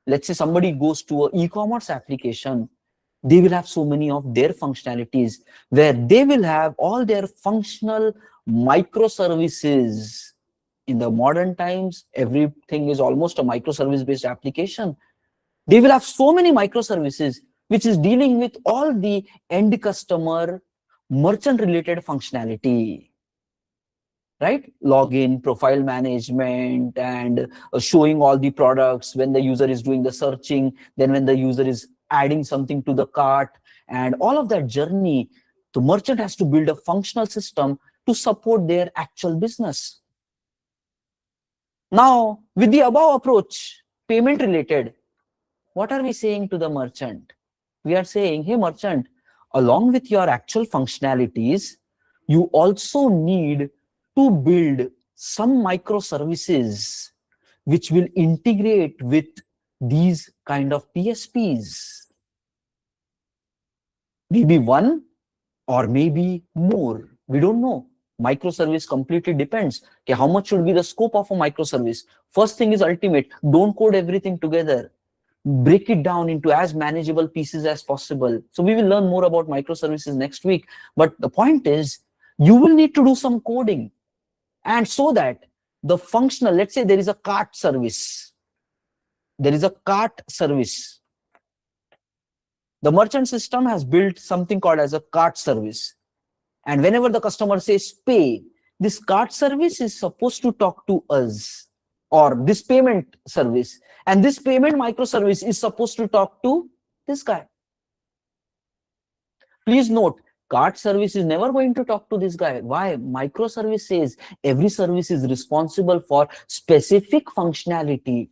Let's say somebody goes to an e-commerce application, they will have so many of their functionalities where they will have all their functional microservices. In the modern times, everything is almost a microservice based application. They will have so many microservices which is dealing with all the end customer merchant related functionality, right? Login, profile management, and showing all the products when the user is doing the searching, then when the user is adding something to the cart, and all of that journey, the merchant has to build a functional system to support their actual business. Now, with the above approach, payment related, what are we saying to the merchant? We are saying, hey merchant, along with your actual functionalities, you also need to build some microservices which will integrate with these kind of PSPs. Maybe one or maybe more. We don't know. Microservice completely depends. Okay, how much should be the scope of a microservice? First thing is ultimate. Don't code everything together. Break it down into as manageable pieces as possible. So we will learn more about microservices next week. But the point is, you will need to do some coding. And so that the functional, let's say there is a cart service. There is a cart service. The merchant system has built something called as a cart service. And whenever the customer says pay, this cart service is supposed to talk to us, or this payment service. And this payment microservice is supposed to talk to this guy. Please note, cart service is never going to talk to this guy. Why? Microservice says every service is responsible for specific functionality.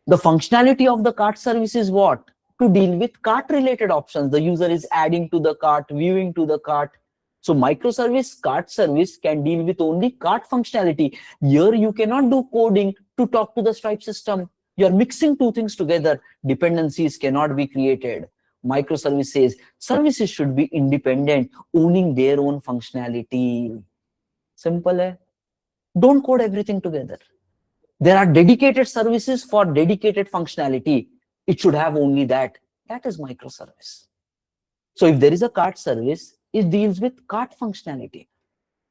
The functionality of the cart service is what? To deal with cart related options. The user is adding to the cart, viewing to the cart. So microservice cart service can deal with only cart functionality. Here you cannot do coding to talk to the Stripe system. You're mixing two things together. Dependencies cannot be created. Microservice says services should be independent, owning their own functionality. Simple, eh? Don't code everything together. There are dedicated services for dedicated functionality. It should have only that. That is microservice. So if there is a cart service, it deals with cart functionality.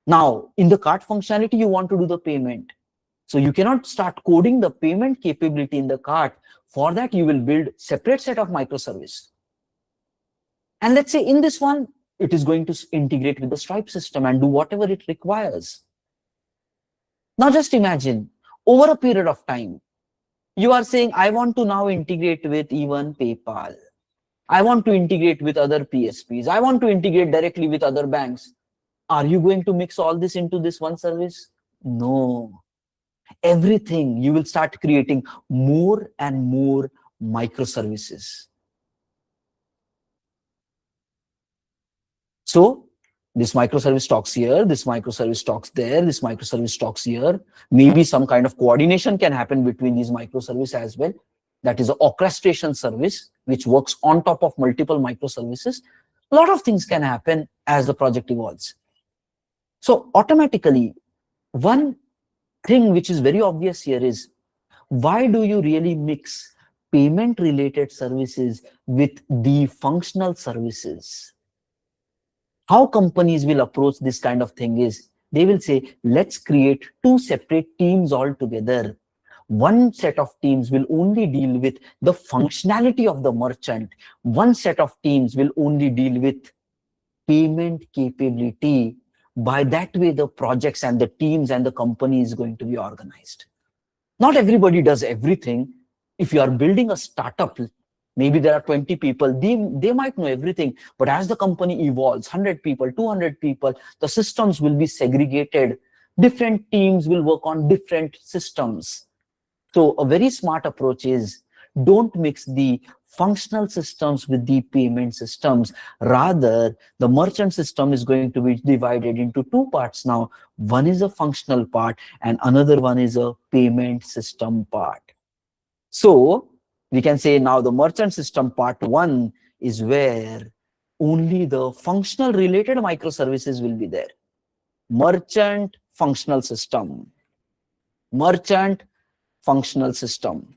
Now, in the cart functionality, you want to do the payment. So you cannot start coding the payment capability in the cart. For that, you will build separate set of microservice. And let's say in this one, it is going to integrate with the Stripe system and do whatever it requires. Now just imagine, over a period of time, you are saying, I want to now integrate with even PayPal. I want to integrate with other PSPs. I want to integrate directly with other banks. Are you going to mix all this into this one service? No. Everything, you will start creating more and more microservices. So this microservice talks here, this microservice talks there, this microservice talks here. Maybe some kind of coordination can happen between these microservices as well. That is an orchestration service which works on top of multiple microservices. A lot of things can happen as the project evolves. So automatically, one thing which is very obvious here is, why do you really mix payment related services with the functional services? How companies will approach this kind of thing is, they will say, let's create two separate teams altogether. One set of teams will only deal with the functionality of the merchant. One set of teams will only deal with payment capability. By that way, the projects and the teams and the company is going to be organized. Not everybody does everything. If you are building a startup, maybe there are 20 people, they might know everything. But as the company evolves, 100 people, 200 people, the systems will be segregated. Different teams will work on different systems. So a very smart approach is, don't mix the functional systems with the payment systems. Rather, the merchant system is going to be divided into two parts now. One is a functional part and another one is a payment system part. So we can say now the merchant system part one is where only the functional related microservices will be there. Merchant functional system. Merchant functional system.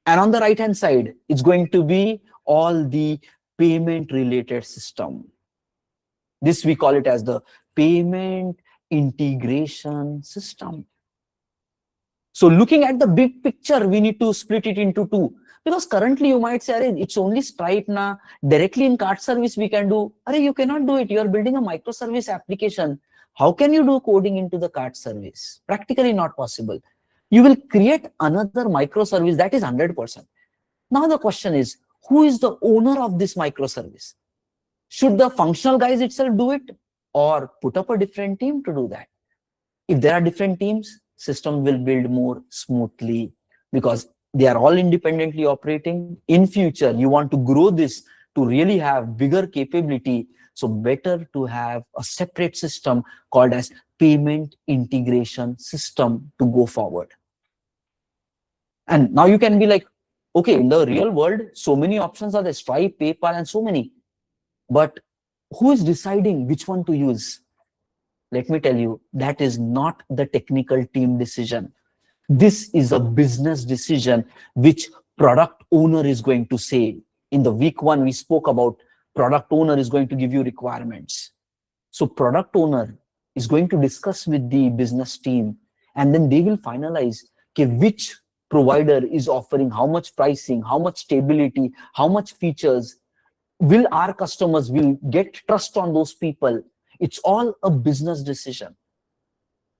And on the right hand side, it's going to be all the payment related system. This we call it as the payment integration system. So looking at the big picture, we need to split it into two. Because currently you might say, it's only Stripe na, directly in cart service we can do. You cannot do it. You are building a microservice application. How can you do coding into the cart service? Practically not possible. You will create another microservice that is 100%. Now the question is, who is the owner of this microservice? Should the functional guys itself do it or put up a different team to do that? If there are different teams, system will build more smoothly because they are all independently operating. In future, you want to grow this to really have bigger capability. So better to have a separate system called as payment integration system to go forward. And now you can be like, okay, in the real world, so many options are there, Stripe, PayPal, and so many. But who is deciding which one to use? Let me tell you, that is not the technical team decision. This is a business decision which product owner is going to say. In the week one, we spoke about product owner is going to give you requirements. So product owner is going to discuss with the business team, and then they will finalize okay, which provider is offering how much pricing, how much stability, how much features. Will our customers will get trust on those people? It's all a business decision.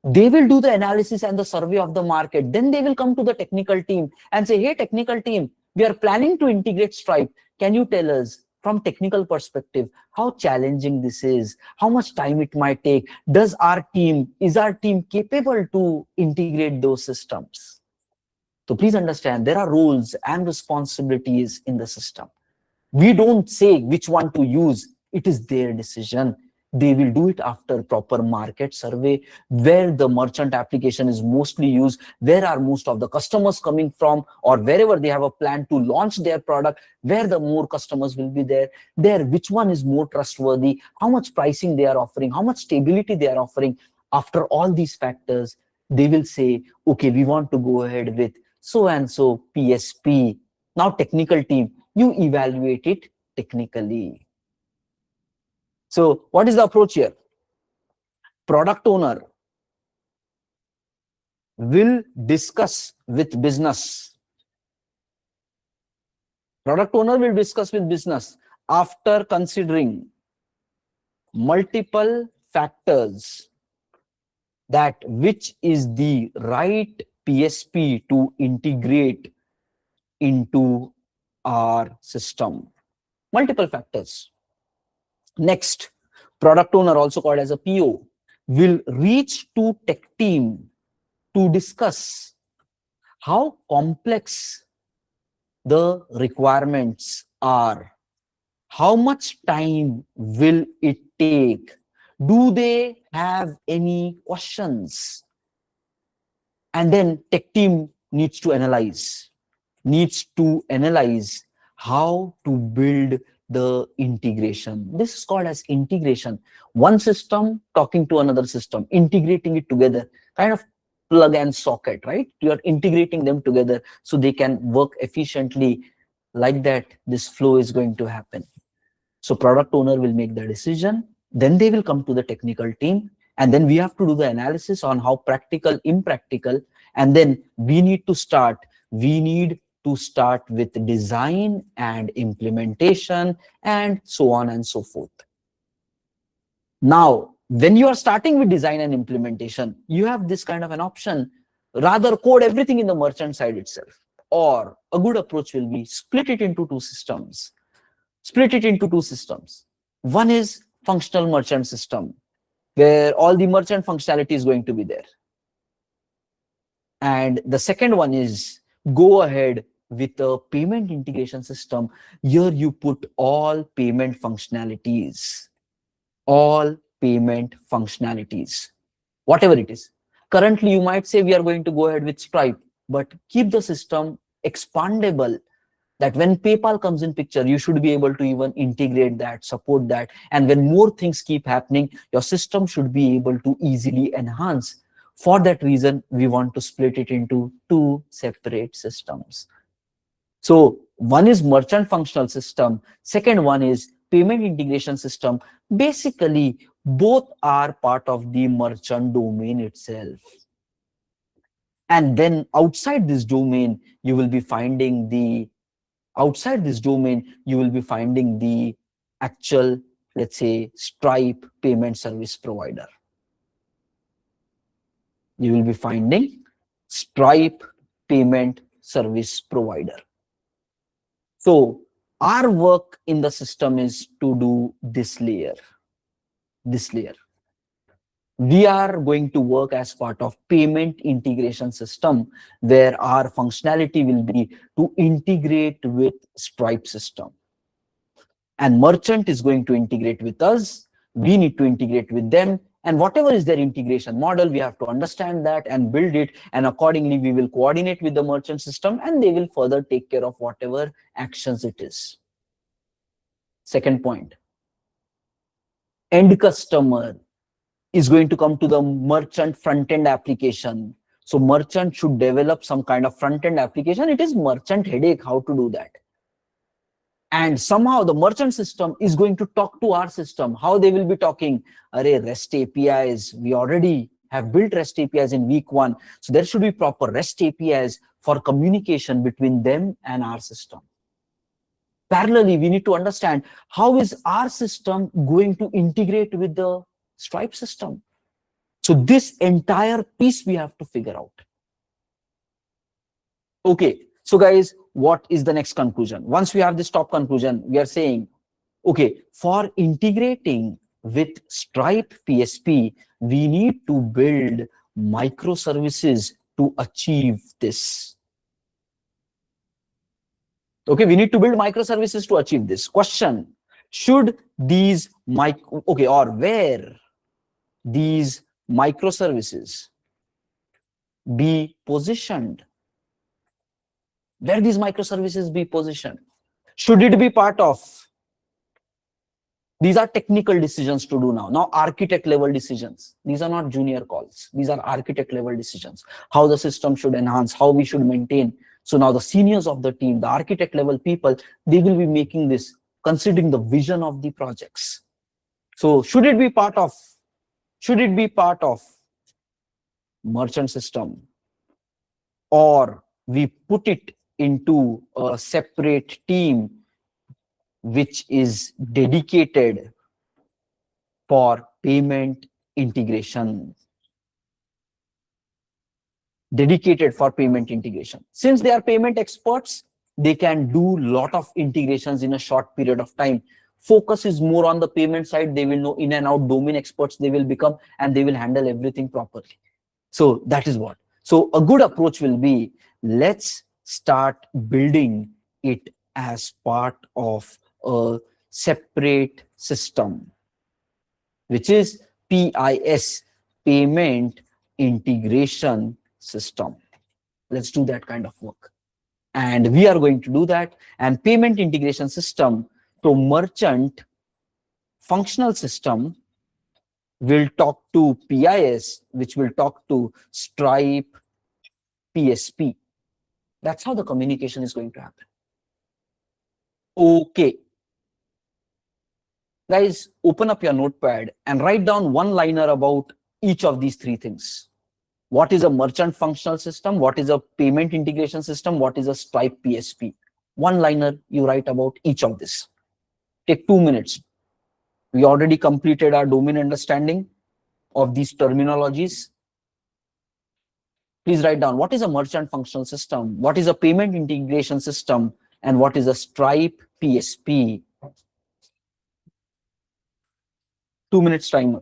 They will do the analysis and the survey of the market. Then they will come to the technical team and say, hey, technical team, we are planning to integrate Stripe. Can you tell us from technical perspective how challenging this is, how much time it might take? Is our team capable to integrate those systems? So please understand, there are roles and responsibilities in the system. We don't say which one to use. It is their decision. They will do it after proper market survey, where the merchant application is mostly used, where are most of the customers coming from, or wherever they have a plan to launch their product, where the more customers will be there, which one is more trustworthy, how much pricing they are offering, how much stability they are offering. After all these factors, they will say, okay, we want to go ahead with so and so PSP. Now technical team, you evaluate it technically. So what is the approach here? product owner will discuss with business. Product owner will discuss with business after considering multiple factors that which is the right PSP to integrate into our system. Multiple factors. Next, product owner, also called as a PO, will reach to tech team to discuss how complex the requirements are. How much time will it take? Do they have any questions? And then tech team needs to analyze how to build the integration. This is called as integration. One system talking to another system, integrating it together, kind of plug and socket, right? You are integrating them together so they can work efficiently. Like that, this flow is going to happen. So product owner will make the decision, then they will come to the technical team, and then we have to do the analysis on how practical, impractical, and then we need to start with design and implementation and so on and so forth. Now, when you are starting with design and implementation, you have this kind of an option, rather code everything in the merchant side itself, or a good approach will be split it into two systems. One is functional merchant system, where all the merchant functionality is going to be there. And the second one is go ahead with a payment integration system. Here you put all payment functionalities, whatever it is. Currently, you might say we are going to go ahead with Stripe, but keep the system expandable, that when PayPal comes in picture, you should be able to even integrate that, support that. And when more things keep happening, your system should be able to easily enhance. For that reason, we want to split it into two separate systems. So one is merchant functional system. Second one is payment integration system. Basically, both are part of the merchant domain itself. And then outside this domain, you will be finding the actual, let's say, Stripe payment service provider. You will be finding Stripe payment service provider. So our work in the system is to do this layer. We are going to work as part of payment integration system, where our functionality will be to integrate with Stripe system. And merchant is going to integrate with us. We need to integrate with them. And whatever is their integration model, we have to understand that and build it. And accordingly, we will coordinate with the merchant system, and they will further take care of whatever actions it is. Second point, end customer is going to come to the merchant front-end application. So merchant should develop some kind of front-end application. It is merchant headache how to do that. And somehow the merchant system is going to talk to our system. How they will be talking? Array, REST APIs. We already have built REST APIs in week 1. So there should be proper REST APIs for communication between them and our system. Parallelly, we need to understand how is our system going to integrate with the Stripe system. So this entire piece we have to figure out. Okay, so guys, what is the next conclusion? Once we have this top conclusion, we are saying, okay, for integrating with Stripe PSP, we need to build microservices to achieve this. Okay, we need to build microservices to achieve this. Question, should these where these microservices be positioned? Where these microservices be positioned? Should it be part of? These are technical decisions to do now. Now, architect level decisions. These are not junior calls. These are architect level decisions. How the system should enhance, how we should maintain. So now the seniors of the team, the architect level people, they will be making this, considering the vision of the projects. So should it be part of Should it be part of merchant system, or we put it into a separate team which is dedicated for payment integration? Since they are payment experts, they can do lot of integrations in a short period of time. Focus is more on the payment side. They will know in and out, domain experts they will become, and they will handle everything properly. So that is what. So a good approach will be, let's start building it as part of a separate system, which is PIS, payment integration system. Let's do that kind of work. And we are going to do that. And payment integration system, so merchant functional system will talk to PIS, which will talk to Stripe PSP. That's how the communication is going to happen. Okay. Guys, open up your notepad and write down one-liner about each of these three things. What is a merchant functional system? What is a payment integration system? What is a Stripe PSP? One-liner you write about each of this. Take 2 minutes. We already completed our domain understanding of these terminologies. Please write down what is a merchant functional system, what is a payment integration system, and what is a Stripe PSP. 2 minutes timer.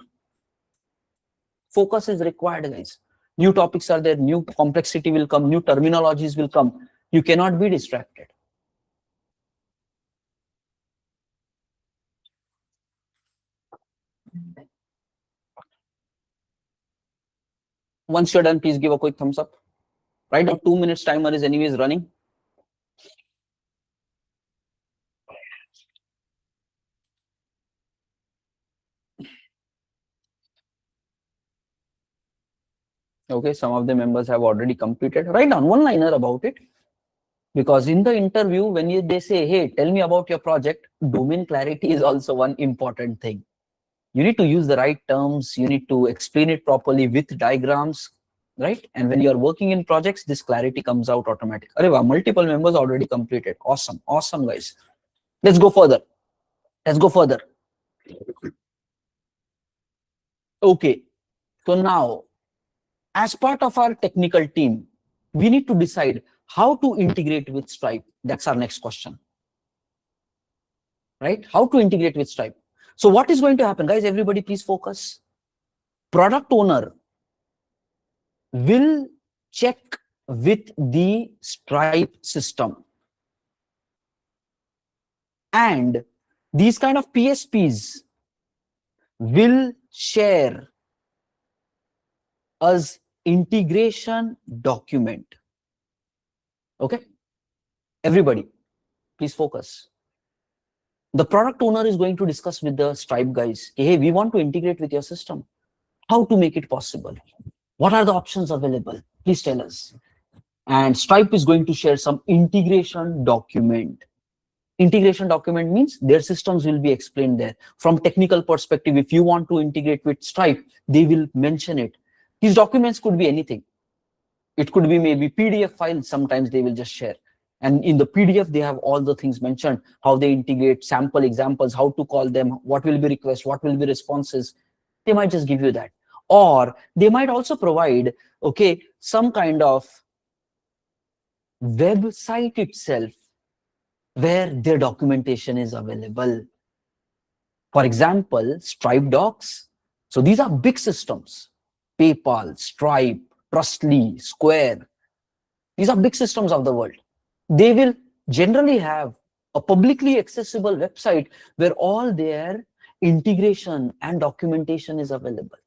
Focus is required, guys. New topics are there, new complexity will come, new terminologies will come. You cannot be distracted. Once you're done, please give a quick thumbs up. Right now, 2 minutes timer is anyways running. Okay, some of the members have already completed. Write down one-liner about it. Because in the interview, when they say, hey, tell me about your project, domain clarity is also one important thing. You need to use the right terms. You need to explain it properly with diagrams, right? And when you're working in projects, this clarity comes out automatically. Multiple members already completed. Awesome. Awesome, guys. Let's go further. Let's go further. Okay. So now, as part of our technical team, we need to decide how to integrate with Stripe. That's our next question. Right? How to integrate with Stripe. So what is going to happen, guys? Everybody please focus. Product owner will check with the Stripe system. And these kind of PSPs will share as integration document. Okay? Everybody, please focus. The product owner is going to discuss with the Stripe guys, hey, we want to integrate with your system. How to make it possible? What are the options available? Please tell us. And Stripe is going to share some integration document. Integration document means their systems will be explained there. From technical perspective, if you want to integrate with Stripe, they will mention it. These documents could be anything. It could be maybe PDF files. Sometimes they will just share. And in the PDF, they have all the things mentioned, how they integrate, sample examples, how to call them, what will be requests, what will be responses. They might just give you that. Or they might also provide, okay, some kind of website itself where their documentation is available. For example, Stripe Docs. So these are big systems. PayPal, Stripe, Trustly, Square. These are big systems of the world. They will generally have a publicly accessible website where all their integration and documentation is available.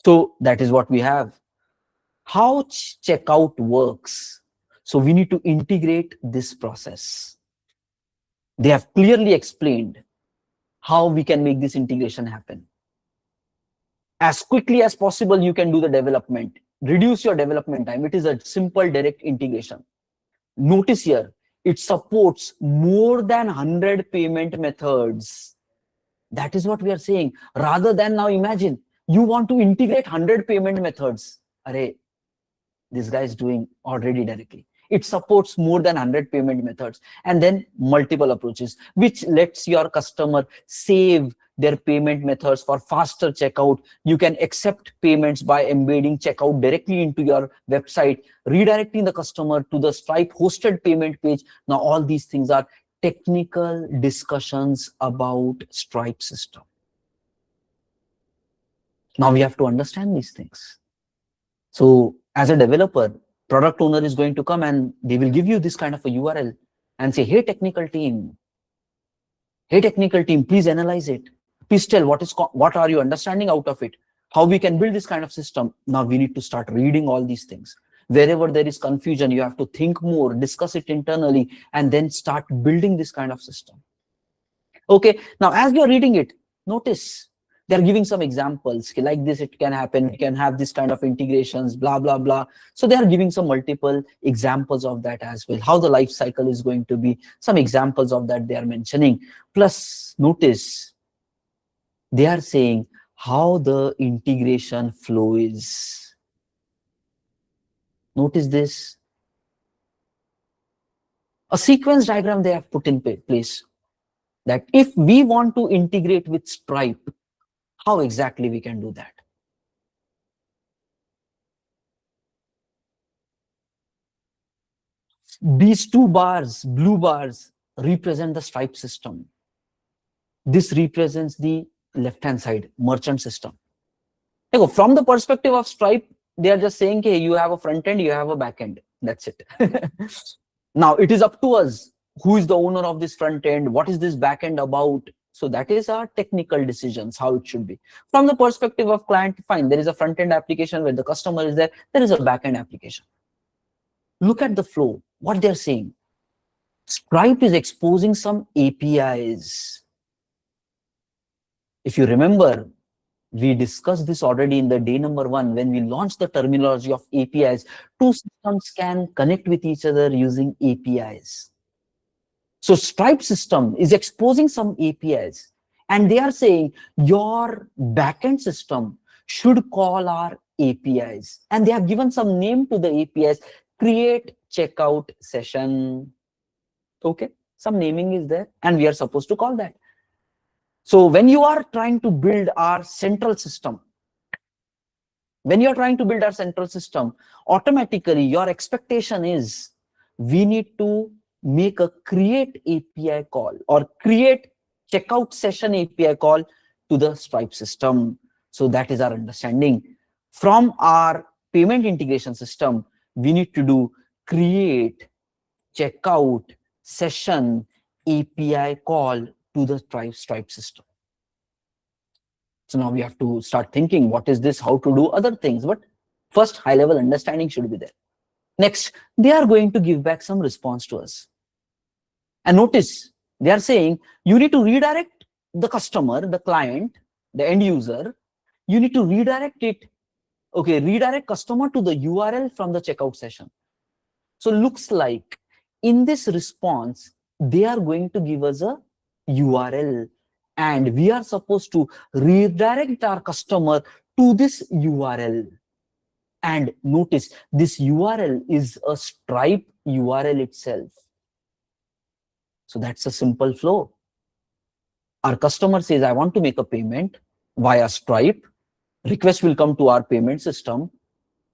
So that is what we have. How checkout works. So we need to integrate this process. They have clearly explained how we can make this integration happen. As quickly as possible, you can do the development. Reduce your development time. It is a simple direct integration. Notice here, it supports more than 100 payment methods. That is what we are saying. Rather than now imagine, you want to integrate 100 payment methods. Array, this guy is doing already directly. It supports more than 100 payment methods and then multiple approaches, which lets your customer save their payment methods for faster checkout. You can accept payments by embedding checkout directly into your website, redirecting the customer to the Stripe hosted payment page. Now, all these things are technical discussions about Stripe system. Now we have to understand these things. So as a developer, product owner is going to come and they will give you this kind of a URL and say, hey, technical team, please analyze it. Please tell what are you understanding out of it? How we can build this kind of system? Now we need to start reading all these things. Wherever there is confusion, you have to think more, discuss it internally, and then start building this kind of system. Okay, now as you're reading it, notice they're giving some examples. Like this, it can happen. We can have this kind of integrations, blah, blah, blah. So they are giving some multiple examples of that as well. How the life cycle is going to be. Some examples of that they are mentioning. Plus, notice they are saying how the integration flow is. Notice this. A sequence diagram they have put in place. That if we want to integrate with Stripe, how exactly we can do that? These two bars, blue bars, represent the Stripe system. This represents the left-hand side, merchant system. From the perspective of Stripe, they are just saying, hey, you have a front end, you have a back end. That's it. Now, it is up to us. Who is the owner of this front end? What is this back end about? So that is our technical decisions, how it should be. From the perspective of client, fine, there is a front end application where the customer is there. There is a back end application. Look at the flow, what they're saying. Stripe is exposing some APIs. If you remember, we discussed this already in the day number 1 when we launched the terminology of APIs. Two systems can connect with each other using APIs. So Stripe system is exposing some APIs and they are saying your backend system should call our APIs. And they have given some name to the APIs, create checkout session. Okay, some naming is there and we are supposed to call that. So when you are trying to build our central system, automatically your expectation is we need to make a create API call or create checkout session API call to the Stripe system. So that is our understanding. From our payment integration system, we need to do create checkout session API call to the Stripe system. So now we have to start thinking, what is this, how to do other things. But first, high level understanding should be there. Next, they are going to give back some response to us. And notice, they are saying, you need to redirect the customer, the client, the end user. You need to redirect it. Okay, redirect customer to the URL from the checkout session. So looks like in this response, they are going to give us a URL. And we are supposed to redirect our customer to this URL. And notice, this URL is a Stripe URL itself. So that's a simple flow. Our customer says, I want to make a payment via Stripe. Request will come to our payment system.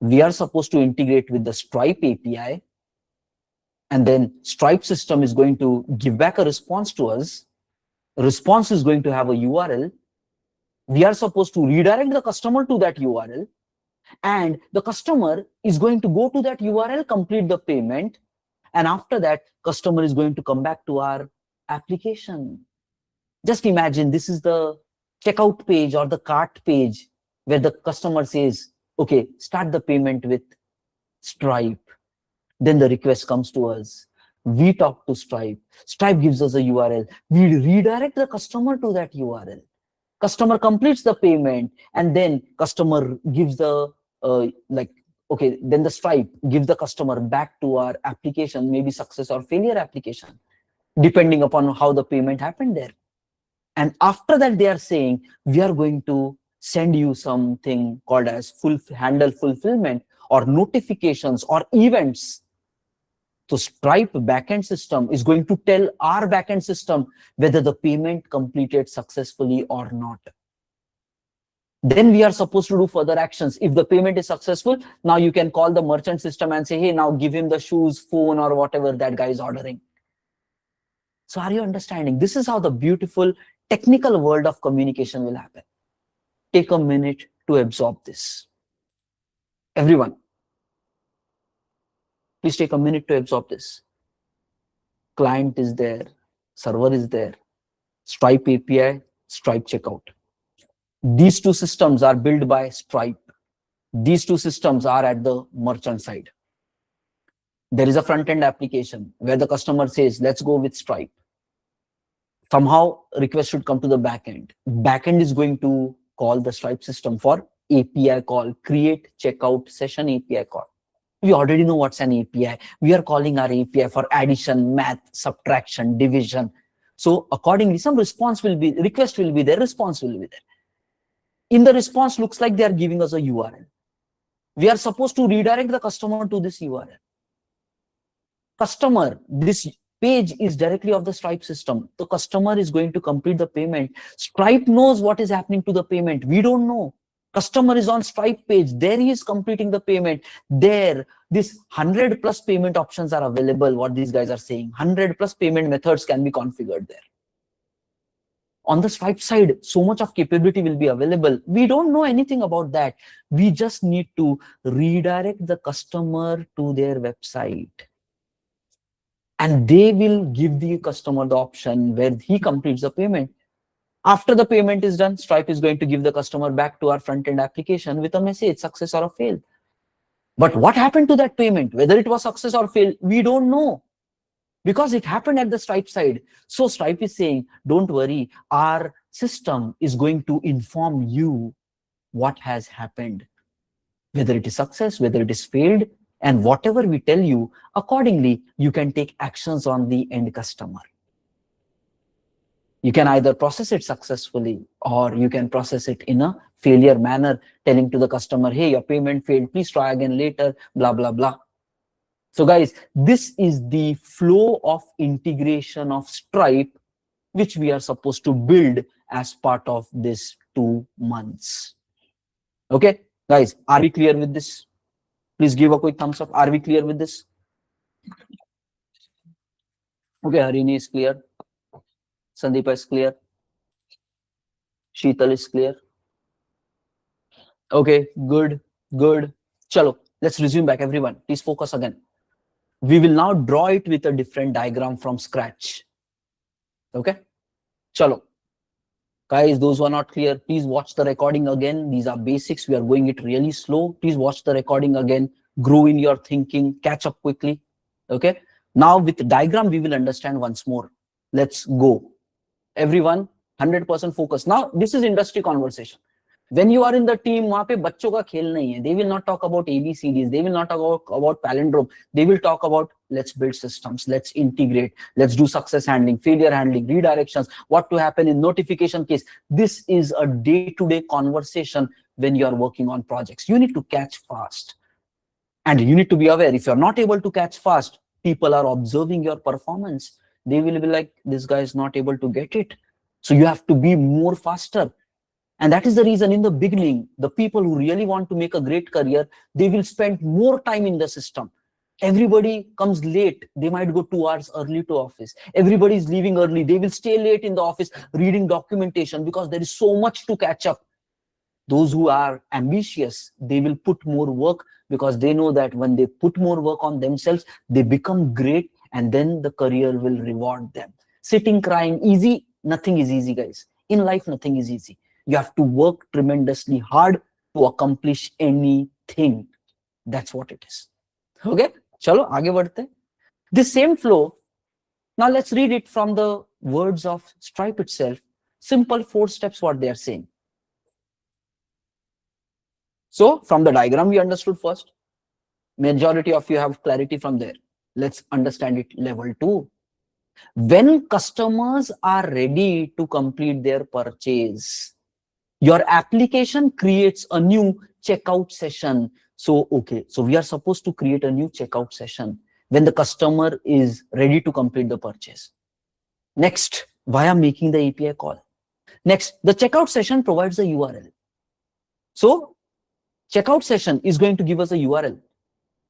We are supposed to integrate with the Stripe API. And then Stripe system is going to give back a response to us. Response is going to have a URL. We are supposed to redirect the customer to that URL. And the customer is going to go to that URL, complete the payment. And after that, customer is going to come back to our application. Just imagine this is the checkout page or the cart page where the customer says, okay, start the payment with Stripe. Then the request comes to us. We talk to Stripe. Stripe gives us a URL. We redirect the customer to that URL. Customer completes the payment and then customer gives the, then the Stripe gives the customer back to our application, maybe success or failure application, depending upon how the payment happened there. And after that, they are saying, we are going to send you something called as handle fulfillment or notifications or events. So Stripe backend system is going to tell our backend system whether the payment completed successfully or not. Then we are supposed to do further actions. If the payment is successful, now you can call the merchant system and say, hey, now give him the shoes, phone, or whatever that guy is ordering. So are you understanding? This is how the beautiful technical world of communication will happen. Take a minute to absorb this. Everyone, please take a minute to absorb this. Client is there, server is there, Stripe API, Stripe checkout. These two systems are built by Stripe. These two systems are at the merchant side. There is a front-end application where the customer says, let's go with Stripe. Somehow request should come to the backend. Backend is going to call the Stripe system for API call, create checkout session API call. We already know what's an API. We are calling our API for addition, math, subtraction, division. So accordingly, some request will be there, response will be there. In the response, looks like they are giving us a URL. We are supposed to redirect the customer to this URL. Customer, this page is directly of the Stripe system. The customer is going to complete the payment. Stripe knows what is happening to the payment. We don't know. Customer is on Stripe page. There he is completing the payment. There, this 100 plus payment options are available. What these guys are saying, 100 plus payment methods can be configured there. On the Stripe side, so much of capability will be available. We don't know anything about that. We just need to redirect the customer to their website. And they will give the customer the option where he completes the payment. After the payment is done, Stripe is going to give the customer back to our front-end application with a message, success or a fail. But what happened to that payment? Whether it was success or fail, we don't know. Because it happened at the Stripe side. So Stripe is saying, don't worry, our system is going to inform you what has happened. Whether it is success, whether it is failed, and whatever we tell you, accordingly, you can take actions on the end customer. You can either process it successfully or you can process it in a failure manner, telling to the customer, hey, your payment failed, please try again later, blah, blah, blah. So guys, this is the flow of integration of Stripe, which we are supposed to build as part of this 2 months. Okay, guys, are we clear with this? Please give a quick thumbs up. Are we clear with this? Okay, Harini is clear. Sandeepa is clear. Sheetal is clear. Okay, good, good. Chalo, let's resume back, everyone. Please focus again. We will now draw it with a different diagram from scratch. Okay, chalo. Guys, those who are not clear, please watch the recording again. These are basics. We are going it really slow. Please watch the recording again. Grow in your thinking. Catch up quickly. Okay. Now with the diagram, we will understand once more. Let's go. Everyone, 100% focus. Now, this is industry conversation. When you are in the team, वहाँ पे बच्चों का खेल नहीं है. They will not talk about ABCDs. They will not talk about palindrome. They will talk about let's build systems, let's integrate, let's do success handling, failure handling, redirections, what to happen in notification case. This is a day-to-day conversation when you are working on projects. You need to catch fast. And you need to be aware, if you're not able to catch fast, people are observing your performance. They will be like, this guy is not able to get it. So you have to be more faster. And that is the reason in the beginning, the people who really want to make a great career, they will spend more time in the system. Everybody comes late. They might go 2 hours early to office. Everybody is leaving early. They will stay late in the office reading documentation because there is so much to catch up. Those who are ambitious, they will put more work because they know that when they put more work on themselves, they become great and then the career will reward them. Sitting, crying, easy, nothing is easy, guys. In life, nothing is easy. You have to work tremendously hard to accomplish anything. That's what it is. Okay, chalo, aage badhte. This same flow, now let's read it from the words of Stripe itself. Simple 4 steps what they are saying. So from the diagram we understood first. Majority of you have clarity from there. Let's understand it level 2. When customers are ready to complete their purchase, your application creates a new checkout session. So, okay, so we are supposed to create a new checkout session when the customer is ready to complete the purchase. Next, via making the API call. Next, the checkout session provides a URL. So, checkout session is going to give us a URL.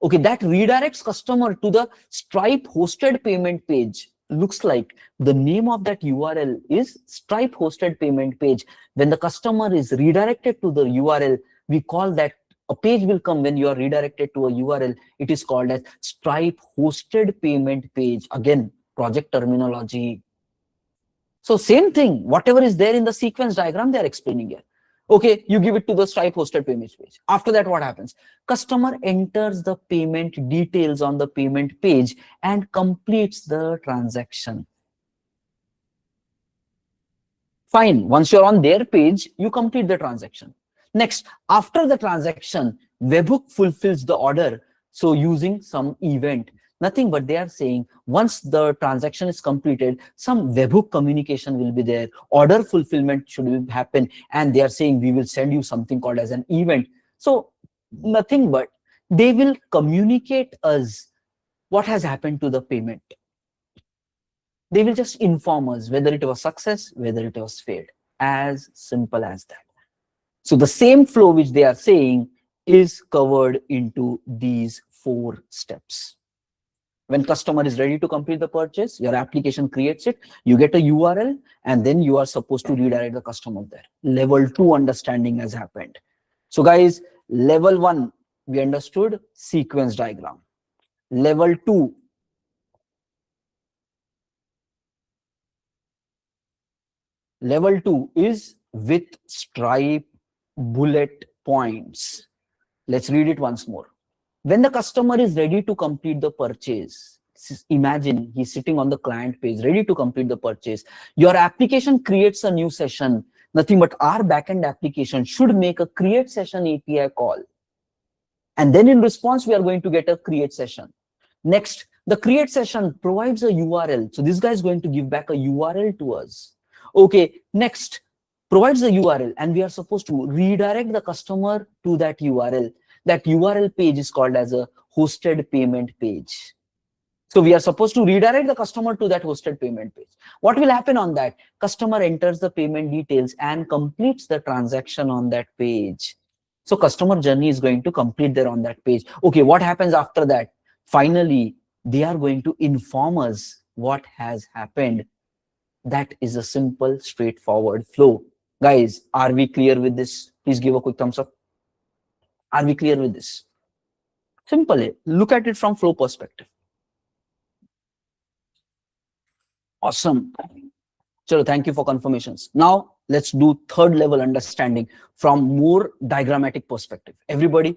Okay, that redirects customer to the Stripe hosted payment page. Looks like the name of that URL is Stripe hosted payment page. When the customer is redirected to the URL, we call that a page will come when you are redirected to a URL. It is called as Stripe hosted payment page. Again, project terminology. So same thing, whatever is there in the sequence diagram, they are explaining here. Okay, you give it to the Stripe hosted payment page. After that, what happens? Customer enters the payment details on the payment page and completes the transaction. Fine, once you're on their page, you complete the transaction. Next, after the transaction, webhook fulfills the order. So using some event, nothing but they are saying once the transaction is completed, some webhook communication will be there, order fulfillment should happen, and they are saying we will send you something called as an event. So nothing but they will communicate us what has happened to the payment. They will just inform us whether it was success, whether it was failed. As simple as that. So the same flow which they are saying is covered into these 4 steps. When customer is ready to complete the purchase, your application creates it, you get a URL, and then you are supposed to redirect the customer there. Level 2 understanding has happened. So guys, level 1, we understood sequence diagram. Level 2, is with Stripe bullet points. Let's read it once more. When the customer is ready to complete the purchase, imagine he's sitting on the client page, ready to complete the purchase. Your application creates a new session. Nothing but our backend application should make a create session API call. And then in response, we are going to get a create session. Next, the create session provides a URL. So this guy is going to give back a URL to us. Okay, next, provides a URL, and we are supposed to redirect the customer to that URL. That URL page is called as a hosted payment page. So we are supposed to redirect the customer to that hosted payment page. What will happen on that? Customer enters the payment details and completes the transaction on that page. So customer journey is going to complete there on that page. Okay, what happens after that? Finally, they are going to inform us what has happened. That is a simple, straightforward flow. Guys, are we clear with this? Please give a quick thumbs up. Are we clear with this? Simple. Look at it from flow perspective. Awesome. So thank you for confirmations. Now let's do third level understanding from more diagrammatic perspective. Everybody,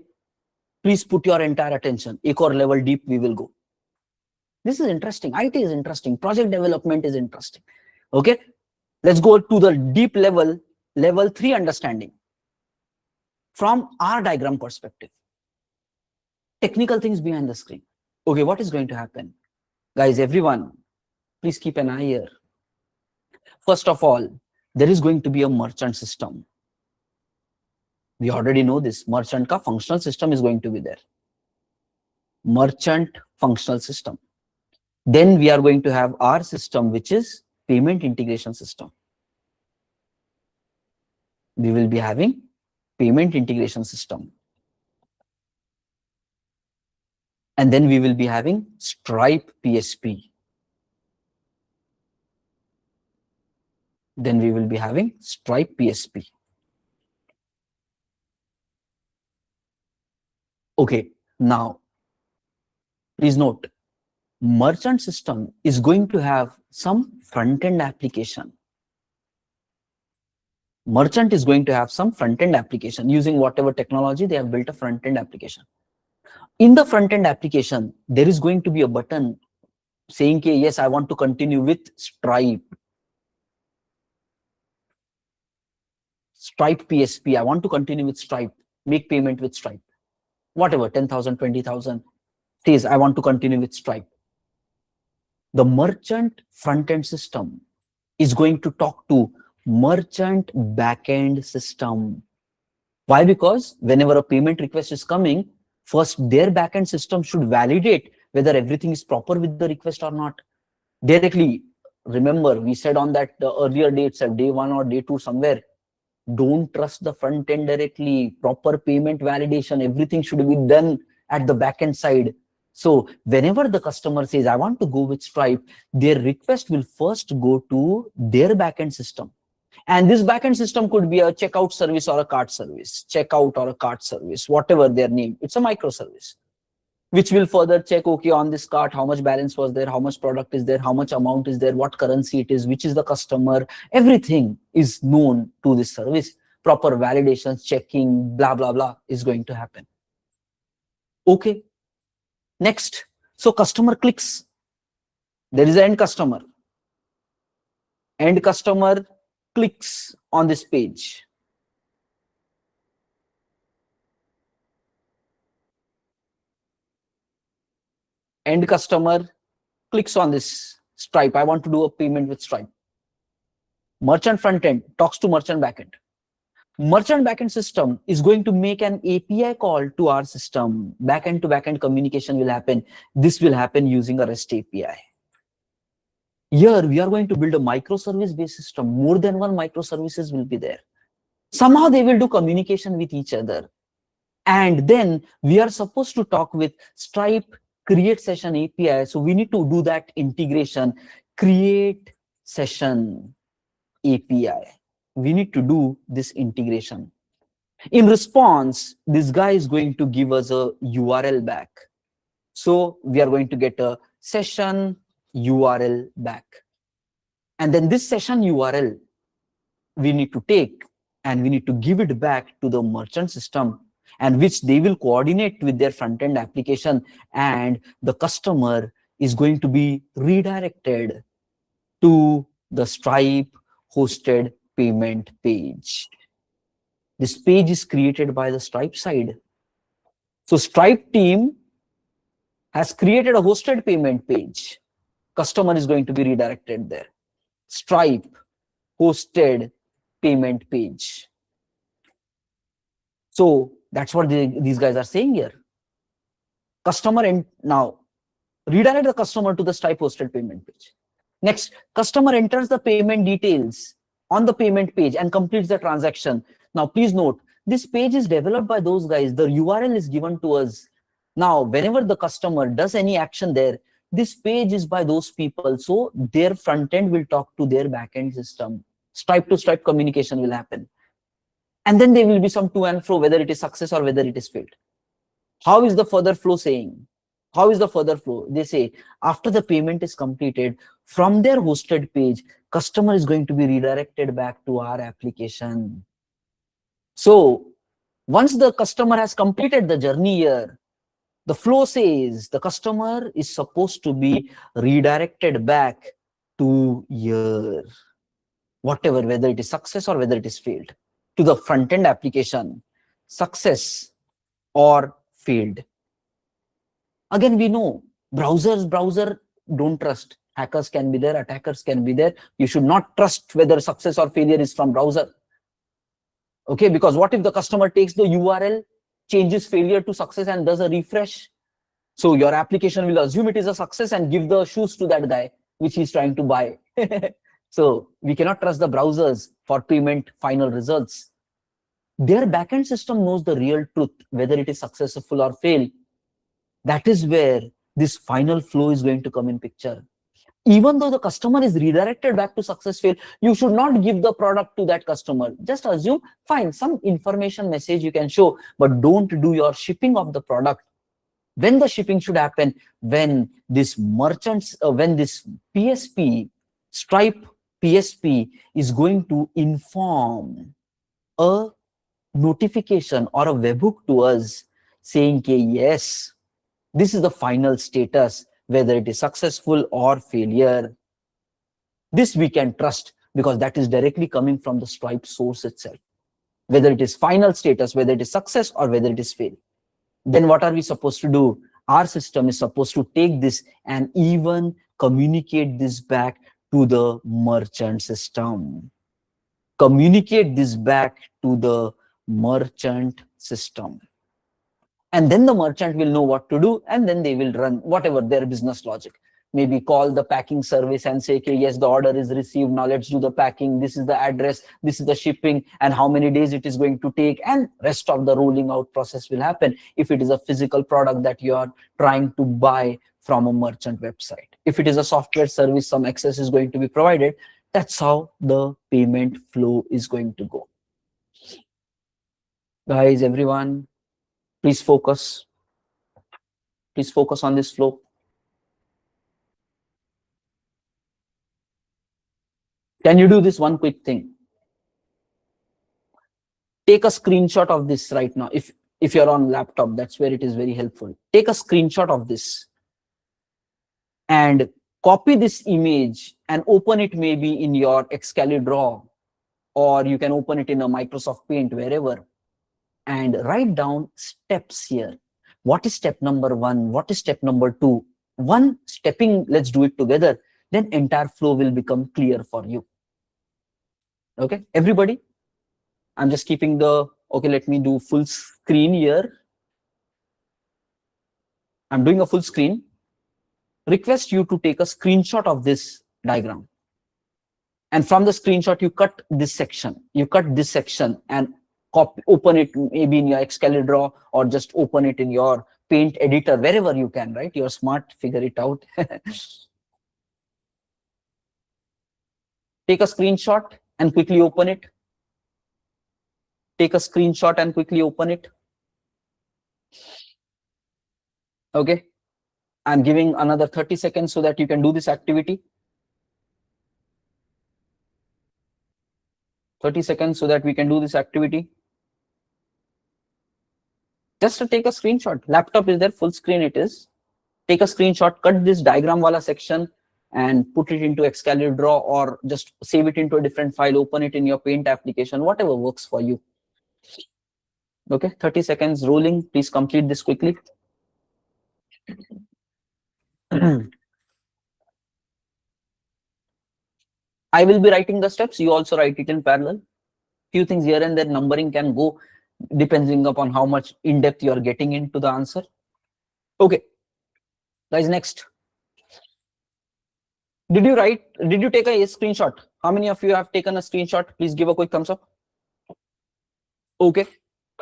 please put your entire attention. Ek aur level deep we will go. This is interesting. IT is interesting. Project development is interesting. Okay. Let's go to the deep level, level 3 understanding from our diagram perspective. Technical things behind the screen. Okay, what is going to happen? Guys, everyone, please keep an eye here. First of all, there is going to be a merchant system. We already know this. Merchant ka functional system is going to be there. Merchant functional system. Then we are going to have our system, which is payment integration system. We will be having payment integration system. And then we will be having Stripe PSP. Then we will be having Stripe PSP. Okay, now, please note, merchant system is going to have some front-end application. Merchant is going to have some front-end application. Using whatever technology, they have built a front-end application. In the front-end application, there is going to be a button saying, okay, yes, I want to continue with Stripe. Stripe PSP, I want to continue with Stripe, make payment with Stripe. Whatever, 10,000, 20,000, says I want to continue with Stripe. The merchant front-end system is going to talk to merchant back-end system. Why? Because whenever a payment request is coming, first their back-end system should validate whether everything is proper with the request or not. Directly, remember, we said on that earlier dates at day 1 or day 2 somewhere, don't trust the front end directly. Proper payment validation, everything should be done at the back end side. So whenever the customer says, I want to go with Stripe, their request will first go to their backend system. And this backend system could be a checkout service or a cart service, checkout or a cart service, whatever their name. It's a microservice, which will further check, okay, on this cart, how much balance was there, how much product is there, how much amount is there, what currency it is, which is the customer, everything is known to this service. Proper validations, checking, blah, blah, blah is going to happen. Okay. Next, so customer clicks. There is an end customer. End customer clicks on this page. End customer clicks on this Stripe. I want to do a payment with Stripe. Merchant front end talks to merchant backend. Merchant backend system is going to make an API call to our system. Backend to backend communication will happen. This will happen using a REST API. Here we are going to build a microservice based system. More than one microservices will be there. Somehow they will do communication with each other. And then we are supposed to talk with Stripe create session API. So we need to do that integration, create session API. We need to do this integration. In response, this guy is going to give us a URL back. So we are going to get a session URL back. And then this session URL we need to take and we need to give it back to the merchant system, and which they will coordinate with their front-end application, and the customer is going to be redirected to the Stripe hosted payment page. This page is created by the Stripe side. So Stripe team has created a hosted payment page. Customer is going to be redirected there. Stripe hosted payment page. So that's what these guys are saying here. Customer, and now redirect the customer to the Stripe hosted payment page. Next, customer enters the payment details on the payment page and completes the transaction. Now, please note, this page is developed by those guys. The URL is given to us. Now, whenever the customer does any action there, this page is by those people. So their front end will talk to their backend system. Stripe to Stripe communication will happen. And then there will be some to and fro, whether it is success or whether it is failed. How is the further flow saying? How is the further flow? They say, after the payment is completed, from their hosted page, customer is going to be redirected back to our application. So once the customer has completed the journey here, the flow says the customer is supposed to be redirected back to here. Whatever, whether it is success or whether it is failed, to the front-end application, success or failed. Again, we know browser don't trust. Hackers can be there, attackers can be there. You should not trust whether success or failure is from browser. Okay, because what if the customer takes the URL, changes failure to success and does a refresh? So your application will assume it is a success and give the shoes to that guy, which he's trying to buy. So we cannot trust the browsers for payment final results. Their backend system knows the real truth, whether it is successful or fail. That is where this final flow is going to come in picture. Even though the customer is redirected back to success fail, you should not give the product to that customer. Just assume, fine, some information message you can show, but don't do your shipping of the product. When the shipping should happen, when this merchants, when this PSP, Stripe PSP is going to inform a notification or a webhook to us saying, okay, yes, this is the final status, whether it is successful or failure. This we can trust because that is directly coming from the Stripe source itself. Whether it is final status, whether it is success or whether it is fail. Then what are we supposed to do? Our system is supposed to take this and even communicate this back to the merchant system. Communicate this back to the merchant system. And then the merchant will know what to do, and then they will run whatever their business logic. Maybe call the packing service and say, okay, yes, the order is received, now let's do the packing, this is the address, this is the shipping, and how many days it is going to take, and rest of the rolling out process will happen if it is a physical product that you are trying to buy from a merchant website. If it is a software service, some access is going to be provided. That's how the payment flow is going to go. Guys, everyone, please focus. Please focus on this flow. Can you do this one quick thing? Take a screenshot of this right now. If you're on laptop, that's where it is very helpful. Take a screenshot of this and copy this image and open it maybe in your Excalibur, or you can open it in a Microsoft Paint, wherever, and write down steps here. What is step number 1? What is step number 2? One stepping, let's do it together. Then entire flow will become clear for you. Okay, everybody? I'm just keeping the, okay, let me do full screen here. I'm doing a full screen. Request you to take a screenshot of this diagram. And from the screenshot, you cut this section. You cut this section and open it maybe in your Excalibur, or just open it in your Paint editor, wherever you can, right? You're smart, figure it out. Take a screenshot and quickly open it. Take a screenshot and quickly open it. Okay. I'm giving another 30 seconds so that you can do this activity. 30 seconds so that we can do this activity. Just to take a screenshot. Laptop is there, full screen it is. Take a screenshot, cut this diagram wala section and put it into Excalibur, or just save it into a different file, open it in your Paint application, whatever works for you. Okay, 30 seconds rolling. Please complete this quickly. I will be writing the steps. You also write it in parallel. Few things here and there, numbering can go depending upon how much in depth you are getting into the answer. Okay, guys, next. Did you take a screenshot? How many of you have taken a screenshot? Please give a quick thumbs up. Okay,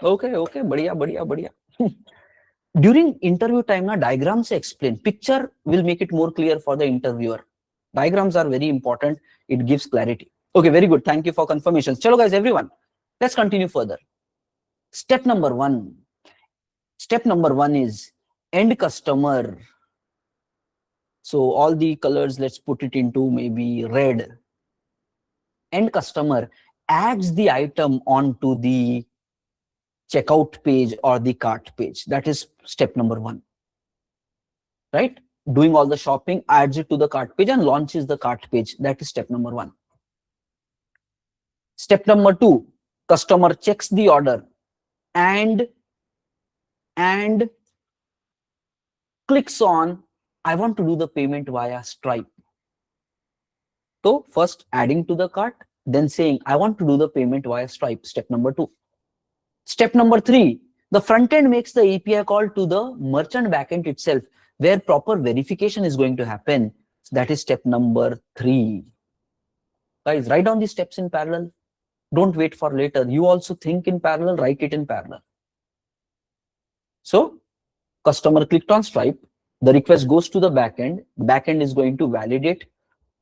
badhiya. During interview time, diagrams se explain. Picture will make it more clear for the interviewer. Diagrams are very important. It gives clarity. Okay, very good. Thank you for confirmations. Chalo guys, everyone, let's continue further. Step number 1. Step number 1 is end customer. So all the colors, let's put it into maybe red. End customer adds the item onto the checkout page or the cart page. That is step number 1. Right? Doing all the shopping, adds it to the cart page and launches the cart page. That is step number 1. Step number 2, customer checks the order and clicks on, I want to do the payment via Stripe. So first adding to the cart, then saying, I want to do the payment via Stripe. Step number 2. Step number 3, the front end makes the API call to the merchant backend itself, where proper verification is going to happen. So that is step number 3. Guys, write down these steps in parallel. Don't wait for later. You also think in parallel, write it in parallel. So customer clicked on Stripe. The request goes to the backend. Backend is going to validate.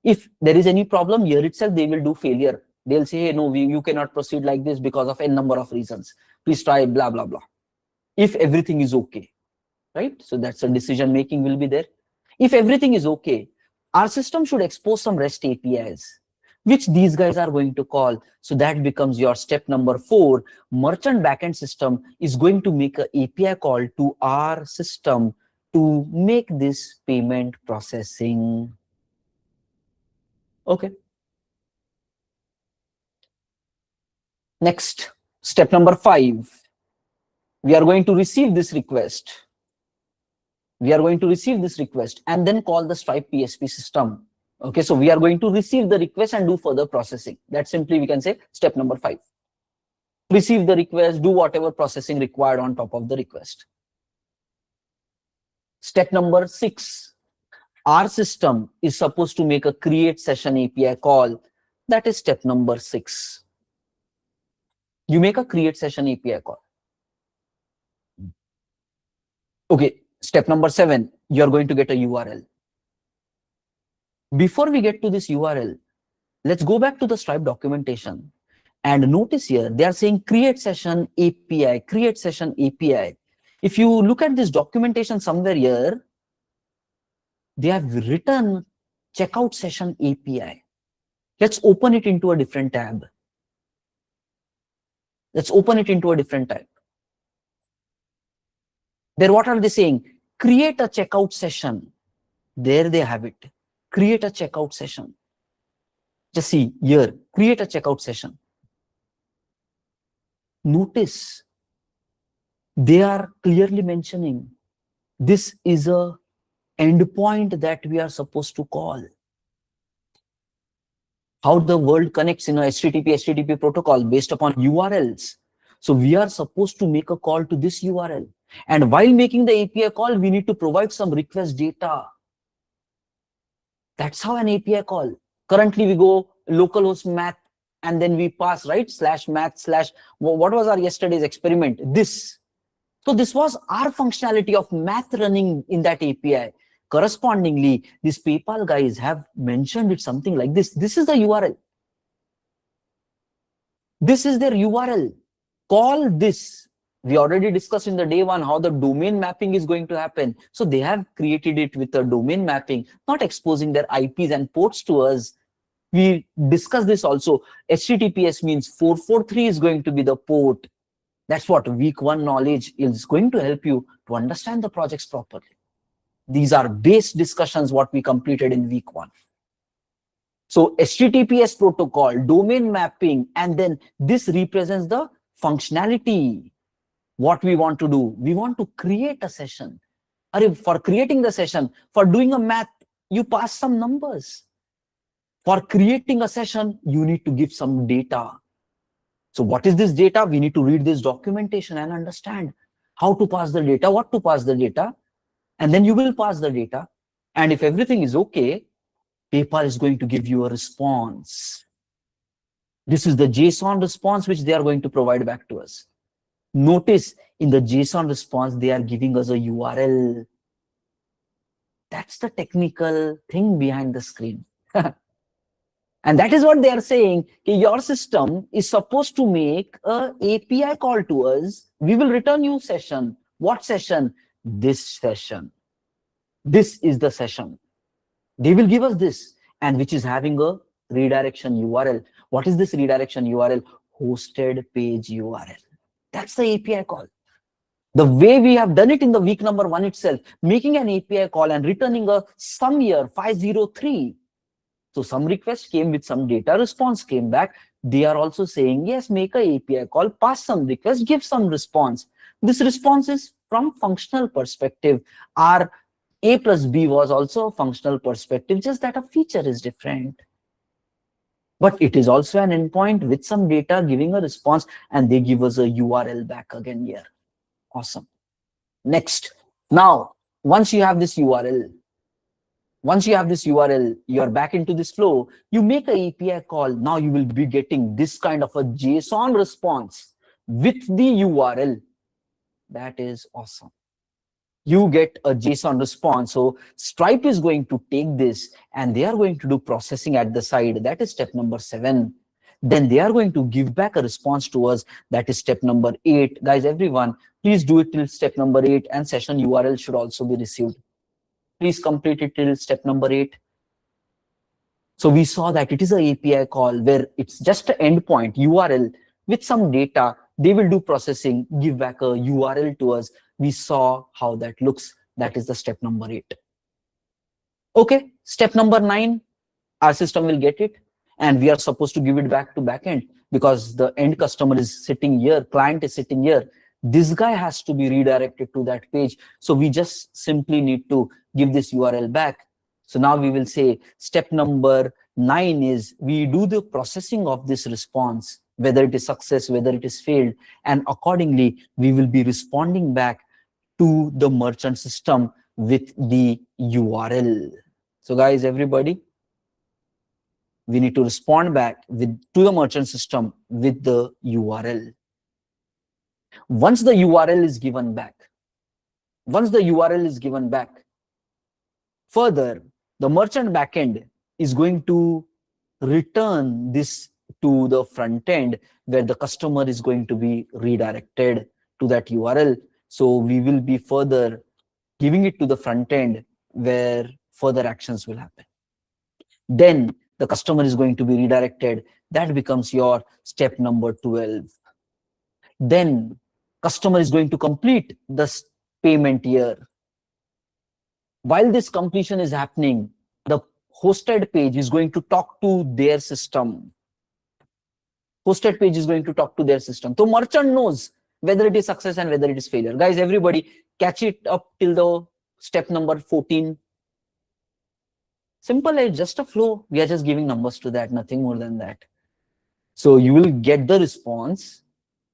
If there is any problem here itself, they will do failure. They'll say, hey, no, you cannot proceed like this because of n number of reasons. Please try blah, blah, blah. If everything is okay, right? So that's a decision making will be there. If everything is okay, our system should expose some REST APIs, which these guys are going to call. So that becomes your step number 4. Merchant backend system is going to make an API call to our system to make this payment processing. Okay. Next, step number 5. We are going to receive this request. We are going to receive this request and then call the Stripe PSP system. Okay, so we are going to receive the request and do further processing. That simply we can say step number 5. Receive the request, do whatever processing required on top of the request. Step number 6. Our system is supposed to make a create session API call. That is step number 6. You make a create session API call. Okay, step number 7, you're going to get a URL. Before we get to this URL, let's go back to the Stripe documentation. And notice here, they are saying create session API, create session API. If you look at this documentation somewhere here, they have written checkout session API. Let's open it into a different tab. Let's open it into a different tab. There, what are they saying? Create a checkout session. There they have it. Create a checkout session. Just see here, create a checkout session. Notice they are clearly mentioning this is a endpoint that we are supposed to call. How the world connects in a HTTP protocol based upon URLs. So we are supposed to make a call to this URL. And while making the API call, we need to provide some request data. That's how an API call. Currently we go localhost math and then we pass, right? /math/ what was our yesterday's experiment? This. So this was our functionality of math running in that API. Correspondingly, these PayPal guys have mentioned it something like this. This is the URL. This is their URL. Call this. We already discussed in the day 1 how the domain mapping is going to happen. So they have created it with a domain mapping, not exposing their IPs and ports to us. We discussed this also. HTTPS means 443 is going to be the port. That's what week 1 knowledge is going to help you to understand the projects properly. These are base discussions what we completed in week 1. So HTTPS protocol, domain mapping, and then this represents the functionality. What we want to do, we want to create a session. For creating the session, for doing a math, you pass some numbers. For creating a session, you need to give some data. So what is this data? We need to read this documentation and understand how to pass the data, what to pass the data, and then you will pass the data. And if everything is okay, PayPal is going to give you a response. This is the JSON response which they are going to provide back to us. Notice in the JSON response, they are giving us a URL. That's the technical thing behind the screen. And that is what they are saying. Your system is supposed to make an API call to us. We will return you session. What session? This session. This is the session. They will give us this, and which is having a redirection URL. What is this redirection URL? Hosted page URL. That's the API call. The way we have done it in the week number 1 itself, making an API call and returning a sum here 503. So some request came with some data, response came back. They are also saying, yes, make a API call, pass some request, give some response. This response is from functional perspective. Our A plus B was also a functional perspective, just that a feature is different. But it is also an endpoint with some data giving a response, and they give us a URL back again here. Awesome. Next. Now, once you have this URL, you're back into this flow, you make an API call. Now you will be getting this kind of a JSON response with the URL. That is awesome. You get a JSON response. So Stripe is going to take this and they are going to do processing at the side. That is step number 7. Then they are going to give back a response to us. That is step number 8. Guys, everyone, please do it till step number 8, and session URL should also be received. Please complete it till step number 8. So we saw that it is an API call where it's just an endpoint URL with some data. They will do processing, give back a URL to us. We saw how that looks. That is the step number 8. Okay, step number 9, our system will get it and we are supposed to give it back to backend because the end customer is sitting here, client is sitting here. This guy has to be redirected to that page. So we just simply need to give this URL back. So now we will say step number 9 is we do the processing of this response, whether it is success, whether it is failed, and accordingly we will be responding back to the merchant system with the URL. So guys, everybody, we need to respond back to the merchant system with the URL. Once the URL is given back, further, the merchant backend is going to return this to the front end where the customer is going to be redirected to that URL. So we will be further giving it to the front end where further actions will happen. Then the customer is going to be redirected. That becomes your step number 12. Then customer is going to complete the payment year. While this completion is happening, the hosted page is going to talk to their system. Hosted page is going to talk to their system. So merchant knows whether it is success and whether it is failure. Guys, everybody catch it up till the step number 14. Simple, it's just a flow. We are just giving numbers to that, nothing more than that. So you will get the response.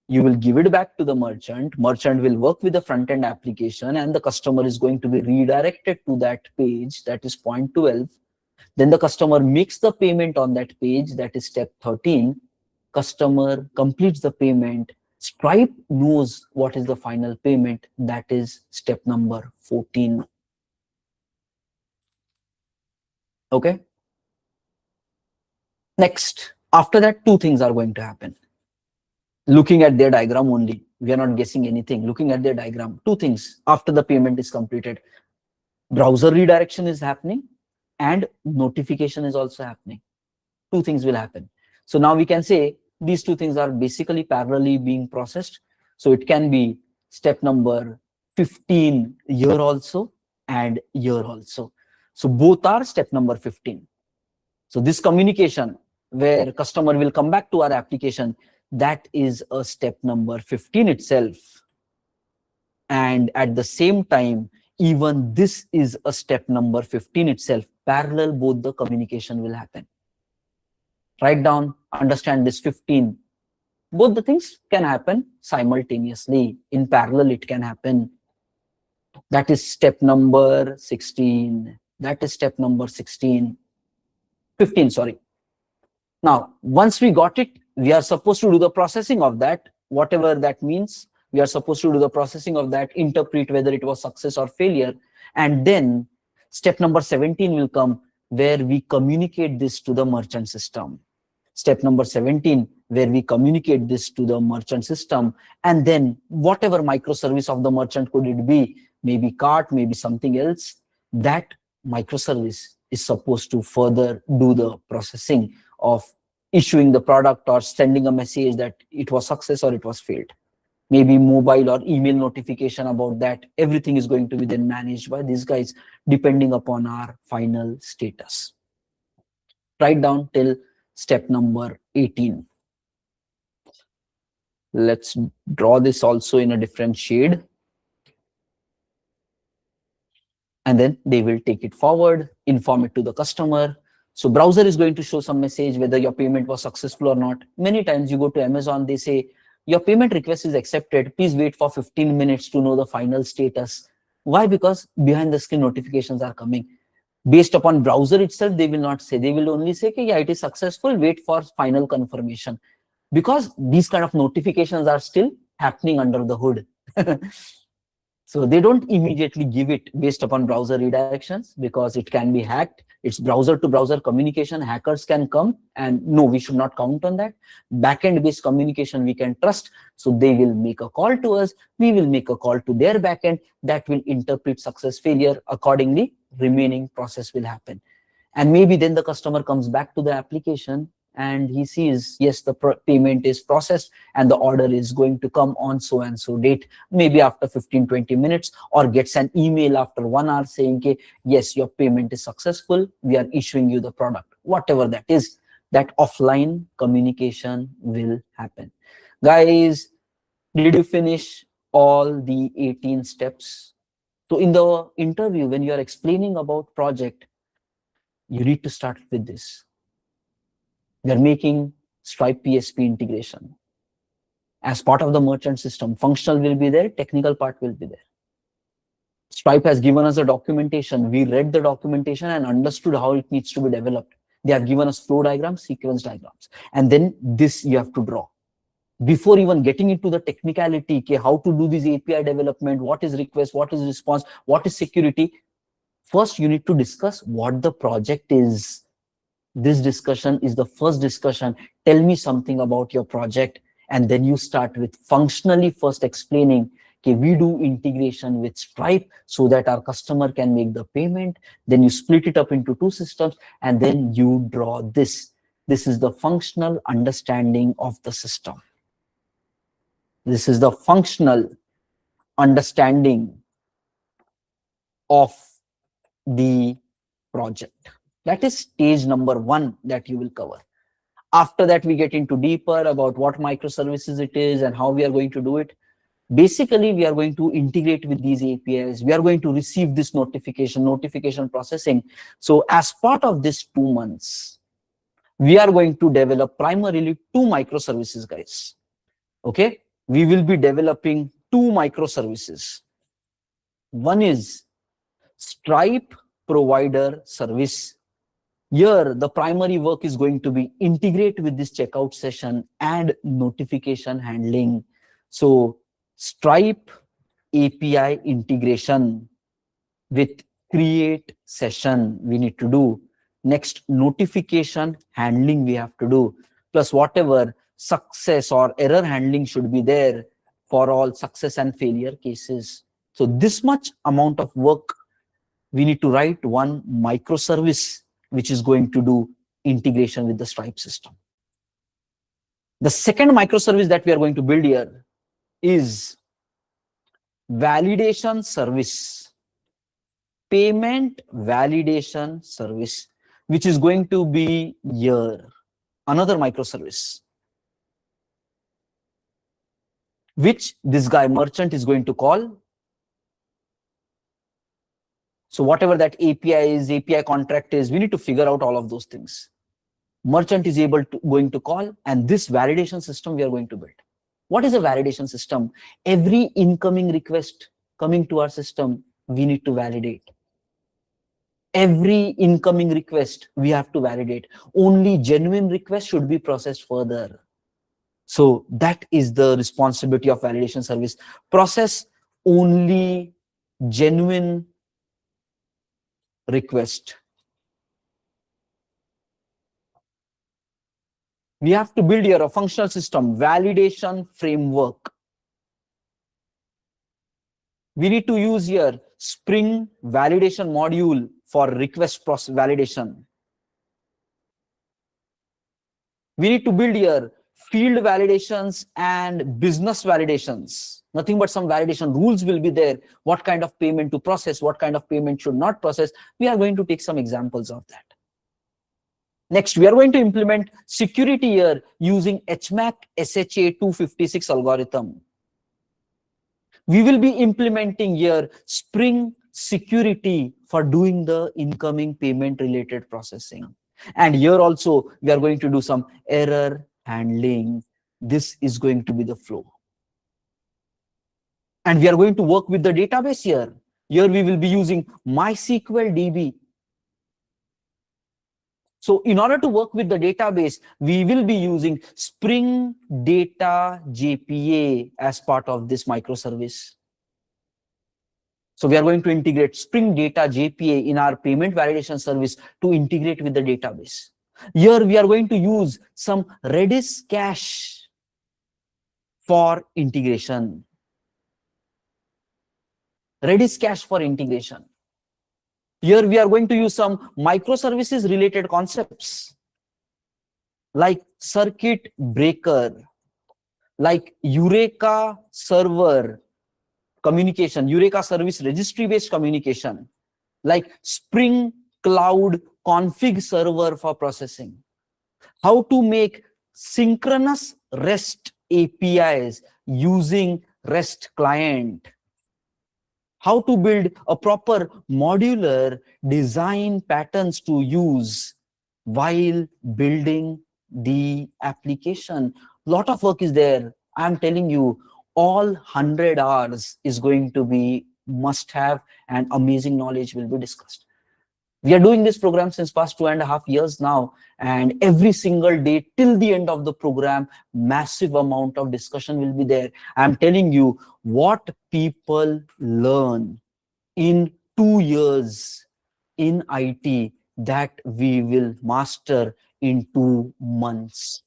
You will give it back to the merchant. Merchant will work with the front-end application and the customer is going to be redirected to that page, that is point 12. Then the customer makes the payment on that page, that is step 13. Customer completes the payment. Stripe knows what is the final payment, that is step number 14. Okay. Next, after that, two things are going to happen. Looking at their diagram only, we are not guessing anything. Looking at their diagram, two things after the payment is completed. Browser redirection is happening and notification is also happening. Two things will happen. So now we can say these two things are basically parallelly being processed. So it can be step number 15 year also and year also. So both are step number 15. So this communication where customer will come back to our application, that is a step number 15 itself. And at the same time, even this is a step number 15 itself. Parallel, both the communication will happen. Write down, understand this 15. Both the things can happen simultaneously. In parallel, it can happen. That is step number 16. That is step number 16. 15, sorry. Now, once we got it, we are supposed to do the processing of that, whatever that means. We are supposed to do the processing of that, interpret whether it was success or failure. And then step number 17 will come where we communicate this to the merchant system. Step number 17, where we communicate this to the merchant system. And then whatever microservice of the merchant could it be, maybe cart, maybe something else, that microservice is supposed to further do the processing of issuing the product or sending a message that it was success or it was failed. Maybe mobile or email notification about that. Everything is going to be then managed by these guys depending upon our final status. Write down till step number 18. Let's draw this also in a different shade. And then they will take it forward, inform it to the customer. So browser is going to show some message whether your payment was successful or not. Many times you go to Amazon, they say, your payment request is accepted. Please wait for 15 minutes to know the final status. Why? Because behind the screen notifications are coming. Based upon browser itself, they will not say. They will only say, okay, yeah, it is successful. Wait for final confirmation. Because these kind of notifications are still happening under the hood. So they don't immediately give it based upon browser redirections because it can be hacked. It's browser to browser communication. Hackers can come and no, we should not count on that. Backend based communication we can trust. So they will make a call to us. We will make a call to their backend that will interpret success failure. Accordingly, remaining process will happen. And maybe then the customer comes back to the application and he sees, yes, the payment is processed and the order is going to come on so and so date, maybe after 15-20 minutes, or gets an email after 1 hour saying, okay, yes, your payment is successful. We are issuing you the product. Whatever that is, that offline communication will happen. Guys, did you finish all the 18 steps. So in the interview, when you are explaining about project, you need to start with this. We are making Stripe PSP integration. As part of the merchant system, functional will be there, technical part will be there. Stripe has given us a documentation. We read the documentation and understood how it needs to be developed. They have given us flow diagrams, sequence diagrams, and then this you have to draw. Before even getting into the technicality, okay, how to do this API development, what is request, what is response, what is security, first you need to discuss what the project is. This discussion is the first discussion. Tell me something about your project, and then you start with functionally first explaining, okay, we do integration with Stripe so that our customer can make the payment. Then you split it up into two systems, and then you draw this. This is the functional understanding of the system. This is the functional understanding of the project. That is stage number 1 that you will cover. After that, we get into deeper about what microservices it is and how we are going to do it. Basically, we are going to integrate with these APIs. We are going to receive this notification processing. So as part of this 2 months, we are going to develop primarily 2 microservices, guys. Okay, we will be developing 2 microservices. One is Stripe provider service. Here, the primary work is going to be integrate with this checkout session and notification handling. So Stripe API integration with create session we need to do. Next, notification handling we have to do, plus whatever success or error handling should be there for all success and failure cases. So this much amount of work we need to write one microservice which is going to do integration with the Stripe system. The second microservice that we are going to build here is validation service, payment validation service, which is going to be here, another microservice, which this guy merchant is going to call. So whatever that API is, API contract is, we need to figure out all of those things. Merchant is going to call, and this validation system we are going to build. What is a validation system? Every incoming request coming to our system, we need to validate. Every incoming request we have to validate. Only genuine requests should be processed further. So that is the responsibility of validation service. Process only genuine request. We have to build here a functional system, validation framework. We need to use here Spring validation module for request process validation. We need to build here field validations and business validations. Nothing but some validation rules will be there. What kind of payment to process, what kind of payment should not process. We are going to take some examples of that. Next, we are going to implement security here using HMAC SHA 256 algorithm. We will be implementing here Spring security for doing the incoming payment related processing. And here also, we are going to do some error handling. This is going to be the flow. And we are going to work with the database here. Here we will be using MySQL DB. So in order to work with the database, we will be using Spring Data JPA as part of this microservice. So we are going to integrate Spring Data JPA in our payment validation service to integrate with the database. Here we are going to use some Redis cache for integration. Redis cache for integration. Here we are going to use some microservices related concepts like circuit breaker, like Eureka server communication, Eureka service registry based communication, like Spring Cloud config server for processing. How to make synchronous REST APIs using REST client, how to build a proper modular design patterns to use while building the application. Lot of work is there. I'm telling you, all 100 hours is going to be must have, and amazing knowledge will be discussed. We are doing this program since past 2.5 years now, and every single day till the end of the program, massive amount of discussion will be there. I'm telling you, what people learn in 2 years in IT, that we will master in 2 months.